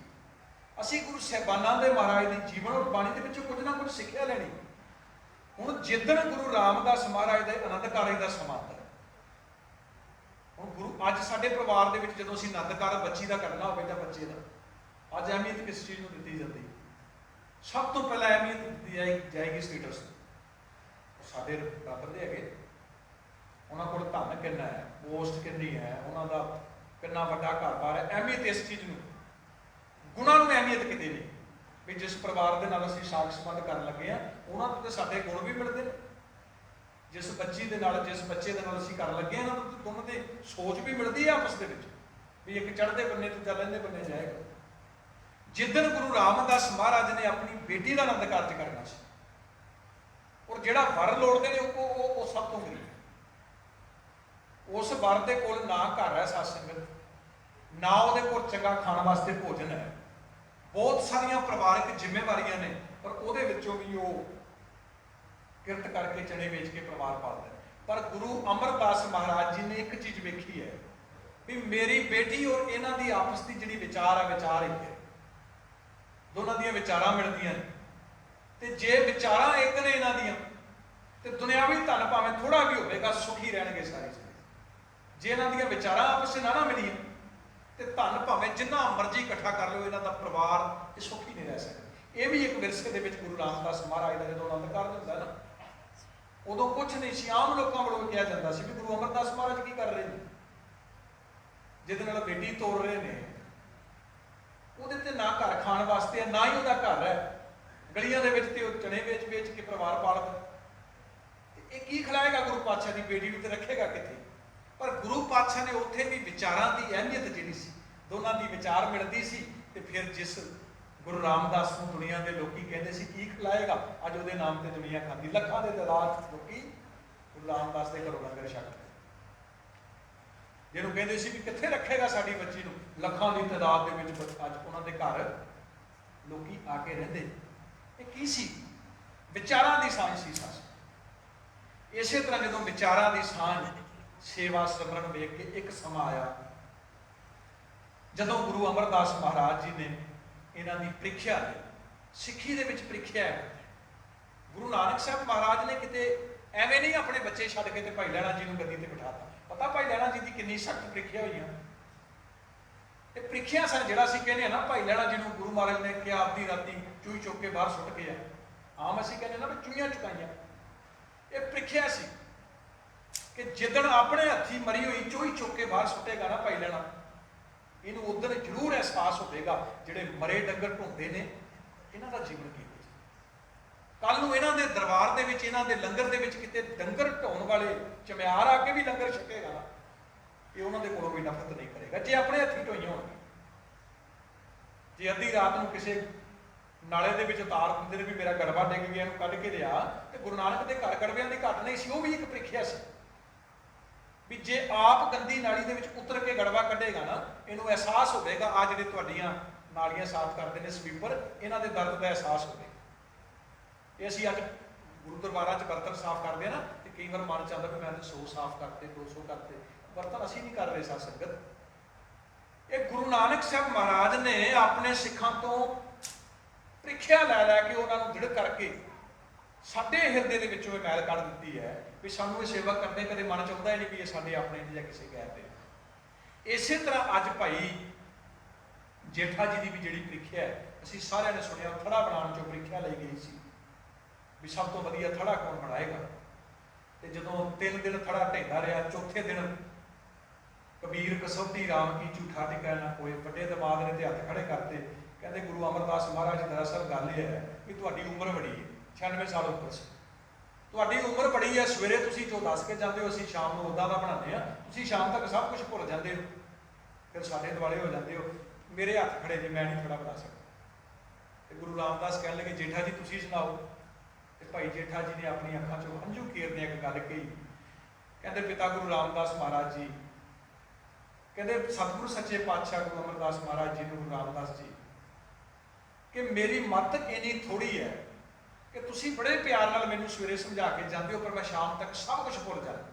ਅਸੀਂ ਗੁਰੂ ਸਾਹਿਬਾਨਾਂ ਦੇ ਮਹਾਰਾਜ ਦੇ ਜੀਵਨ ਔਰ ਬਾਣੀ ਦੇ ਵਿੱਚੋਂ ਕੁਝ ਨਾ ਕੁਝ ਸਿੱਖਿਆ ਲੈਣੀ। ਹੁਣ ਜਿੱਦਣ ਗੁਰੂ ਰਾਮਦਾਸ ਮਹਾਰਾਜ ਦੇ ਆਨੰਦ ਕਾਰਜ ਦਾ ਸਮਾਂ ਆਉਂਦਾ, ਹੁਣ ਗੁਰੂ ਅੱਜ ਸਾਡੇ ਪਰਿਵਾਰ ਦੇ ਵਿੱਚ ਜਦੋਂ ਅਸੀਂ ਆਨੰਦ ਕਾਰਜ ਬੱਚੀ ਦਾ ਕਰਨਾ ਹੋਵੇ ਤਾਂ ਬੱਚੇ ਦਾ ਅੱਜ ਅਹਿਮੀਅਤ ਕਿਸ ਚੀਜ਼ ਨੂੰ ਦਿੱਤੀ ਜਾਂਦੀ? ਸਭ ਤੋਂ ਪਹਿਲਾਂ ਅਹਿਮੀਅਤ ਦਿੱਤੀ ਜਾਏਗੀ ਸਟੇਟਸ ਨੂੰ। ਸਾਡੇ ਬਰਾਬਰ ਦੇ ਹੈਗੇ, ਉਹਨਾਂ ਕੋਲ ਧਨ ਕਿੰਨਾ ਹੈ, ਪੋਸਟ ਕਿੰਨੀ ਹੈ, ਉਹਨਾਂ ਦਾ ਕਿੰਨਾ ਵੱਡਾ ਘਰ-ਬਾਰ ਹੈ, ਅਹਿਮੀਅਤ ਇਸ ਚੀਜ਼ ਨੂੰ। ਗੁਣਾਂ ਨੂੰ ਅਹਿਮੀਅਤ ਕਿਤੇ ਨਹੀਂ ਵੀ ਜਿਸ ਪਰਿਵਾਰ ਦੇ ਨਾਲ ਅਸੀਂ ਸਾਖ ਸੰਬੰਧ ਕਰਨ ਲੱਗੇ ਆ ਉਹਨਾਂ ਤੋਂ ਤੇ ਸਾਡੇ ਗੁਣ ਵੀ ਮਿਲਦੇ ਨੇ। ਜਿਸ ਬੱਚੀ ਦੇ ਨਾਲ ਜਿਸ ਬੱਚੇ ਦੇ ਨਾਲ ਅਸੀਂ ਕਰਨ ਲੱਗੇ ਆ ਉਹਨਾਂ ਤੋਂ ਦੋਨਾਂ ਦੀ ਸੋਚ ਵੀ ਮਿਲਦੀ ਹੈ ਆਪਸ ਦੇ ਵਿੱਚ ਵੀ ਇੱਕ ਚੜ੍ਹਦੇ ਬੰਨੇ ਤੋਂ ਚੱਲਦੇ ਬੰਨੇ ਜਾਏਗਾ। ਜਿੱਦਣ ਗੁਰੂ ਰਾਮਦਾਸ ਮਹਾਰਾਜ ਨੇ ਆਪਣੀ ਬੇਟੀ ਦਾ ਆਨੰਦ ਕਾਰਜ ਕਰਨਾ ਸੀ ਔਰ ਜਿਹੜਾ ਵਰ ਲੋੜਦੇ ਨੇ ਉਹ ਸਭ ਤੋਂ ਗਰੀਬ, ਉਸ ਵਰ ਦੇ ਕੋਲ ਨਾ ਘਰ ਹੈ ਸਾਧ ਸੰਗਤ, ਨਾ ਉਹਦੇ ਕੋਲ ਚੰਗਾ ਖਾਣ ਵਾਸਤੇ ਭੋਜਨ ਹੈ, ਬਹੁਤ ਸਾਰੀਆਂ ਪਰਿਵਾਰਕ ਜ਼ਿੰਮੇਵਾਰੀਆਂ ਨੇ, ਪਰ ਉਹਦੇ ਵਿੱਚੋਂ ਵੀ ਉਹ ਕਿਰਤ ਕਰਕੇ ਚਣੇ ਵੇਚ ਕੇ ਪਰਿਵਾਰ ਪਾਲਦਾ ਹੈ। ਪਰ ਗੁਰੂ ਅਮਰਦਾਸ ਮਹਾਰਾਜ ਜੀ ਨੇ ਇੱਕ ਚੀਜ਼ ਵੇਖੀ ਹੈ ਵੀ ਮੇਰੀ ਬੇਟੀ ਔਰ ਇਹਨਾਂ ਦੀ ਆਪਸ ਦੀ ਜਿਹੜੀ ਵਿਚਾਰ ਹੈ, ਵਿਚਾਰ ਹੀ ਹੈ, ਦੋਨਾਂ ਦੀਆਂ ਵਿਚਾਰਾਂ ਮਿਲਦੀਆਂ ਨੇ। ਤੇ ਜੇ ਵਿਚਾਰਾਂ ਇੱਕ ਨੇ ਇਹਨਾਂ ਦੀਆਂ ਤੇ ਦੁਨਿਆਵੀ ਧਨ ਭਾਵੇਂ ਥੋੜਾ ਵੀ ਹੋਵੇਗਾ ਸੁਖੀ ਰਹਿਣਗੇ ਸਾਰੀ ਜ਼ਿੰਦਗੀ। ਜੇ ਇਹਨਾਂ ਦੀਆਂ ਵਿਚਾਰਾਂ ਆਪਸ ਵਿੱਚ ਨਾ ਮਿਲੀਆਂ ਤੇ ਧਨ ਭਾਵੇਂ ਜਿੰਨਾ ਮਰਜ਼ੀ ਇਕੱਠਾ ਕਰ ਲਓ, ਇਹਨਾਂ ਦਾ ਪਰਿਵਾਰ ਇਹ ਸੁਖੀ ਨਹੀਂ ਰਹਿ ਸਕਦਾ। ਇਹ ਵੀ ਇੱਕ ਵਿਰਸੇ ਦੇ ਵਿੱਚ ਗੁਰੂ ਰਾਮਦਾਸ ਮਹਾਰਾਜ ਦਾ ਜਦੋਂ ਆਨੰਦ ਕਾਰਜ ਹੁੰਦਾ ਨਾ, ਉਦੋਂ ਕੁਛ ਨਹੀਂ ਸੀ, ਆਮ ਲੋਕਾਂ ਵੱਲੋਂ ਕਿਹਾ ਜਾਂਦਾ ਸੀ ਵੀ ਗੁਰੂ ਅਮਰਦਾਸ ਮਹਾਰਾਜ ਕੀ ਕਰ ਰਹੇ ਨੇ, ਜਿਹਦੇ ਨਾਲ ਬੇਟੀ ਤੋੜ ਰਹੇ ਨੇ, ਉਹਦੇ ਤੇ ਨਾ ਘਰ ਖਾਣ ਵਾਸਤੇ ਨਾ ਹੀ ਉਹਦਾ ਘਰ ਹੈ, ਗਲੀਆਂ ਦੇ ਵਿੱਚ ਤੇ ਉਹ ਚਣੇ ਵੇਚ ਕੇ ਪਰਿਵਾਰ ਪਾਲਦਾ। ਇਹ ਕੀ ਖਿਲਾਏਗਾ ਗੁਰੂ ਪਾਤਸ਼ਾਹ ਦੀ ਬੇਟੀ ਨੂੰ, ਤੇ ਰੱਖੇਗਾ ਕਿੱਥੇ? ਪਰ ਗੁਰੂ ਪਾਤਸ਼ਾਹ ਨੇ ਉੱਥੇ ਵੀ ਵਿਚਾਰਾਂ ਦੀ ਅਹਿਮੀਅਤ ਜਿਹੜੀ ਸੀ, ਦੋਨਾਂ ਦੀ ਵਿਚਾਰ ਮਿਲਦੀ ਸੀ। ਤੇ ਫਿਰ ਜਿਸ ਗੁਰੂ ਰਾਮਦਾਸ ਨੂੰ ਦੁਨੀਆ ਦੇ ਲੋਕੀ ਕਹਿੰਦੇ ਸੀ ਕੀ ਖਿਲਾਏਗਾ, ਅੱਜ ਉਹਦੇ ਨਾਮ ਤੇ ਦੁਨੀਆ ਖਾਂਦੀ। ਲੱਖਾਂ ਦੇ ਤਾਦਾਦ ਲੋਕੀ ਗੁਰੂ ਰਾਮਦਾਸ ਦੇ ਘਰੋਂ ਲੰਗਰ ਛਕਦੇ, ਜਿਹਨੂੰ ਕਹਿੰਦੇ ਸੀ ਵੀ ਕਿੱਥੇ ਰੱਖੇਗਾ ਸਾਡੀ ਬੱਚੀ ਨੂੰ, ਲੱਖਾਂ ਦੀ ਤਾਦਾਦ ਦੇ ਵਿੱਚ ਅੱਜ ਉਹਨਾਂ ਦੇ ਘਰ ਲੋਕੀ ਆ ਕੇ ਰਹਿੰਦੇ। ਇਹ ਕੀ ਸੀ? ਵਿਚਾਰਾਂ ਦੀ ਸਾਂਝ ਸੀ ਸਾਸ। ਇਸੇ ਤਰ੍ਹਾਂ ਜਦੋਂ ਵਿਚਾਰਾਂ ਦੀ ਸਾਂਝ, ਸੇਵਾ ਸਿਮਰਨ ਵੇਖ ਕੇ ਇੱਕ ਸਮਾਂ ਆਇਆ ਜਦੋਂ ਗੁਰੂ ਅਮਰਦਾਸ ਮਹਾਰਾਜ ਜੀ ਨੇ ਇਹਨਾਂ ਦੀ ਪ੍ਰੀਖਿਆ ਲਈ, ਸਿੱਖੀ ਦੇ ਵਿੱਚ ਪ੍ਰੀਖਿਆ ਹੈ। ਗੁਰੂ ਨਾਨਕ ਸਾਹਿਬ ਮਹਾਰਾਜ ਨੇ ਕਿਤੇ ਐਵੇਂ ਨਹੀਂ ਆਪਣੇ ਬੱਚੇ ਛੱਡ ਕੇ ਤੇ ਭਾਈ ਲਹਿਣਾ ਜੀ ਨੂੰ ਗੱਦੀ ਤੇ ਬਿਠਾਤਾ। ਪਤਾ ਭਾਈ ਲਹਿਣਾ ਜੀ ਦੀ ਕਿੰਨੀ ਸਖਤ ਪ੍ਰੀਖਿਆ ਹੋਈਆਂ। ਇਹ ਪ੍ਰੀਖਿਆ ਸਨ ਜਿਹੜਾ ਅਸੀਂ ਕਹਿੰਦੇ ਆ ਨਾ, ਭਾਈ ਲਹਿਣਾ ਜੀ ਨੂੰ ਗੁਰੂ ਮਹਾਰਾਜ ਨੇ ਕਿਹਾ ਆਪਦੀ ਰਾਤੀ ਚੂਹੀ ਚੁੱਕ ਕੇ ਬਾਹਰ ਸੁੱਟ ਗਿਆ। ਆਮ ਅਸੀਂ ਕਹਿੰਦੇ ਨਾ ਵੀ ਚੂਹੀਆਂ ਚੁਕਾਈਆਂ। ਇਹ ਪ੍ਰੀਖਿਆ ਸੀ ਕਿ ਜਿੱਦਣ ਆਪਣੇ ਹੱਥੀ ਮਰੀ ਹੋਈ ਚੂਹੀ ਚੁੱਕ ਕੇ ਬਾਹਰ ਸੁੱਟੇਗਾ ਨਾ ਭਾਈ ਲਹਿਣਾ, ਇਹਨੂੰ ਉਦੋਂ ਜ਼ਰੂਰ ਅਹਿਸਾਸ ਹੋਵੇਗਾ ਜਿਹੜੇ ਮਰੇ ਡੰਗਰ ਢੋਂਦੇ ਨੇ ਇਹਨਾਂ ਦਾ ਜੀਵਨ ਕੀ ਹੋਇਆ। ਕੱਲ ਨੂੰ ਇਹਨਾਂ ਦੇ ਦਰਬਾਰ ਦੇ ਵਿੱਚ, ਇਹਨਾਂ ਦੇ ਲੰਗਰ ਦੇ ਵਿੱਚ ਕਿਤੇ ਡੰਗਰ ਢੋਣ ਵਾਲੇ ਚਮਿਆਰ ਆ ਕੇ ਵੀ ਲੰਗਰ ਛਕੇਗਾ ਨਾ, ਇਹ ਉਹਨਾਂ ਦੇ ਕੋਲੋਂ ਵੀ ਨਫ਼ਰਤ ਨਹੀਂ ਕਰੇਗਾ ਜੇ ਆਪਣੇ ਹੱਥੀ ਢੋਈਆਂ ਹੋਣਗੀਆਂ। ਜੇ ਅੱਧੀ ਰਾਤ ਨੂੰ ਕਿਸੇ ਨਾਲੇ ਦੇ ਵਿੱਚ ਉਤਾਰ ਦਿੰਦੇ ਨੇ ਵੀ ਮੇਰਾ ਗੜਵਾ ਡਿੱਗ ਗਿਆ, ਇਹਨੂੰ ਕੱਢ ਕੇ ਲਿਆ, ਤੇ ਗੁਰੂ ਨਾਨਕ ਦੇ ਘਰ ਗੜਵਿਆਂ ਦੀ ਘਟ ਨਹੀਂ ਸੀ। ਉਹ ਵੀ ਇੱਕ ਪ੍ਰੀਖਿਆ ਸੀ ਵੀ ਜੇ ਆਪ ਗੰਦੀ ਨਾਲੀ ਦੇ ਵਿੱਚ ਉਤਰ ਕੇ ਗੜਵਾ ਕੱਢੇਗਾ ਨਾ, ਇਹਨੂੰ ਅਹਿਸਾਸ ਹੋਵੇਗਾ ਆ ਜਿਹੜੇ ਤੁਹਾਡੀਆਂ ਨਾਲੀਆਂ ਸਾਫ਼ ਕਰਦੇ ਨੇ ਸਵੀਪਰ, ਇਹਨਾਂ ਦੇ ਦਰਦ ਦਾ ਅਹਿਸਾਸ ਹੋਵੇਗਾ। ਇਹ ਅਸੀਂ ਅੱਜ ਗੁਰੂ ਦਰਬਾਰਾਂ 'ਚ ਬਰਤਨ ਸਾਫ਼ ਕਰਦੇ ਆ ਨਾ, ਤੇ ਕਈ ਵਾਰ ਮਨ ਚ ਆਉਂਦਾ ਵੀ ਮੈਂ 100 ਸਾਫ਼ ਕਰਤੇ, 200 ਕਰਤੇ, ਬਰਤਨ ਅਸੀਂ ਨਹੀਂ ਕਰ ਰਹੇ ਸਾਧ ਸੰਗਤ। ਇਹ ਗੁਰੂ ਨਾਨਕ ਸਾਹਿਬ ਮਹਾਰਾਜ ਨੇ ਆਪਣੇ ਸਿੱਖਾਂ ਤੋਂ ਪ੍ਰੀਖਿਆ ਲੈ ਕੇ ਉਹਨਾਂ ਨੂੰ ਦ੍ਰਿੜ ਕਰਕੇ ਸਾਡੇ ਹਿਰਦੇ ਦੇ ਵਿੱਚੋਂ ਇਹ ਮੈਲ ਕੱਢ ਦਿੱਤੀ ਹੈ ਵੀ ਸਾਨੂੰ ਇਹ ਸੇਵਾ ਕਰਦੇ ਕਦੇ ਮਨ ਚ ਆਉਂਦਾ ਹੀ ਨਹੀਂ ਵੀ ਇਹ ਸਾਡੇ ਆਪਣੇ ਜਾਂ ਕਿਸੇ ਗੈਰ ਦੇ। ਇਸੇ ਤਰ੍ਹਾਂ ਅੱਜ ਭਾਈ ਜੇਠਾ ਜੀ ਦੀ ਵੀ ਜਿਹੜੀ ਪ੍ਰੀਖਿਆ ਹੈ, ਅਸੀਂ ਸਾਰਿਆਂ ਨੇ ਸੁਣਿਆ, ਥੜਾ ਬਣਾਉਣ ਚੋਂ ਪ੍ਰੀਖਿਆ ਲਈ ਗਈ ਸੀ ਵੀ ਸਭ ਤੋਂ ਵਧੀਆ ਥੜਾ ਕੌਣ ਬਣਾਏਗਾ। ਤੇ ਜਦੋਂ 3 ਦਿਨ ਥੜਾ ਢਹਿੰਦਾ ਰਿਹਾ, ਚੌਥੇ ਦਿਨ ਕਬੀਰ ਕਸੌਟੀ ਰਾਮ ਕੀ ਝੂਠਾ ਟਿਕਾ ਨਾ ਕੋਈ, ਵੱਡੇ ਦਿਮਾਗ ਨੇ ਤੇ ਹੱਥ ਖੜੇ ਕਰਤੇ, ਕਹਿੰਦੇ ਗੁਰੂ ਅਮਰਦਾਸ ਮਹਾਰਾਜ ਦਰਅਸਲ ਗੱਲ ਇਹ ਹੈ ਕਿ ਤੁਹਾਡੀ ਉਮਰ ਬੜੀ ਹੈ, 96 ਸਾਲ ਉੱਪਰ ਸੀ, ਤੁਹਾਡੀ ਉਮਰ ਬੜੀ ਹੈ, ਸਵੇਰੇ ਤੁਸੀਂ ਜੋ ਦੱਸ ਕੇ ਜਾਂਦੇ ਹੋ ਅਸੀਂ ਸ਼ਾਮ ਨੂੰ ਉੱਦਾਂ ਦਾ ਬਣਾਉਂਦੇ ਆ, ਤੁਸੀਂ ਸ਼ਾਮ ਤੱਕ ਸਭ ਕੁਝ ਭੁੱਲ ਜਾਂਦੇ ਹੋ, ਫਿਰ ਸਾਡੇ ਦੁਆਲੇ ਹੋ ਜਾਂਦੇ ਹੋ, ਮੇਰੇ ਹੱਥ ਖੜੇ ਨੇ, ਮੈਂ ਨਹੀਂ ਥੋੜਾ ਬਣਾ ਸਕਦਾ। ਤੇ ਗੁਰੂ ਰਾਮਦਾਸ ਕਹਿਣ ਲੱਗੇ ਜੇਠਾ ਜੀ ਤੁਸੀਂ ਸੁਣਾਓ। ਤੇ ਭਾਈ ਜੇਠਾ ਜੀ ਨੇ ਆਪਣੀ ਅੱਖਾਂ ਚੋਂ ਹੰਝੂ ਕੇਰਦੇ ਇੱਕ ਗੱਲ ਕਹੀ, ਕਹਿੰਦੇ ਪਿਤਾ ਗੁਰੂ ਰਾਮਦਾਸ ਮਹਾਰਾਜ ਜੀ, ਕਹਿੰਦੇ ਸਤਿਗੁਰੂ ਸੱਚੇ ਪਾਤਸ਼ਾਹ ਗੁਰੂ ਅਮਰਦਾਸ ਮਹਾਰਾਜ ਜੀ ਨੂੰ, ਗੁਰੂ ਰਾਮਦਾਸ ਜੀ, ਕਿ ਮੇਰੀ ਮੱਤ ਇੰਨੀ ਥੋੜੀ ਹੈ ਕਿ ਤੁਸੀਂ ਬੜੇ ਪਿਆਰ ਨਾਲ ਮੈਨੂੰ ਸਵੇਰੇ ਸਮਝਾ ਕੇ ਜਾਂਦੇ ਹੋ, ਪਰ ਮੈਂ ਸ਼ਾਮ ਤੱਕ ਸਭ ਕੁਝ ਭੁੱਲ ਜਾਂਦਾ,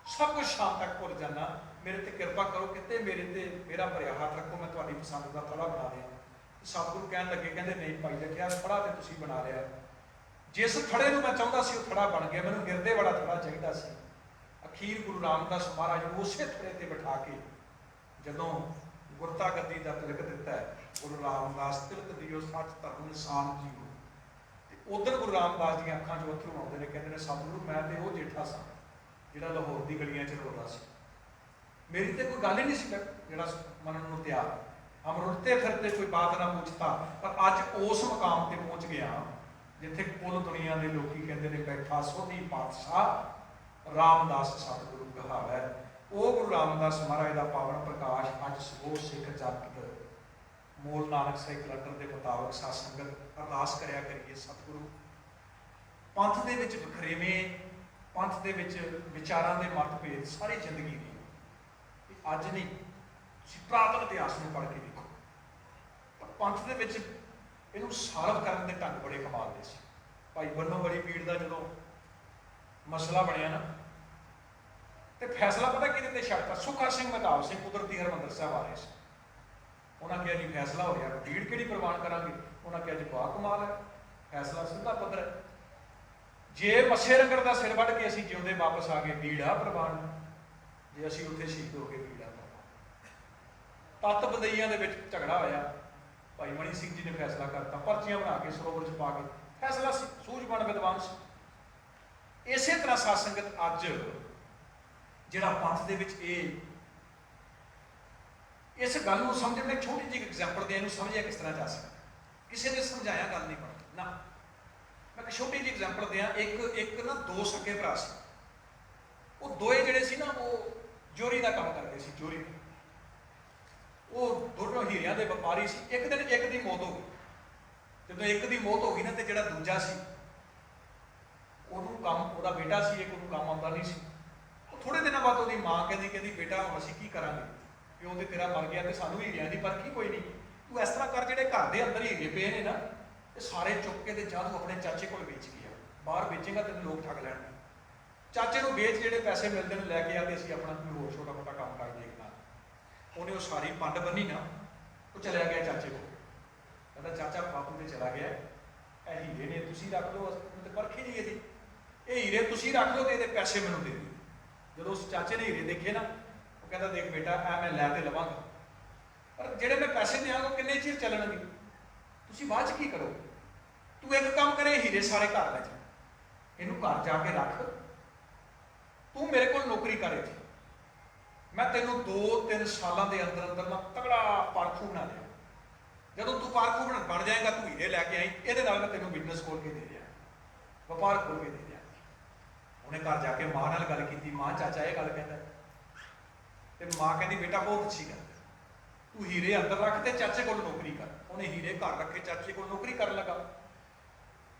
ਸਭ ਕੁਝ ਸ਼ਾਮ ਤੱਕ ਭੁੱਲ ਜਾਂਦਾ। ਮੇਰੇ ਤੇ ਕਿਰਪਾ ਕਰੋ, ਕਿਤੇ ਮੇਰੇ ਤੇ ਮੇਰਾ ਭਰਿਆ ਹੱਥ ਰੱਖੋ, ਮੈਂ ਤੁਹਾਡੀ ਪਸੰਦ ਦਾ ਥੜਾ ਬਣਾ ਦਿਆਂ। ਸਤਿਗੁਰੂ ਕਹਿਣ ਲੱਗੇ, ਕਹਿੰਦੇ ਨਹੀਂ ਭਾਈ ਦੇਖਿਆ, ਥੜਾ ਤੇ ਤੁਸੀਂ ਬਣਾ ਲਿਆ, ਜਿਸ ਥੜੇ ਨੂੰ ਮੈਂ ਚਾਹੁੰਦਾ ਸੀ ਉਹ ਥੜਾ ਬਣ ਗਿਆ, ਮੈਨੂੰ ਹਿਰਦੇ ਵਾਲਾ ਥੜਾ ਚਾਹੀਦਾ ਸੀ। ਅਖੀਰ ਗੁਰੂ ਰਾਮਦਾਸ ਮਹਾਰਾਜ ਨੂੰ ਉਸੇ ਥੜੇ ਤੇ ਬਿਠਾ ਕੇ ਜਦੋਂ ਗੁਰਤਾ ਗੱਦੀ ਦਾ ਤਿਲਕ ਦਿੱਤਾ ਹੈ, ਗੁਰੂ ਰਾਮਦਾਸ ਤਿਲਕ ਦਿਓ ਸੱਚ ਧਰਮ ਇਨਸਾਨ ਜੀਓ, ਤੇ ਉਧਰ ਗੁਰੂ ਰਾਮਦਾਸ ਦੀਆਂ ਅੱਖਾਂ 'ਚ ਅੱਥਰੂ ਆਉਂਦੇ ਨੇ। ਕਹਿੰਦੇ ਨੇ ਸਤਿਗੁਰੂ ਮੈਂ ਤੇ ਉਹ ਜੇਠਾ ਸਾਂ ਜਿਹੜਾ ਲਾਹੌਰ ਦੀ ਗਲੀਆਂ 'ਚ ਰੋਂਦਾ ਸੀ, ਮੇਰੀ ਤੇ ਕੋਈ ਗੱਲ ਹੀ ਨਹੀਂ ਸੀ ਜਿਹੜਾ ਮੰਨਣ ਨੂੰ ਤਿਆਰ। ਹਮ ਰੁਲਤੇ ਫਿਰਤੇ ਕੋਈ ਬਾਤ ਨਾ ਪੁੱਛਤਾ, ਪਰ ਅੱਜ ਉਸ ਮੁਕਾਮ ਤੇ ਪਹੁੰਚ ਗਿਆ ਜਿੱਥੇ ਕੁੱਲ ਦੁਨੀਆ ਦੇ ਲੋਕੀ ਕਹਿੰਦੇ ਨੇ ਬੈਠਾ ਸੋਧੀ ਪਾਤਸ਼ਾਹ ਰਾਮਦਾਸ ਸਤਿਗੁਰੂ ਕਹਾਵੈ। ਉਹ ਗੁਰੂ ਰਾਮਦਾਸ ਮਹਾਰਾਜ ਦਾ ਪਾਵਨ ਪ੍ਰਕਾਸ਼ ਅੱਜ ਸਗੋਂ ਸਿੱਖ ਜਗਤ ਮੂਲ ਨਾਨਕ ਸਾਹਿਬ ਕਲੰਦਰ ਦੇ ਮੁਤਾਬਕ ਸਾਧ ਸੰਗਤ ਅਰਦਾਸ ਕਰਿਆ ਕਰੀਏ, ਸਤਿਗੁਰੂ ਪੰਥ ਦੇ ਵਿੱਚ ਵਖਰੇਵੇਂ, ਪੰਥ ਦੇ ਵਿੱਚ ਵਿਚਾਰਾਂ ਦੇ ਮਤਭੇਦ ਸਾਰੀ ਜ਼ਿੰਦਗੀ ਦੀ, ਅੱਜ ਨਹੀਂ, ਤੁਸੀਂ ਪੁਰਾਤਨ ਇਤਿਹਾਸ ਨੂੰ ਪੜ੍ਹ ਕੇ ਦੇਖੋ, ਪੰਥ ਦੇ ਵਿੱਚ ਇਹਨੂੰ ਸਾਲਵ ਕਰਨ ਦੇ ਢੰਗ ਬੜੇ ਕਮਾਲ ਦੇ ਸੀ। ਭਾਈ ਬੰਨੋ ਬੜੀ ਪੀੜ ਦਾ ਜਦੋਂ ਮਸਲਾ ਬਣਿਆ ਨਾ, ਤੇ ਫੈਸਲਾ ਪਤਾ ਕਿਹਦੇ ਤੇ ਛੱਡਤਾ? ਸੁਖਾ ਸਿੰਘ ਮਹਿਤਾਬ ਸਿੰਘ ਕੁਦਰਤੀ ਹਰਿਮੰਦਰ ਸਾਹਿਬ ਆ ਰਹੇ ਸੀ, ਉਹਨਾਂ ਕਿਹਾ ਜੀ ਫੈਸਲਾ ਹੋ ਗਿਆ, ਭੀੜ ਕਿਹੜੀ ਪ੍ਰਵਾਨ ਕਰਾਂਗੇ? ਉਹਨਾਂ ਕਿਹਾ ਜੀ ਬਾ ਕਮਾਲ ਹੈ, ਫੈਸਲਾ ਸਿੱਧਾ ਪੱਧਰ ਹੈ, ਜੇ ਮੱਸੇ ਰੰਗੜ ਦਾ ਸਿਰ ਵੱਢ ਕੇ ਅਸੀਂ ਜਿਉਂਦੇ ਵਾਪਸ ਆ ਗਏ ਭੀੜਾ ਪ੍ਰਵਾਨ, ਜੇ ਅਸੀਂ ਉੱਥੇ ਸ਼ਹੀਦ ਹੋ ਗਏ ਭੀੜਾ ਪ੍ਰਵਾਨ। ਤੱਤ ਬੰਦਈਆਂ ਦੇ ਵਿੱਚ ਝਗੜਾ ਹੋਇਆ, ਭਾਈ ਮਣੀ ਸਿੰਘ ਜੀ ਨੇ ਫੈਸਲਾ ਕਰਤਾ, ਪਰਚੀਆਂ ਬਣਾ ਕੇ ਸਰੋਵਰ 'ਚ ਪਾ ਕੇ, ਫੈਸਲਾ ਸੀ, ਸੂਝਵਾਨ ਵਿਦਵਾਨ ਸੀ। ਇਸੇ ਤਰ੍ਹਾਂ ਸਾਧ ਸੰਗਤ ਅੱਜ ਜਿਹੜਾ ਪੰਥ ਦੇ ਵਿੱਚ ਇਸ ਗੱਲ ਨੂੰ ਸਮਝਣ ਲਈ ਛੋਟੀ ਜਿਹੀ ਐਗਜ਼ਾਮਪਲ ਦੇ, ਇਹਨੂੰ ਸਮਝਿਆ ਕਿਸ ਤਰ੍ਹਾਂ ਜਾ ਸਕਦਾ, ਕਿਸੇ ਨੇ ਸਮਝਾਇਆ ਗੱਲ ਨਹੀਂ ਬਣਦੀ ਨਾ। ਮੈਂ ਇੱਕ ਛੋਟੀ ਜਿਹੀ ਐਗਜ਼ਾਮਪਲ ਦਿਆਂ, ਇੱਕ ਨਾ ਦੋ ਸਕੇ ਭਰਾ ਸੀ, ਉਹ ਦੋਏ ਜਿਹੜੇ ਸੀ ਨਾ ਉਹ ਚੋਰੀ ਦਾ ਕੰਮ ਕਰਦੇ ਸੀ, ਚੋਰੀ। ਉਹ ਦੋਨੋਂ ਹੀਰਿਆਂ ਦੇ ਵਪਾਰੀ ਸੀ। ਇੱਕ ਦਿਨ ਇੱਕ ਦੀ ਮੌਤ ਹੋ ਗਈ, ਜਦੋਂ ਇੱਕ ਦੀ ਮੌਤ ਹੋ ਗਈ ਨਾ, ਤੇ ਜਿਹੜਾ ਦੂਜਾ ਸੀ ਉਹਨੂੰ ਕੰਮ, ਉਹਦਾ ਬੇਟਾ ਸੀ ਇੱਕ, ਉਹਨੂੰ ਕੰਮ ਆਉਂਦਾ ਨਹੀਂ ਸੀ। ਉਹ ਥੋੜੇ ਦਿਨਾਂ ਬਾਅਦ ਉਹਦੀ ਮਾਂ ਕਹਿੰਦੀ ਬੇਟਾ ਹੁਣ ਅਸੀਂ ਕੀ ਕਰਾਂਗੇ, ਪਿਓ ਤੇ ਤੇਰਾ ਮਰ ਗਿਆ ਤੇ ਸਾਨੂੰ ਹੀਰਿਆਂ ਦੀ ਪਰਖੀ ਕੋਈ ਨਹੀਂ, ਤੂੰ ਇਸ ਤਰ੍ਹਾਂ ਕਰ, ਜਿਹੜੇ ਘਰ ਦੇ ਅੰਦਰ ਹੀਰੇ ਪਏ ਨੇ ਨਾ ਇਹ ਸਾਰੇ ਚੁੱਕ ਕੇ ਤੇ ਜਾ ਤੂੰ ਆਪਣੇ ਚਾਚੇ ਕੋਲ ਵੇਚ ਗਿਆ, ਬਾਹਰ ਵੇਚੇਗਾ ਤੈਨੂੰ ਲੋਕ ਠੱਗ ਲੈਣਗੇ। ਚਾਚੇ ਨੂੰ ਵੇਚ, ਜਿਹੜੇ ਪੈਸੇ ਮਿਲਦੇ ਨੇ ਲੈ ਕੇ ਆ, ਤੇ ਅਸੀਂ ਆਪਣਾ ਕੋਈ ਹੋਰ ਛੋਟਾ ਮੋਟਾ ਕੰਮ ਕਰ ਦੇਖਣਾ। ਉਹਨੇ ਉਹ ਸਾਰੀ ਪੰਡ ਬੰਨੀ ਨਾ, ਉਹ ਚਲਿਆ ਗਿਆ ਚਾਚੇ ਕੋਲ, ਕਹਿੰਦਾ ਚਾਚਾ ਬਾਪੂ ਤੇ ਚਲਾ ਗਿਆ, ਇਹ ਹੀਰੇ ਨੇ ਤੁਸੀਂ ਰੱਖ ਲਓ, ਤੇ ਪਰਖੀ ਨਹੀਂ ਇਹਦੀ, ਇਹ ਹੀਰੇ ਤੁਸੀਂ ਰੱਖ ਲਓ ਤੇ ਇਹਦੇ ਪੈਸੇ ਮੈਨੂੰ ਦੇ ਦਿਓ। ਜਦੋਂ ਉਸ ਚਾਚੇ ਨੇ ਹੀਰੇ ਦੇਖੇ ਨਾ, ਉਹ ਕਹਿੰਦਾ ਦੇਖ ਬੇਟਾ ਇਹ ਮੈਂ ਲੈ ਤੇ ਲਵਾਂਗਾ, ਪਰ ਜਿਹੜੇ ਮੈਂ ਪੈਸੇ ਦਿਆਂਗਾ ਉਹ ਕਿੰਨੇ ਚਿਰ ਚੱਲਣਗੇ, ਤੁਸੀਂ ਬਾਅਦ 'ਚ ਕੀ ਕਰੋ? ਤੂੰ ਇੱਕ ਕੰਮ ਕਰੇ, ਹੀਰੇ ਸਾਰੇ ਘਰ ਲੈ ਜਾ, ਇਹਨੂੰ ਘਰ ਜਾ ਕੇ ਰੱਖ, ਤੂੰ ਮੇਰੇ ਕੋਲ ਨੌਕਰੀ ਕਰ ਇੱਥੇ, ਮੈਂ ਤੈਨੂੰ 2-3 ਸਾਲਾਂ ਦੇ ਅੰਦਰ ਅੰਦਰ ਨਾ ਤਗੜਾ ਪਾਰਖੂ ਬਣਾ ਦਿਆਂ। ਜਦੋਂ ਤੂੰ ਪਾਰਖੂ ਬਣ ਜਾਏਗਾ, ਤੂੰ ਹੀਰੇ ਲੈ ਕੇ ਆਈ, ਇਹਦੇ ਨਾਲ ਮੈਂ ਤੈਨੂੰ ਬਿਜ਼ਨਸ ਖੋਲ ਕੇ ਦੇ ਦਿਆਂ, ਵਪਾਰ ਖੋਲ ਕੇ ਦੇ ਦਿਆਂ। ਉਹਨੇ ਘਰ ਜਾ ਕੇ ਮਾਂ ਨਾਲ ਗੱਲ ਕੀਤੀ, ਮਾਂ ਚਾਚਾ ਇਹ ਗੱਲ ਕਹਿੰਦਾ, ਤੇ ਮਾਂ ਕਹਿੰਦੀ ਬੇਟਾ ਬਹੁਤ ਅੱਛੀ ਗੱਲ ਹੈ, ਤੂੰ ਹੀਰੇ ਅੰਦਰ ਰੱਖ ਤੇ ਚਾਚੇ ਕੋਲ ਨੌਕਰੀ ਕਰ। ਉਹਨੇ ਹੀਰੇ ਘਰ ਰੱਖੇ, ਚਾਚੇ ਕੋਲ ਨੌਕਰੀ ਕਰਨ ਲੱਗਾ।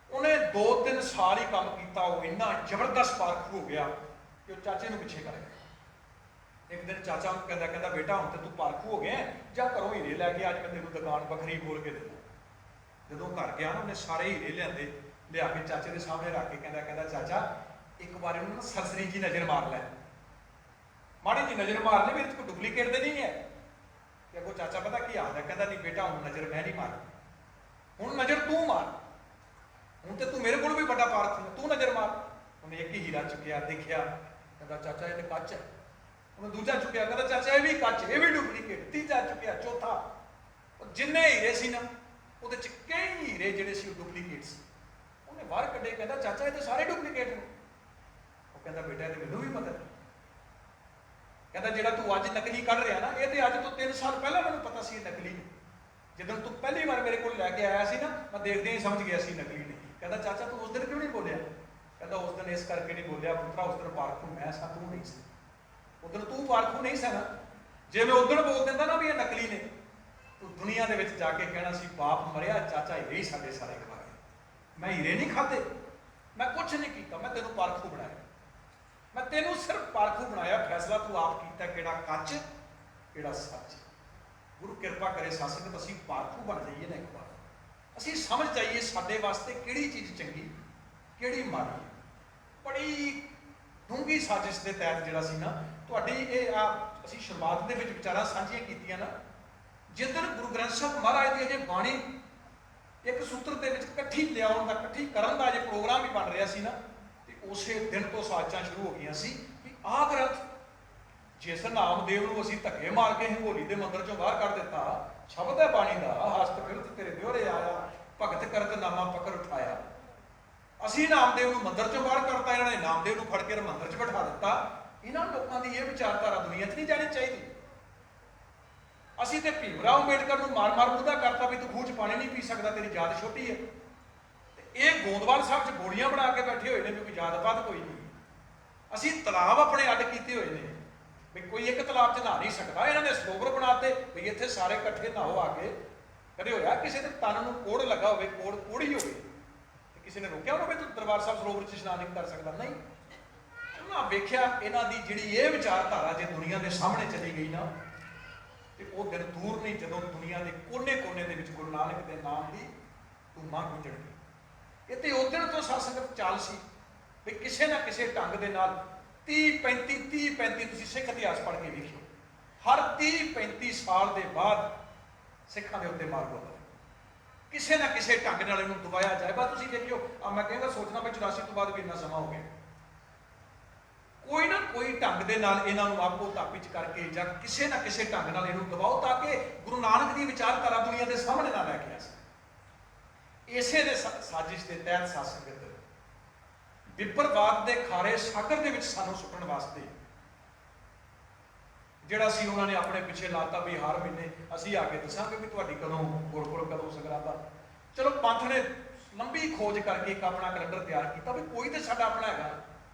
ਉਹਨੇ 2-3 ਸਾਲ ਹੀ ਕੰਮ ਕੀਤਾ, ਉਹ ਇੰਨਾ ਜ਼ਬਰਦਸਤ ਪਾਰਖੂ ਹੋ ਗਿਆ ਕਿ ਉਹ ਚਾਚੇ ਨੂੰ ਪਿੱਛੇ ਕਰ ਗਿਆ। ਇੱਕ ਦਿਨ ਚਾਚਾ ਉਹਨੂੰ ਕਹਿੰਦਾ ਬੇਟਾ ਹੁਣ ਤੇ ਤੂੰ ਪਾਰਖੂ ਹੋ ਗਿਆ, ਜਾਂ ਘਰੋਂ ਹੀਰੇ ਲੈ ਕੇ ਅੱਜ ਮੈਂ ਤੈਨੂੰ ਦੁਕਾਨ ਵੱਖਰੀ ਖੋਲ ਕੇ ਦੇ ਦਾਂ। ਜਦੋਂ ਘਰ ਗਿਆ ਨਾ, ਉਹਨੇ ਸਾਰੇ ਹੀਰੇ ਲਿਆ ਕੇ ਚਾਚੇ ਦੇ ਸਾਹਮਣੇ ਰੱਖ ਕੇ ਕਹਿੰਦਾ ਚਾਚਾ ਇੱਕ ਵਾਰ ਇਹਨੂੰ ਨਾ ਸਰਸਰੀ ਜੀ ਨਜ਼ਰ ਮਾਰ ਲੈ, ਮਾੜੀ ਜੀ ਨਜ਼ਰ ਮਾਰ ਲੈ, ਮੇਰੇ ਕੋਲ ਡੁਪਲੀਕੇਟ ਤੇ ਨਹੀਂ ਹੈ। ਤੇ ਅੱਗੋਂ ਚਾਚਾ ਪਤਾ ਕੀ ਆਖਦਾ, ਕਹਿੰਦਾ ਨਹੀਂ ਬੇਟਾ ਹੁਣ ਨਜ਼ਰ ਮੈਂ ਨਹੀਂ ਮਾਰ, ਹੁਣ ਨਜ਼ਰ ਤੂੰ ਮਾਰ, ਹੁਣ ਤੇ ਤੂੰ ਮੇਰੇ ਕੋਲ ਵੀ ਵੱਡਾ ਪਾਰਖੂ, ਤੂੰ ਨਜ਼ਰ ਮਾਰ। ਉਹਨੇ ਇੱਕ ਹੀ ਹੀਰਾ ਚੁੱਕਿਆ, ਦੇਖਿਆ, ਕਹਿੰਦਾ ਚਾਚਾ ਇਹ ਤੇ ਕੱਚ ਹੈ। ਉਹਨੇ ਦੂਜਾ ਚੁੱਕਿਆ, ਕਹਿੰਦਾ ਚਾਚਾ ਇਹ ਵੀ ਕੱਚ, ਇਹ ਵੀ ਡੁਪਲੀਕੇਟ। ਤੀਜਾ ਚੁੱਕਿਆ, ਚੌਥਾ, ਜਿੰਨੇ ਹੀਰੇ ਸੀ ਨਾ ਉਹਦੇ ਚ ਕਈ ਹੀਰੇ ਜਿਹੜੇ ਸੀ ਉਹ ਡੁਪਲੀਕੇਟ ਸੀ। ਉਹਨੇ ਬਾਹਰ ਕੱਢੇ, ਕਹਿੰਦਾ ਚਾਚਾ ਇਹ ਤੇ ਸਾਰੇ ਡੁਪਲੀਕੇਟ ਨੇ। ਉਹ ਕਹਿੰਦਾ ਬੇਟਾ ਇਹ ਤੇ ਮੈਨੂੰ ਵੀ ਪਤਾ, ਕਹਿੰਦਾ ਜਿਹੜਾ ਤੂੰ ਅੱਜ ਨਕਲੀ ਕੱਢ ਰਿਹਾ ਨਾ, ਇਹ ਤੇ ਅੱਜ ਤੋਂ 3 ਸਾਲ ਪਹਿਲਾਂ ਮੈਨੂੰ ਪਤਾ ਸੀ ਇਹ ਨਕਲੀ ਨੇ। ਜਦੋਂ ਤੂੰ ਪਹਿਲੀ ਵਾਰ ਮੇਰੇ ਕੋਲ ਲੈ ਕੇ ਆਇਆ ਸੀ ਨਾ, ਮੈਂ ਦੇਖਦੇ ਹੀ ਸਮਝ ਗਿਆ ਸੀ ਨਕਲੀ ਨੇ। ਕਹਿੰਦਾ ਚਾਚਾ ਤੂੰ ਉਸ ਦਿਨ ਕਿਉਂ ਨਹੀਂ ਬੋਲਿਆ? ਕਹਿੰਦਾ ਉਸ ਦਿਨ ਇਸ ਕਰਕੇ ਨਹੀਂ ਬੋਲਿਆ ਪੁੱਤਰਾ, ਉਸ ਦਿਨ ਪਾਰਖੂ ਮੈਂ ਸਾਂ, ਤੂੰ ਨਹੀਂ ਸੀ। ਉਸ ਦਿਨ ਤੂੰ ਪਾਰਖੂ ਨਹੀਂ ਸੀ ਨਾ, ਜੇ ਮੈਂ ਉਸ ਦਿਨ ਬੋਲ ਦਿੰਦਾ ਨਾ ਵੀ ਇਹ ਨਕਲੀ ਨੇ, ਤੂੰ ਦੁਨੀਆ ਦੇ ਵਿੱਚ ਜਾ ਕੇ ਕਹਿਣਾ ਸੀ ਬਾਪ ਮਰਿਆ, ਚਾਚਾ ਹੀਰੇ ਹੀ ਸਾਡੇ ਸਾਰੇ ਖਾ ਗਏ। ਮੈਂ ਹੀਰੇ ਨਹੀਂ ਖਾਦੇ, ਮੈਂ ਕੁਛ ਨਹੀਂ ਕੀਤਾ, ਮੈਂ ਤੈਨੂੰ ਪਾਰਖੂ ਬਣਾਇਆ, ਮੈਂ ਤੈਨੂੰ ਸਿਰਫ ਪਾਰਖੂ ਬਣਾਇਆ। ਫੈਸਲਾ ਤੂੰ ਆਪ ਕੀਤਾ, ਕਿਹੜਾ ਕੱਚ ਕਿਹੜਾ ਸੱਚ। ਗੁਰੂ ਕਿਰਪਾ ਕਰੇ ਸਾਸੰਗਤ ਅਸੀਂ ਪਾਰਖੂ ਬਣ ਜਾਈਏ ਨਾ, ਇੱਕ ਵਾਰ ਅਸੀਂ ਸਮਝ ਜਾਈਏ ਸਾਡੇ ਵਾਸਤੇ ਕਿਹੜੀ ਚੀਜ਼ ਚੰਗੀ ਕਿਹੜੀ ਮਾੜੀ ਹੈ। ਬੜੀ ਡੂੰਘੀ ਸਾਜ਼ਿਸ਼ ਦੇ ਤਹਿਤ ਜਿਹੜਾ ਸੀ ਨਾ, ਤੁਹਾਡੀ ਇਹ ਅਸੀਂ ਸ਼ੁਰੂਆਤ ਦੇ ਵਿੱਚ ਵਿਚਾਰਾਂ ਸਾਂਝੀਆਂ ਕੀਤੀਆਂ ਨਾ, ਜਿਸ ਦਿਨ ਗੁਰੂ ਗ੍ਰੰਥ ਸਾਹਿਬ ਮਹਾਰਾਜ ਦੀ ਅਜੇ ਬਾਣੀ ਇੱਕ ਸੂਤਰ ਦੇ ਵਿੱਚ ਇਕੱਠੀ ਲਿਆਉਣ ਦਾ, ਇਕੱਠੀ ਕਰਨ ਦਾ ਅਜੇ ਪ੍ਰੋਗਰਾਮ ਹੀ ਬਣ ਰਿਹਾ ਸੀ ਨਾ, ਤੇ ਉਸੇ ਦਿਨ ਤੋਂ ਸਾਜ਼ਾਂ ਸ਼ੁਰੂ ਹੋ ਗਈਆਂ ਸੀ ਕਿ ਆਹ ਗ੍ਰੰਥ ਜਿਸ ਨਾਮਦੇਵ ਨੂੰ ਅਸੀਂ ਧੱਕੇ ਮਾਰ ਕੇ ਹੰਗੋਲੀ ਦੇ ਮੰਦਿਰ ਚੋਂ ਬਾਹਰ ਕੱਢ ਦਿੱਤਾ, ਸ਼ਬਦ ਹੈ ਬਾਣੀ ਦਾ, ਹਸਤ ਫਿਰਤ ਤੇਰੇ ਦਿਓਰੇ ਆਇਆ, ਭਗਤ ਕਰਤ ਨਾਮਾ ਪਕੜ ਉਠਾਇਆ। ਅਸੀਂ ਨਾਮਦੇਵ ਨੂੰ ਮੰਦਿਰ ਚੋਂ ਬਾਹਰ ਕੱਢਤਾ, ਇਹਨਾਂ ਨੇ ਨਾਮਦੇਵ ਨੂੰ ਫੜ ਕੇ ਮੰਦਿਰ 'ਚ ਬਿਠਾ ਦਿੱਤਾ। ਇਹਨਾਂ ਲੋਕਾਂ ਦੀ ਇਹ ਵਿਚਾਰਧਾਰਾ ਦੁਨੀਆ 'ਚ ਨਹੀਂ ਜਾਣੀ ਚਾਹੀਦੀ। ਅਸੀਂ ਤੇ ਭੀਮ ਰਾਓ ਅੰਬੇਡਕਰ ਨੂੰ ਮਾਰ-ਮਾਰ ਮੁੱਦਾ ਕਰਤਾ ਵੀ ਤੂੰ ਖੂਹ 'ਚ ਪਾਣੀ ਨਹੀਂ ਪੀ ਸਕਦਾ, ਤੇਰੀ ਜਾਤ ਛੋਟੀ ਹੈ। ਤੇ ਇਹ ਗੋਂਦਵਾਲ ਸਾਹਿਬ 'ਚ ਗੋਲੀਆਂ ਬਣਾ ਕੇ ਬੈਠੇ ਹੋਏ ਨੇ ਵੀ ਕੋਈ ਜਾਤ-ਪਾਤ ਕੋਈ ਨਹੀਂ। ਅਸੀਂ ਤਲਾਬ ਆਪਣੇ ਅੱਡ ਕੀਤੇ ਹੋਏ ਨੇ ਵੀ ਕੋਈ ਇੱਕ ਤਲਾਬ 'ਚ ਨਹਾ ਨਹੀਂ ਸਕਦਾ। ਇਹਨਾਂ ਨੇ ਸਰੋਵਰ ਬਣਾਤੇ ਵੀ ਇੱਥੇ ਸਾਰੇ ਇਕੱਠੇ ਨਹਾਓ ਆ ਕੇ। ਕਦੇ ਹੋਇਆ ਕਿਸੇ ਦੇ ਤਨ ਨੂੰ ਕੋੜ ਲੱਗਾ ਹੋਵੇ, ਕੋੜੀ ਹੋਵੇ, ਤੇ ਕਿਸੇ ਨੇ ਰੋਕਿਆ ਹੋਵੇ ਤੂੰ ਦਰਬਾਰ ਸਾਹਿਬ ਸਰੋਵਰ 'ਚ ਇਸ਼ਨਾਨ ਨਹੀਂ ਕਰ ਸਕਦਾ? ਨਹੀਂ। ਉਹਨਾਂ ਵੇਖਿਆ ਇਹਨਾਂ ਦੀ ਜਿਹੜੀ ਇਹ ਵਿਚਾਰਧਾਰਾ ਜੇ ਦੁਨੀਆ ਦੇ ਸਾਹਮਣੇ ਚਲੀ ਗਈ ਨਾ, ਤੇ ਉਹ ਦਿਨ ਦੂਰ ਨਹੀਂ ਜਦੋਂ ਦੁਨੀਆ ਦੇ ਕੋਨੇ-ਕੋਨੇ ਦੇ ਵਿੱਚ ਗੁਰੂ ਨਾਨਕ ਦੇ ਨਾਮ ਦੀ ਧੂਮਾਂ ਗੂੰਜਣਗੀ। ਇਹ ਤੇ ਉਸ ਦਿਨ ਤੋਂ ਸਤਸੰਗਤ ਚਾਲ ਸੀ ਵੀ ਕਿਸੇ ਨਾ ਕਿਸੇ ਢੰਗ ਦੇ ਨਾਲ 30-35 ਤੁਸੀਂ ਸਿੱਖ ਇਤਿਹਾਸ ਪੜ੍ਹ ਕੇ ਵੇਖਿਓ, ਹਰ 30-35 ਸਾਲ ਦੇ ਬਾਅਦ ਸਿੱਖਾਂ ਦੇ ਉੱਤੇ ਮਾਰ ਪਊਗਾ, ਕਿਸੇ ਨਾ ਕਿਸੇ ਢੰਗ ਨਾਲ ਇਹਨੂੰ ਦਬਾਇਆ ਜਾਏਗਾ। ਤੁਸੀਂ ਦੇਖਿਓ, ਮੈਂ ਕਹਿੰਦਾ ਸੋਚਣਾ ਮੈਂ 84 ਤੋਂ ਬਾਅਦ ਵੀ ਇੰਨਾ ਸਮਾਂ ਹੋ ਗਿਆ, ਕੋਈ ਨਾ ਕੋਈ ਢੰਗ ਦੇ ਨਾਲ ਇਹਨਾਂ ਨੂੰ ਆਪੋ ਤਾਪੀ ਚ ਕਰਕੇ ਜਾਂ ਕਿਸੇ ਨਾ ਕਿਸੇ ਢੰਗ ਨਾਲ ਇਹਨੂੰ ਦਬਾਓ ਤਾਂ ਕਿ ਗੁਰੂ ਨਾਨਕ ਦੀ ਵਿਚਾਰਧਾਰਾ ਦੁਨੀਆ ਦੇ ਸਾਹਮਣੇ ਨਾ ਲੈ ਕੇ ਆ ਸਕੇ। ਇਸੇ ਦੇ ਸਾਜ਼ਿਸ਼ ਦੇ ਤਹਿਤ ਸਤਸੰਗਤ ਵਿਪਰਵਾਦ ਦੇ ਖਾਰੇ ਸਾਗਰ ਦੇ ਵਿੱਚ ਸਾਨੂੰ ਸੁੱਟਣ ਵਾਸਤੇ ਜਿਹੜਾ ਸੀ ਉਹਨਾਂ ਨੇ ਆਪਣੇ ਪਿੱਛੇ ਲਾਤਾ ਵੀ ਹਰ ਮਹੀਨੇ ਅਸੀਂ ਆ ਕੇ ਦੱਸਾਂਗੇ ਵੀ ਤੁਹਾਡੀ ਕਦੋਂ ਗੁਰਪੁਰਬ, ਕਦੋਂ ਸੰਗਰਾਂਦਾਂ। ਚਲੋ ਪੰਥ ਨੇ ਲੰਬੀ ਖੋਜ ਕਰਕੇ ਇੱਕ ਆਪਣਾ ਕੈਲੰਡਰ ਤਿਆਰ ਕੀਤਾ ਵੀ ਕੋਈ ਤੇ ਸਾਡਾ ਆਪਣਾ ਹੈਗਾ,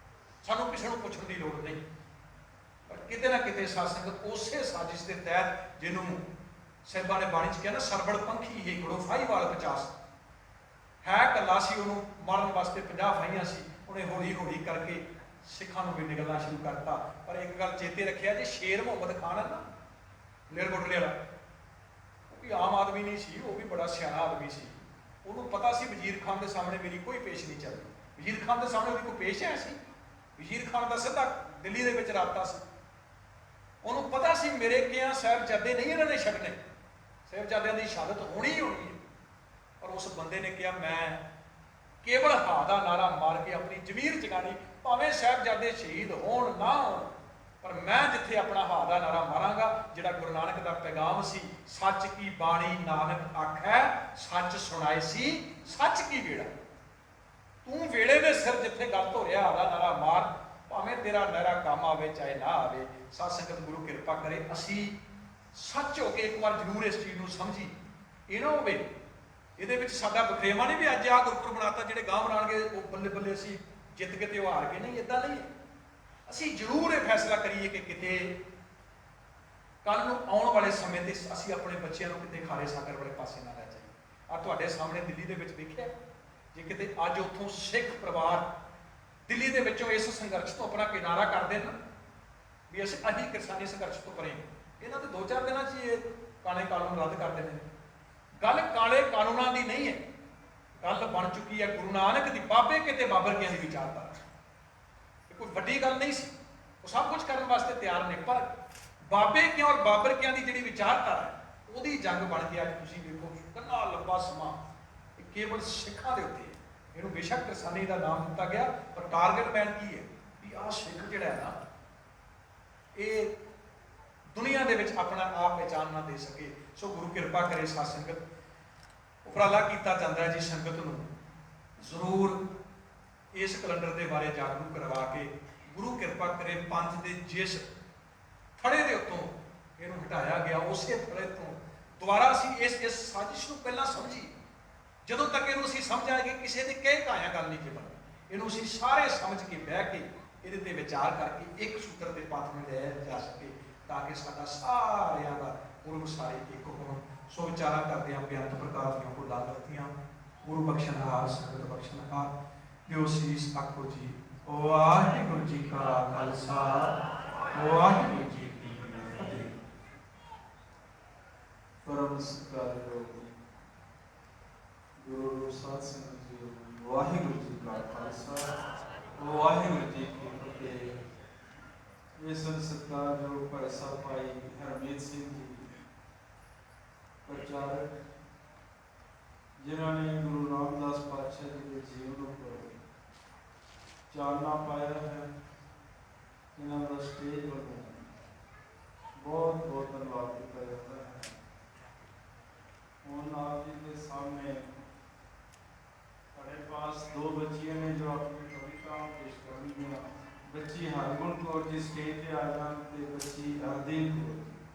ਸਾਨੂੰ ਕਿਸੇ ਨੂੰ ਪੁੱਛਣ ਦੀ ਲੋੜ ਨਹੀਂ। ਪਰ ਕਿਤੇ ਨਾ ਕਿਤੇ ਸਤਸੰਗਤ ਉਸੇ ਸਾਜ਼ਿਸ਼ ਦੇ ਤਹਿਤ ਜਿਹਨੂੰ ਸਾਹਿਬਾਂ ਨੇ ਬਾਣੀ 'ਚ ਕਿਹਾ ਨਾ, ਸਰਬੜ ਪੰਖੀ ਹੀ ਗੜੋ ਫਾਈ ਵਾਲ 50 ਹੈ, ਕੱਲਾ ਸੀ, ਉਹਨੂੰ ਮਾਰਨ ਵਾਸਤੇ 50 ਫਾਈਆਂ ਸੀ। ਉਹਨੇ ਹੌਲੀ ਹੌਲੀ ਕਰਕੇ ਸਿੱਖਾਂ ਨੂੰ ਵੀ ਨਿਗਲਣਾ ਸ਼ੁਰੂ ਕਰਤਾ। ਪਰ ਇੱਕ ਗੱਲ ਚੇਤੇ ਰੱਖਿਆ, ਜੇ ਸ਼ੇਰ ਮੁਹੰਮਦ ਖਾਨ ਹੈ ਨਾ ਲੇਰਗੋਟਲੇ ਵਾਲਾ, ਉਹ ਵੀ ਆਮ ਆਦਮੀ ਨਹੀਂ ਸੀ, ਉਹ ਵੀ ਬੜਾ ਸਿਆਣਾ ਆਦਮੀ ਸੀ। ਉਹਨੂੰ ਪਤਾ ਸੀ ਵਜ਼ੀਰ ਖਾਨ ਦੇ ਸਾਹਮਣੇ ਮੇਰੀ ਕੋਈ ਪੇਸ਼ ਨਹੀਂ ਚੱਲਦੀ। ਵਜ਼ੀਰ ਖਾਨ ਦੇ ਸਾਹਮਣੇ ਉਹਦੀ ਕੋਈ ਪੇਸ਼ ਹੈ ਸੀ? ਵਜ਼ੀਰ ਖਾਨ ਦਾ ਸਿੱਧਾ ਦਿੱਲੀ ਦੇ ਵਿੱਚ ਰਾਬਤਾ ਸੀ। ਉਹਨੂੰ ਪਤਾ ਸੀ ਮੇਰੇ ਕਿਹਾ ਸਾਹਿਬਜ਼ਾਦੇ ਨਹੀਂ ਇਹਨਾਂ ਨੇ ਛੱਡਣੇ, ਸਾਹਿਬਜ਼ਾਦਿਆਂ ਦੀ ਸ਼ਹਾਦਤ ਹੋਣੀ ਹੀ ਹੋਣੀ ਹੈ। ਪਰ ਉਸ ਬੰਦੇ ਨੇ ਕਿਹਾ ਮੈਂ ਕੇਵਲ ਹਾ ਦਾ ਨਾਰਾ ਮਾਰ ਕੇ ਆਪਣੀ ਜ਼ਮੀਰ ਜਗਾਣੀ, ਭਾਵੇਂ ਸਾਹਿਬਜ਼ਾਦੇ ਸ਼ਹੀਦ ਹੋਣ ਨਾ ਹੋਣ, ਪਰ ਮੈਂ ਜਿੱਥੇ ਆਪਣਾ ਹਾ ਦਾ ਨਾਰਾ ਮਾਰਾਂਗਾ, ਜਿਹੜਾ ਗੁਰੂ ਨਾਨਕ ਦਾ ਪੈਗਾਮ ਸੀ, ਸੱਚ ਕੀ ਬਾਣੀ ਨਾਨਕ ਆਖੈ, ਸੱਚ ਸੁਣਾਏ ਸੀ ਸੱਚ ਕੀ ਵੇੜਾ। ਤੂੰ ਵੇੜੇ ਦੇ ਸਿਰ ਜਿੱਥੇ ਗਲਤ ਹੋ ਰਿਹਾ, ਹਾ ਦਾ ਨਾਰਾ ਮਾਰ, ਭਾਵੇਂ ਤੇਰਾ ਨਾਰਾ ਕੰਮ ਆਵੇ ਚਾਹੇ ਨਾ ਆਵੇ। ਸਤ ਸੰਗਤ ਗੁਰੂ ਕਿਰਪਾ ਕਰੇ ਅਸੀਂ ਸੱਚ ਹੋ ਕੇ ਇੱਕ ਵਾਰ ਜ਼ਰੂਰ ਇਸ ਚੀਜ਼ ਨੂੰ ਸਮਝੀ। ਇਹ ਨਾ ਹੋਵੇ ਇਹਦੇ ਵਿੱਚ ਸਾਡਾ ਬਖਰੇਵਾ ਨਹੀਂ ਵੀ ਅੱਜ ਆਹ ਗੁਰਪੁਰਬ ਬਣਾਤਾ, ਜਿਹੜੇ ਗਾਂਹ ਬਣਾਉਣਗੇ ਉਹ ਬੱਲੇ ਬੱਲੇ ਅਸੀਂ ਜਿੱਤ ਕੇ ਤੇ ਉਹ ਹਾਰ ਕੇ। ਨਹੀਂ, ਇਦਾਂ ਨਹੀਂ। ਅਸੀਂ ਜ਼ਰੂਰ ਇਹ ਫੈਸਲਾ ਕਰੀਏ ਕਿ ਕਿਤੇ ਕੱਲ ਨੂੰ ਆਉਣ ਵਾਲੇ ਸਮੇਂ ਤੇ ਅਸੀਂ ਆਪਣੇ ਬੱਚਿਆਂ ਨੂੰ ਕਿਤੇ ਖਾਰੇ ਸਾਗਰ ਵਾਲੇ ਪਾਸੇ ਨਾ ਲੈ ਜਾਈਏ। ਆ ਤੁਹਾਡੇ ਸਾਹਮਣੇ ਦਿੱਲੀ ਦੇ ਵਿੱਚ ਵੇਖਿਆ, ਜੇ ਕਿਤੇ ਅੱਜ ਉੱਥੋਂ ਸਿੱਖ ਪਰਿਵਾਰ ਦਿੱਲੀ ਦੇ ਵਿੱਚੋਂ ਇਸ ਸੰਘਰਸ਼ ਤੋਂ ਆਪਣਾ ਕਿਨਾਰਾ ਕਰਦੇ ਨਾ ਵੀ ਅਸੀਂ ਕਿਸਾਨੀ ਸੰਘਰਸ਼ ਤੋਂ ਪਰੇ, ਇਹਨਾਂ ਦੇ 2-4 ਦਿਨਾਂ 'ਚ ਇਹ ਕਾਲੇ ਕਾਨੂੰਨ ਰੱਦ ਕਰ ਦੇਣੇ। ਗੱਲ ਕਾਲੇ ਕਾਨੂੰਨਾਂ ਦੀ ਨਹੀਂ ਹੈ, ਗੱਲ ਬਣ ਚੁੱਕੀ ਹੈ ਗੁਰੂ ਨਾਨਕ ਦੀ, ਬਾਬੇ ਕਿਤੇ ਬਾਬਰ ਕਿਆਂ ਦੀ ਵਿਚਾਰਧਾਰਾ। ਇਹ ਕੋਈ ਵੱਡੀ ਗੱਲ ਨਹੀਂ ਸੀ, ਉਹ ਸਭ ਕੁਝ ਕਰਨ ਵਾਸਤੇ ਤਿਆਰ ਨੇ, ਪਰ ਬਾਬੇ ਕਿਉਂ ਔਰ ਬਾਬਰ ਕਿਆਂ ਦੀ ਜਿਹੜੀ ਵਿਚਾਰਧਾਰਾ ਹੈ ਉਹਦੀ ਜੰਗ ਬਣ ਕੇ ਅੱਜ ਤੁਸੀਂ ਵੇਖੋ ਕਿੰਨਾ ਲੰਬਾ ਸਮਾਂ ਇਹ ਕੇਵਲ ਸਿੱਖਾਂ ਦੇ ਉੱਤੇ। ਇਹਨੂੰ ਬੇਸ਼ੱਕ ਕਿਰਸਾਨੀ ਦਾ ਨਾਮ ਦਿੱਤਾ ਗਿਆ, ਪਰ ਟਾਰਗੇਟ ਮੈਨ ਕੀ ਹੈ ਵੀ ਆਹ ਸਿੱਖ ਜਿਹੜਾ ਹੈ ਨਾ, ਇਹ ਦੁਨੀਆ ਦੇ ਵਿੱਚ ਆਪਣਾ ਆਪ ਪਹਿਚਾਨ ਨਾ ਦੇ ਸਕੇ। ਸੋ ਗੁਰੂ ਕਿਰਪਾ ਕਰੇ ਸਾਧ ਸੰਗਤ, ਉਪਰਾਲਾ ਕੀਤਾ ਜਾਂਦਾ ਹੈ ਜੀ ਸੰਗਤ ਨੂੰ ਜ਼ਰੂਰ ਇਸ ਕੈਲੰਡਰ ਦੇ ਬਾਰੇ ਜਾਗਰੂਕ ਕਰਵਾ ਕੇ ਗੁਰੂ ਕਿਰਪਾ ਕਰੇ ਪੰਥ ਦੇ ਜਿਸ ਥੜੇ ਦੇ ਉੱਤੋਂ ਇਹਨੂੰ ਹਟਾਇਆ ਗਿਆ, ਉਸੇ ਥੜੇ ਤੋਂ ਦੁਬਾਰਾ ਅਸੀਂ ਇਸ ਸਾਜ਼ਿਸ਼ ਨੂੰ ਪਹਿਲਾਂ ਸਮਝੀ। ਜਦੋਂ ਤੱਕ ਇਹਨੂੰ ਅਸੀਂ ਸਮਝਾਂਗੇ ਕਿਸੇ ਦੇ ਕਹੇ ਕਾਇਆ ਗੱਲ ਨਹੀਂ ਕਿਵਲ, ਇਹਨੂੰ ਅਸੀਂ ਸਾਰੇ ਸਮਝ ਕੇ ਬਹਿ ਕੇ ਇਹਦੇ ਤੇ ਵਿਚਾਰ ਕਰਕੇ ਇੱਕ ਸੂਤਰ ਦੇ ਪੱਥ ਨੂੰ ਲਿਆਇਆ ਜਾ ਸਕੇ, ਤਾਂ ਕਿ ਸਾਡਾ ਸਾਰਿਆਂ ਦਾ ਗੁਰੂ ਸਾਰੇ ਇੱਕ ਹੋਣ। ਸੋ ਵਿਚਾਰਾ ਕਰਦੇ ਆਂ ਬੇਅੰਤ ਪ੍ਰਕਾਰ ਦੀਆਂ ਭੁੱਲਾਂ ਗਲਤੀਆਂ, ਗੁਰੂ ਬਖਸ਼ਣਹਾਰ ਸੰਗਤ ਬਖਸ਼ਣਹਾਰ, ਦਿਓ ਸੀਸ ਆਖੋ ਜੀ। ਵਾਹਿਗੁਰੂ ਜੀ ਕਾ ਖਾਲਸਾ, ਵਾਹਿਗੁਰੂ ਜੀ ਕੀ ਫਤਿਹ। ਪਰਮ ਸਤਿਕਾਰਯੋਗ ਗੁਰੂ ਸਾਧ ਸੰਗਤ ਜੀ, ਵਾਹਿਗੁਰੂ ਜੀ ਕਾ ਖਾਲਸਾ, ਵਾਹਿਗੁਰੂ ਜੀ ਕੀ ਫਤਿਹ। ਇਹ ਸਨ ਸਤਿਕਾਰਯੋਗ ਭਾਈ ਸਾਹਿਬ ਭਾਈ ਹਰਮੀਤ ਸਿੰਘ ਜੀ, ਪ੍ਰਚਾਰਕ, ਜਿਨ੍ਹਾਂ ਨੇ ਗੁਰੂ ਰਾਮਦਾਸ ਪਾਤਸ਼ਾਹ ਜੀ ਦੇ ਜੀਵਨ ਉੱਪਰ ਚਾਨਣਾ ਪਾਇਆ ਹੈ। ਇਹਨਾਂ ਦਾ ਸਟੇਜ ਵੱਲੋਂ बहुत बहुत धन्यवाद किया जाता है। और आप जी के सामने हमारे पास दो बच्चियां ने जो अपनी कविता पेश करनी है। बच्ची हरगुण कौर जी स्टेज पे आ जान ते बच्ची हरदीप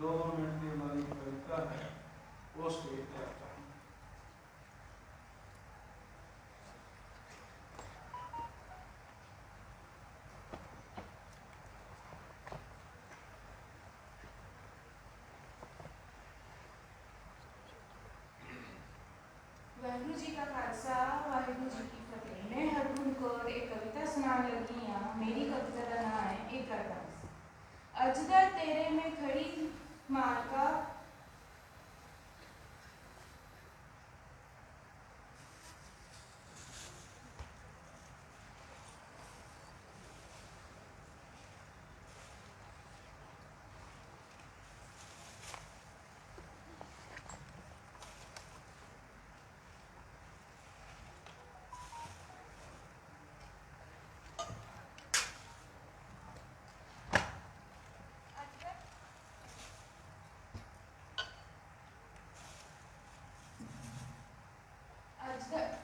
कौर 2 मिनट की उन्होंने कविता है वो स्टेज पे आ जाए। वाहिगुरु जी का खालसा वाहिगुरु जी की फतेह। मैं हरगुण कौर एक कविता सुनाने लगी हाँ। मेरी कविता का नाम है एक अरदास। अजगर तेरे में खड़ी मालका,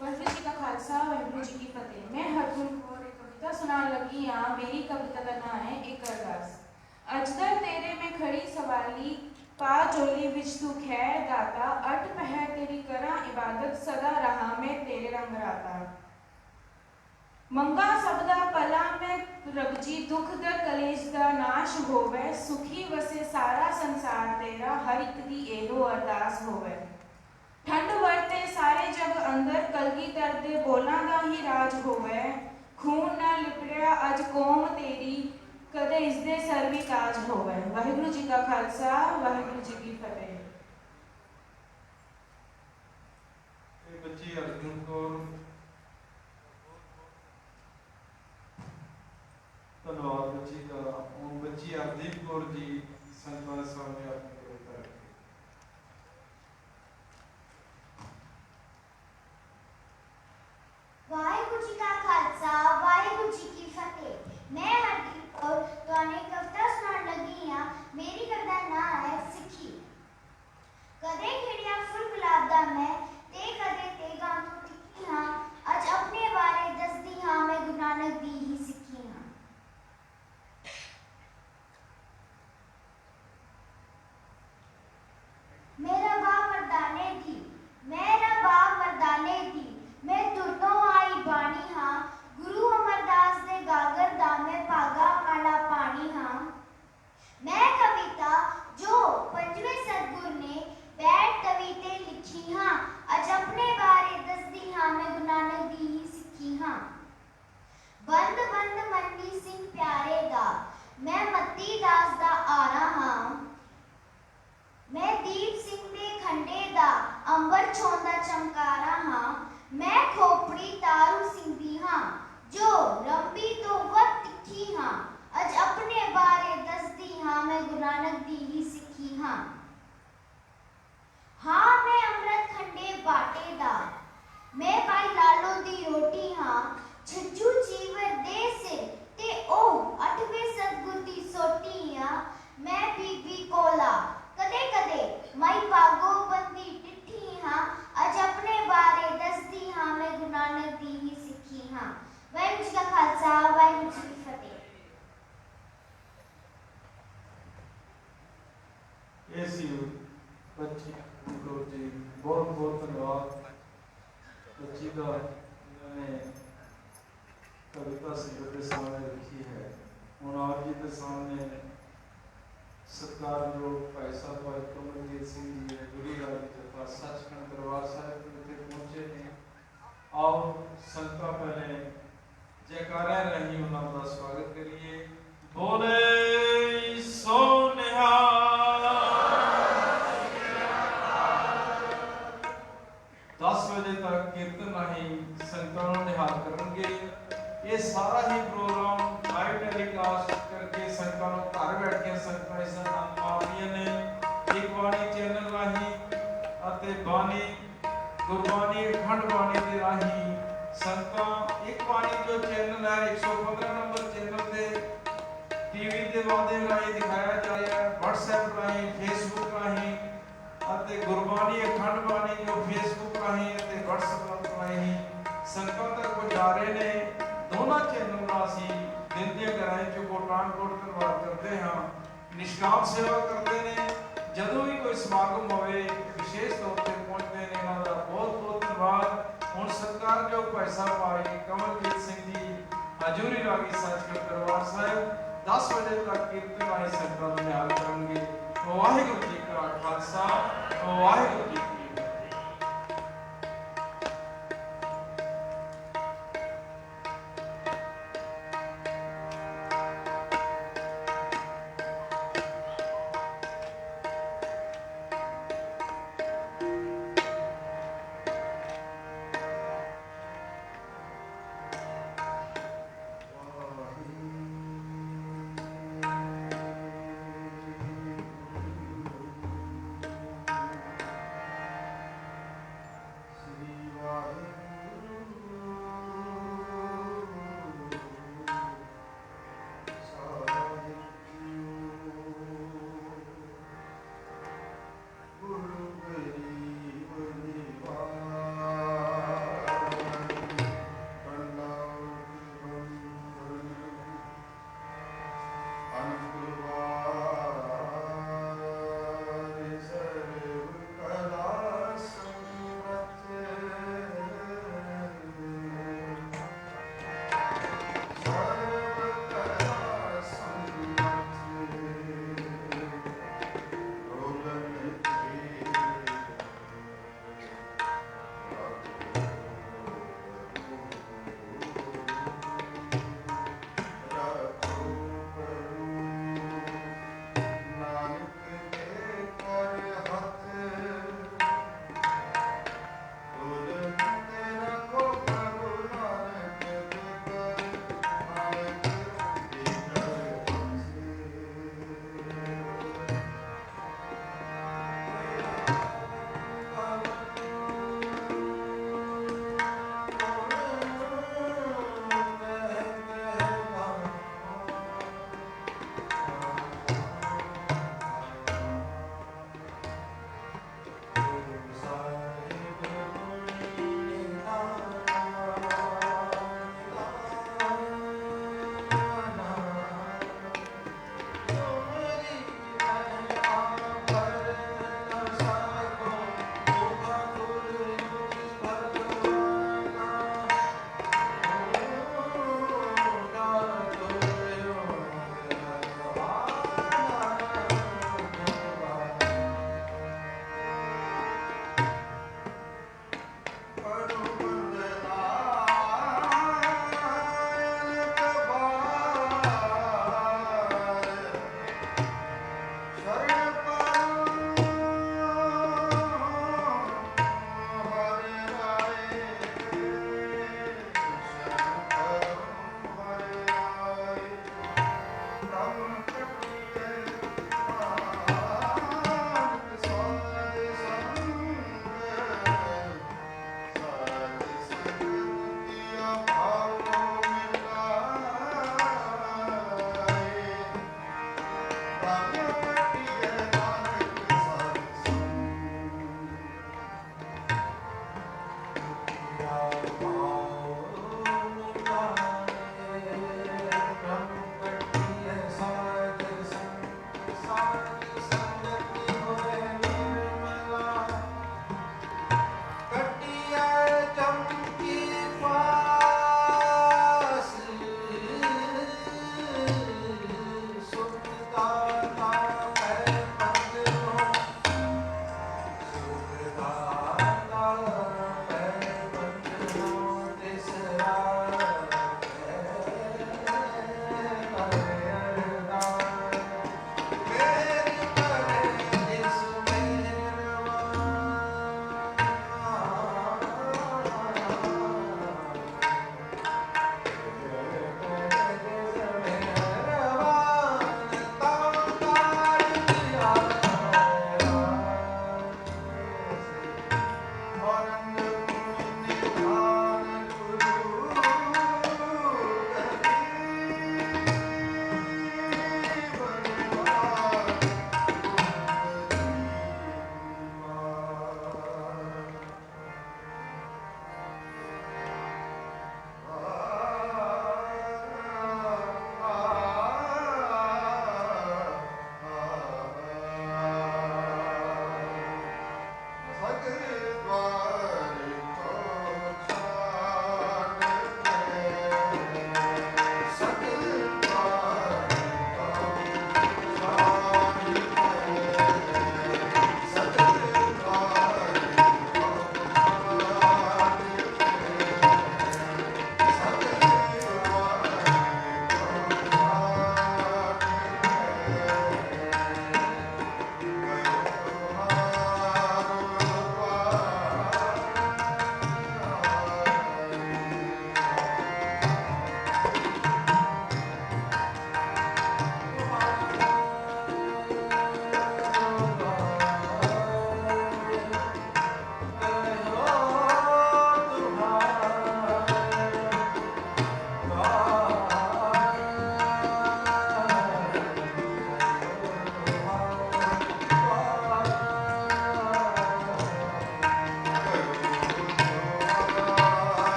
वाहिगुरु जी का खालसा वाहिगुरु जी की फतेह। मैं हरगुण कौर एक कविता सुनाने लगी हाँ। मेरी कविता का नाम है एक अरदास। अजगर तेरे में खड़ी सवाली, पा चोली विच तू खैर दाता, अठ पहर तेरी करा इबादत, सदा रहा मैं तेरे रंग राता। मंगा सबदा पला में रब जी, दुख दा कलेश दा नाश होवे, सुखी वसे सारा संसार तेरा, हर एक दी एहो अरदास होवे। ठंड वरते सारे जग अंदर, कलगीधर दे बोलां दा ही राज होवे, खून ना लिपड़िया अज कौम तेरी, कदे इसदे सर भी ताज होवे। वाहिगुरु जी का खालसा वाहिगुरु जी की फतेह। बच्ची अर्जुन कौर, धन्यवाद बच्ची का। और बच्ची हरदीप कौर जी संतान सामने अपनी कविता रखी। वाहिगुरु जी का खालसा वाहिगुरु जी की फतेह। मैं हरदीप कौर तुहानू कविता सुनाने लगी हाँ। मेरी कविता का नाम है सिक्खी। कदे खिड़िया फुल गुलाब दा मैं, ते कदे ते गां तू टिकी हाँ, अज अपने बारे दसदी हाँ, मैं गुरु नानक दी ही सिक्खी हाँ। मेरा बाप मर्दाने दी, मेरा बाप मर्दाने दी, मैं तुरनों आई बाणी हाँ, गुरु अमरदास दे गागर दा मैं भागा माला पानी हाँ। मैं कविता जो पंजवें सतगुर ने बैठ कविते लिखी हाँ, अज अपने बारे दसदी हाँ, मैं गुरु नानक दी ही सिक्खी हाँ। बंद बंद मन्नी सिंह प्यारे दा, मैं मत्ती दास दा आरा हाँ। मैं दीप सिंह दे खंडे दा, अंबर छौंदा चमकारा हाँ। मैं खोपड़ी तारू सिंह दी हाँ, जो लंबी तो वत तिखी हाँ, अज अपने बारे दसदी हाँ, मैं गुरु नानक दी ही सिक्खी हाँ। हाँ मैं अमृत खंडे बाटे दा, मैं भाई लालो दी रोटी हाँ, छज्जू चीवर दे से ते ओ 8वें सतगुर दी सोटी हाँ। मैं बीबी कोला कदे कदे माई पागो बंदी टिठी हाँ, अज अपने बारे दसदी हाँ, मैं गुरु नानक दी ही सिक्खी हाँ। वाहिगुरु जी का खालसा वाहिगुरु जी की फतेह। ऐसी बच्ची को जी बहुत बहुत धन्यवाद बच्ची का, जिन्होंने कविता संगत के सामने रखी है। और आप जी के सामने सत्कारयोग भाई साहब भाई कमलजीत सिंह जी ने गुरु राज जथा सचखंड दरबार साहिब में पहुंचे हैं। आओ संता पहले जयकारा रही उन्होंने का स्वागत करिए। बोले सो निहाल। 10 बजे तक कीर्तन राही संतां नूं निहाल करेंगे। ये सारा ही प्रोग्राम लाइव टेलीकास्ट करके संतां नूं ਇਸ ਦਾ ਨਾਮ ਮਾਰਦੀਆਂ ਨੇ। ਇੱਕ ਬਾਣੀ ਚੈਨਲ ਰਾਹੀਂ ਅਤੇ ਬਾਣੀ ਗੁਰਬਾਣੀ ਅਖੰਡ ਬਾਣੀ ਦੇ ਰਾਹੀਂ ਸੰਗਤਾਂ ਇੱਕ ਬਾਣੀ ਜੋ ਚੈਨਲ ਹੈ 115 ਨੰਬਰ ਚੈਨਲ ਤੇ ਟੀਵੀ ਦੇ ਮਾਧਿਅਮ ਰਾਹੀਂ ਦਿਖਾਇਆ ਜਾ ਰਿਹਾ ਹੈ, WhatsApp ਰਾਹੀਂ, Facebook ਰਾਹੀਂ ਅਤੇ ਗੁਰਬਾਣੀ ਅਖੰਡ ਬਾਣੀ ਜੋ Facebook ਰਾਹੀਂ ਅਤੇ WhatsApp ਰਾਹੀਂ ਸੰਗਤਾਂ ਤੱਕ ਪਹੁੰਚਾ ਰਹੇ ਨੇ। ਦੋਨਾਂ ਚੈਨਲ ਦਾ ਅਸੀਂ ਦਿਨ ਦੀਆਂ ਘਰਾਂ 'ਚ ਕੋਟਾਨ-ਕੋਟ ਦਰਬਾਰ ਕਰਦੇ ਹਾਂ, ਨਿਸ਼ਕਾਮ ਸੇਵਾ ਕਰਦੇ ਨੇ। ਜਦੋਂ ਵੀ ਕੋਈ ਸਮਾਗਮ ਹੋਵੇ ਵਿਸ਼ੇਸ਼ ਤੌਰ ਤੇ ਪਹੁੰਚਦੇ ਨੇ, ਇਹਨਾਂ ਦਾ ਬਹੁਤ ਬਹੁਤ ਧੰਨਵਾਦ। ਹੁਣ ਸਤਿਕਾਰਯੋਗ ਭਾਈ ਸਾਹਿਬ ਭਾਈ ਕਮਲਜੀਤ ਸਿੰਘ ਜੀ ਹਜ਼ੂਰੀ ਰਾਗੀ ਸੱਚਖੰਡ ਦਰਬਾਰ ਸਾਹਿਬ 10 ਵਜੇ ਤੱਕ ਕੀਰਤਨ ਰਾਹੀਂ ਸੰਗਤਾਂ ਦਾ ਨਿਹਾਲ ਕਰਨਗੇ। ਵਾਹਿਗੁਰੂ ਜੀ ਕਾ ਖਾਲਸਾ, ਵਾਹਿਗੁਰੂ ਜੀ ਕੀ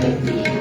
Thank you.